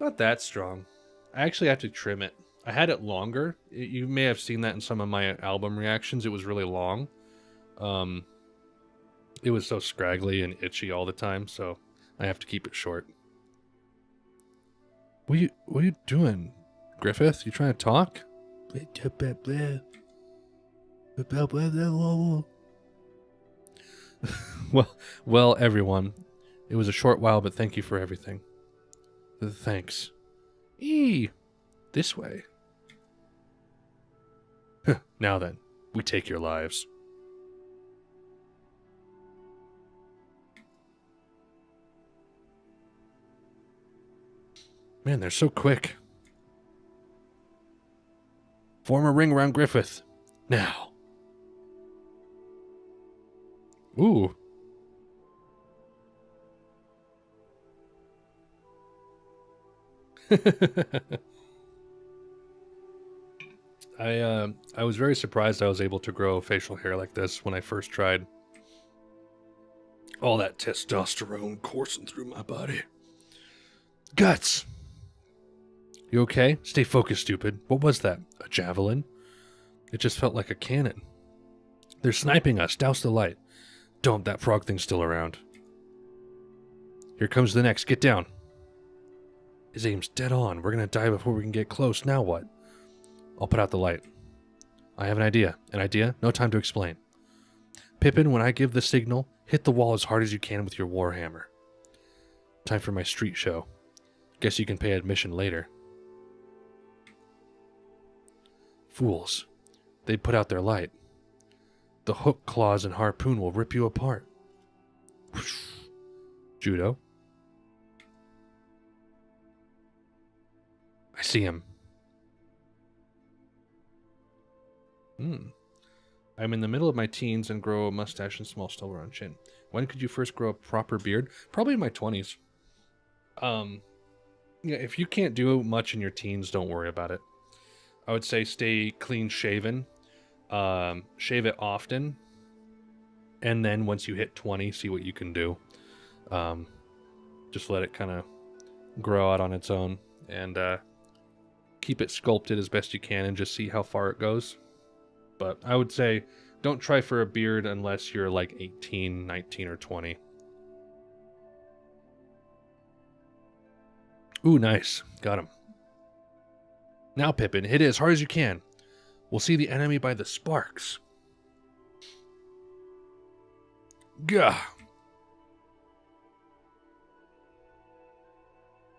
Not that strong. I actually have to trim it. I had it longer. You may have seen that in some of my album reactions. It was really long. It was so scraggly and itchy all the time, so I have to keep it short. What are you doing, Griffith? You trying to talk? Well, everyone. It was a short while, but thank you for everything. Thanks. This way. Now then, we take your lives. Man, they're so quick. Form a ring around Griffith. Now. Ooh. I was very surprised I was able to grow facial hair like this when I first tried. All that testosterone coursing through my body. Guts! You okay? Stay focused, stupid. What was that? A javelin? It just felt like a cannon. They're sniping us. Douse the light. Don't. That frog thing's still around. Here comes the next. Get down. His aim's dead on. We're gonna die before we can get close. Now what? I'll put out the light. I have an idea. An idea? No time to explain. Pippin, when I give the signal, hit the wall as hard as you can with your warhammer. Time for my street show. Guess you can pay admission later. Fools. They'd put out their light. The hook, claws, and harpoon will rip you apart. Whoosh. Judo. I see him. I'm in the middle of my teens and grow a mustache and small stubble on chin. When could you first grow a proper beard? Probably in my 20s. Yeah, if you can't do much in your teens, don't worry about it. I would say stay clean shaven. Shave it often. And then once you hit 20, see what you can do. Just let it kind of grow out on its own. And keep it sculpted as best you can and just see how far it goes. But I would say don't try for a beard unless you're like 18, 19, or 20. Ooh, nice. Got him. Now, Pippin, hit it as hard as you can. We'll see the enemy by the sparks. Gah!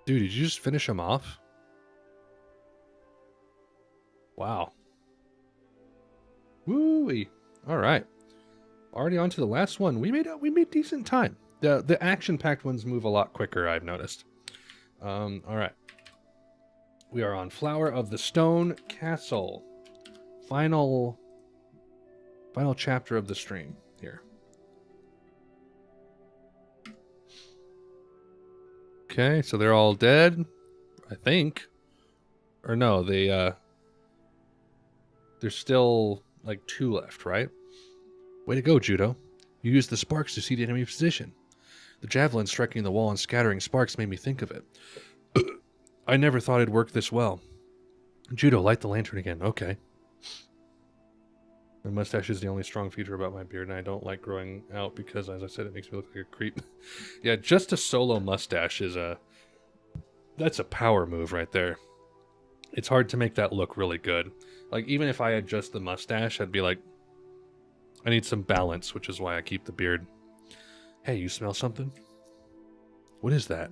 Dude, did you just finish him off? Wow. Woo-wee. All right. Already on to the last one. We made decent time. The action-packed ones move a lot quicker, I've noticed. All right. We are on Flower of the Stone Castle. Final chapter of the stream here. Okay, so they're all dead, I think. Or no, there's still like 2 left, right? Way to go, Judo. You used the sparks to see the enemy position. The javelin striking the wall and scattering sparks made me think of it. I never thought it'd work this well. Judo, light the lantern again. Okay. My mustache is the only strong feature about my beard, and I don't like growing out because, as I said, it makes me look like a creep. Yeah, just a solo mustache is that's a power move right there. It's hard to make that look really good. Like, even if I had just the mustache, I'd be like, I need some balance, which is why I keep the beard. Hey, you smell something? What is that?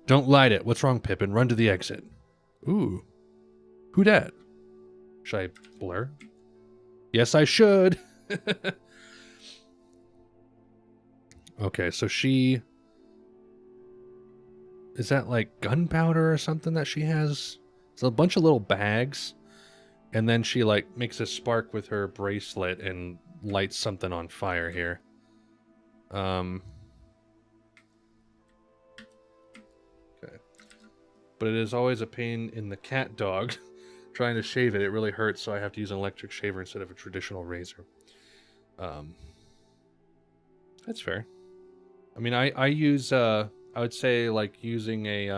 Don't light it. What's wrong, Pippin? Run to the exit. Ooh. Who dat? Should I blur? Yes, I should. Okay, so she... Is that like gunpowder or something that she has? It's a bunch of little bags. And then she like makes a spark with her bracelet and lights something on fire here. Okay. But it is always a pain in the cat dog trying to shave it. It really hurts, so I have to use an electric shaver instead of a traditional razor. That's fair. I mean, I use, I would say, like, using a,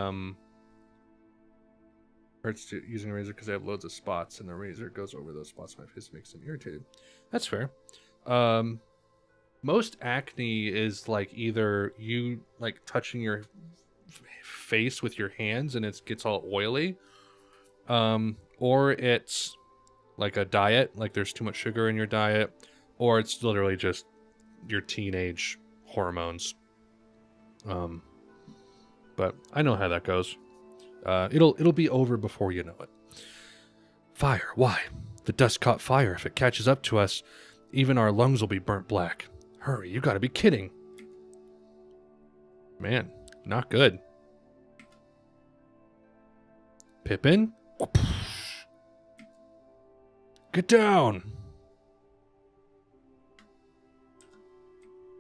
hurts to using a razor because I have loads of spots, and the razor goes over those spots. My face makes them irritated. That's fair. Most acne is, like, either you, like, touching your face with your hands and it gets all oily, or it's like a diet, like there's too much sugar in your diet, or it's literally just your teenage hormones. But I know how that goes. It'll be over before you know it. Fire, why? The dust caught fire. If it catches up to us, even our lungs will be burnt black. Hurry, you gotta be kidding. Man, not good. Pippin? Get down!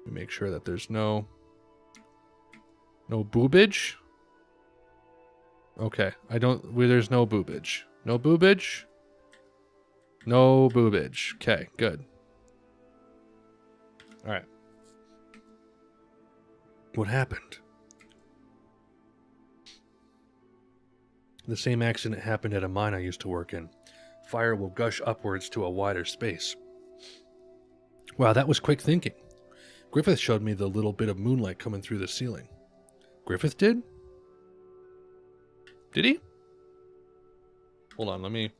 Make sure that there's no boobage. Okay, there's no boobage. No boobage? No boobage. Okay, good. Alright. What happened? The same accident happened at a mine I used to work in. Fire will gush upwards to a wider space. Wow, that was quick thinking. Griffith showed me the little bit of moonlight coming through the ceiling. Griffith did? Did he? Hold on, let me...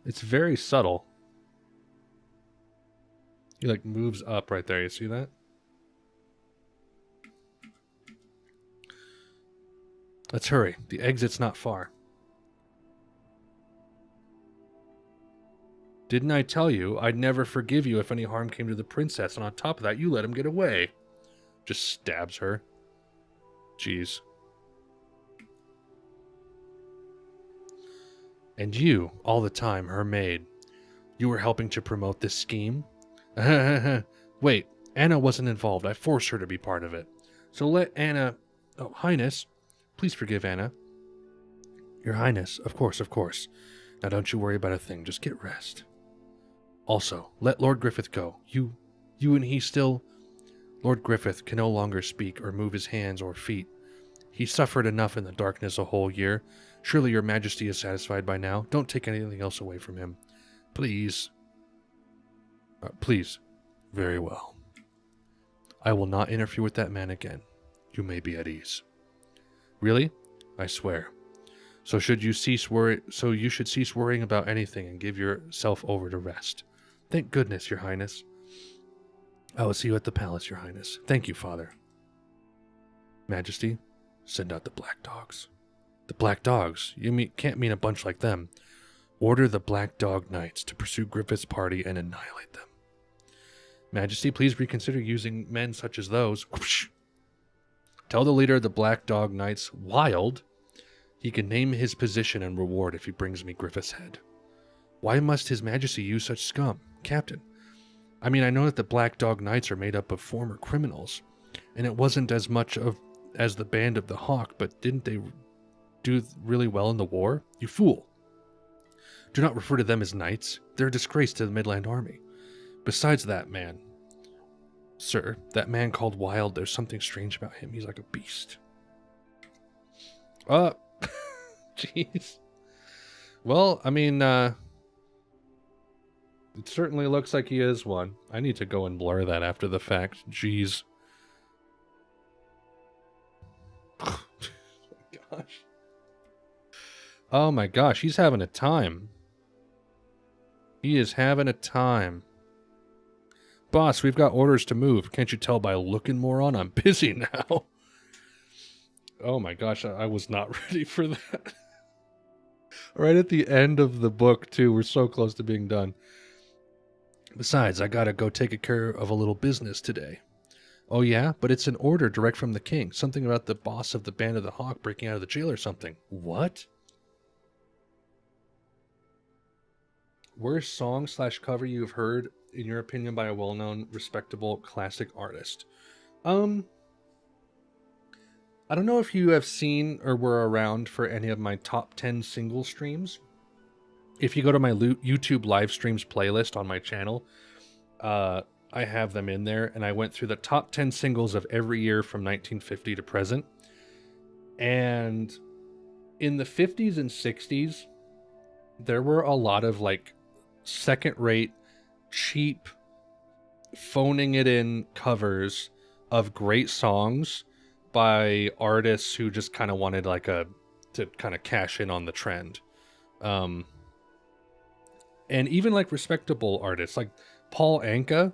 It's very subtle. He like moves up right there. You see that? Let's hurry. The exit's not far. Didn't I tell you I'd never forgive you if any harm came to the princess, and on top of that, you let him get away? Just stabs her. Jeez. And you, all the time, her maid. You were helping to promote this scheme? Wait, Anna wasn't involved. I forced her to be part of it. So let Anna... Oh, Highness, please forgive Anna. Your Highness, of course, of course. Now don't you worry about a thing. Just get rest. Also, let Lord Griffith go. You and he still... Lord Griffith can no longer speak or move his hands or feet. He suffered enough in the darkness a whole year. Surely your majesty is satisfied by now. Don't take anything else away from him. Please. Please. Very well. I will not interfere with that man again. You may be at ease. Really? I swear. So you should cease worrying about anything and give yourself over to rest. Thank goodness, Your Highness. I will see you at the palace, Your Highness. Thank you, Father. Majesty, send out the Black Dogs. The Black Dogs? You can't mean a bunch like them. Order the Black Dog Knights to pursue Griffith's party and annihilate them. Majesty, please reconsider using men such as those. Whoosh. Tell the leader of the Black Dog Knights, Wild, he can name his position and reward if he brings me Griffith's head. Why must His Majesty use such scum? Captain, I mean, I know that the Black Dog Knights are made up of former criminals, and it wasn't as much as the Band of the Hawk, but didn't they do really well in the war? You fool. Do not refer to them as knights. They're a disgrace to the Midland Army. Besides that man, sir, that man called Wild, there's something strange about him. He's like a beast. Jeez. Well, I mean, it certainly looks like he is one. I need to go and blur that after the fact. Jeez. Oh my gosh. Oh my gosh, he's having a time. He is having a time. Boss, we've got orders to move. Can't you tell by looking, moron? I'm busy now. Oh my gosh, I was not ready for that. Right at the end of the book, too. We're so close to being done. Besides, I gotta go take care of a little business today. Oh yeah? But it's an order direct from the king. Something about the boss of the Band of the Hawk breaking out of the jail or something. What? Worst song / cover you've heard, in your opinion, by a well-known, respectable, classic artist? I don't know if you have seen or were around for any of my top 10 single streams. If you go to my YouTube live streams playlist on my channel, I have them in there, and I went through the top 10 singles of every year from 1950 to present. And in the 50s and 60s, there were a lot of like second-rate, cheap, phoning it in covers of great songs by artists who just kind of wanted like to kind of cash in on the trend. And even like respectable artists like Paul Anka,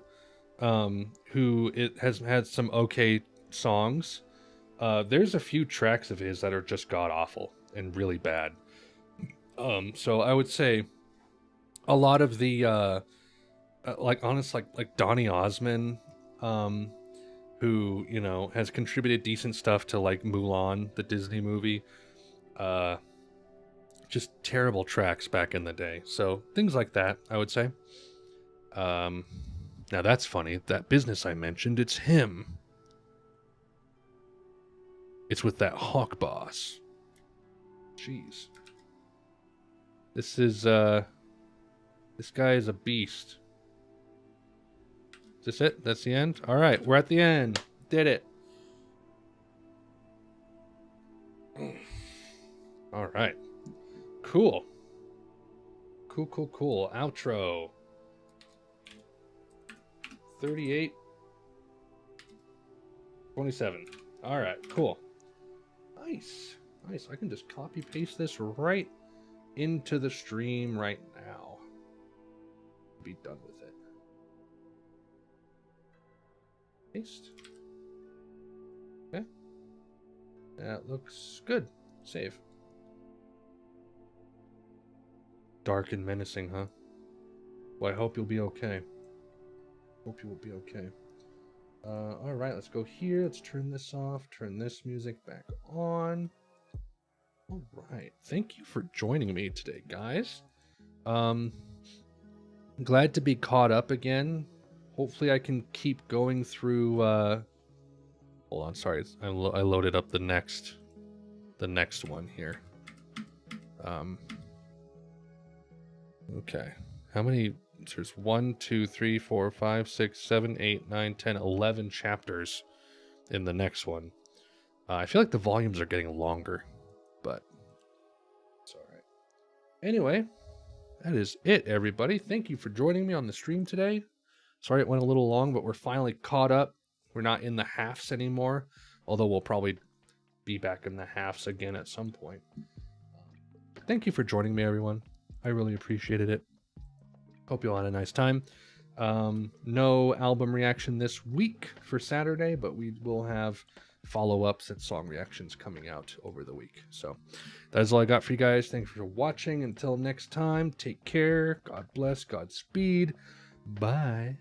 who has had some okay songs. There's a few tracks of his that are just god-awful and really bad. So I would say a lot of the like Donny Osmond, who, you know, has contributed decent stuff to like Mulan, the Disney movie. Just terrible tracks back in the day. So things like that, I would say. Now that's funny. That business I mentioned, it's him. It's with that Hawk boss. Jeez. This guy is a beast. Is this it? That's the end? All right, we're at the end. Did it. All right. Cool. Cool. Outro. 38. 27. All right, cool. Nice. I can just copy paste this right into the stream right now. Be done with it. Paste. Okay. That looks good. Save. Dark and menacing, huh? Well, I hope you'll be okay. Hope you will be okay. All right, let's go here. Let's turn this off. Turn this music back on. All right. Thank you for joining me today, guys. Glad to be caught up again. Hopefully I can keep going through... Hold on, sorry. I loaded up the next one here. Okay. How many... There's 1, 2, 3, 4, 5, 6, 7, 8, 9, 10, 11 chapters in the next one. I feel like the volumes are getting longer, but it's all right. Anyway, that is it, everybody. Thank you for joining me on the stream today. Sorry it went a little long, but we're finally caught up. We're not in the halves anymore, although we'll probably be back in the halves again at some point. Thank you for joining me, everyone. I really appreciated it. Hope you all had a nice time. No album reaction this week for Saturday, but we will have follow-ups and song reactions coming out over the week. So that is all I got for you guys. Thanks for watching. Until next time, take care. God bless. Godspeed. Bye.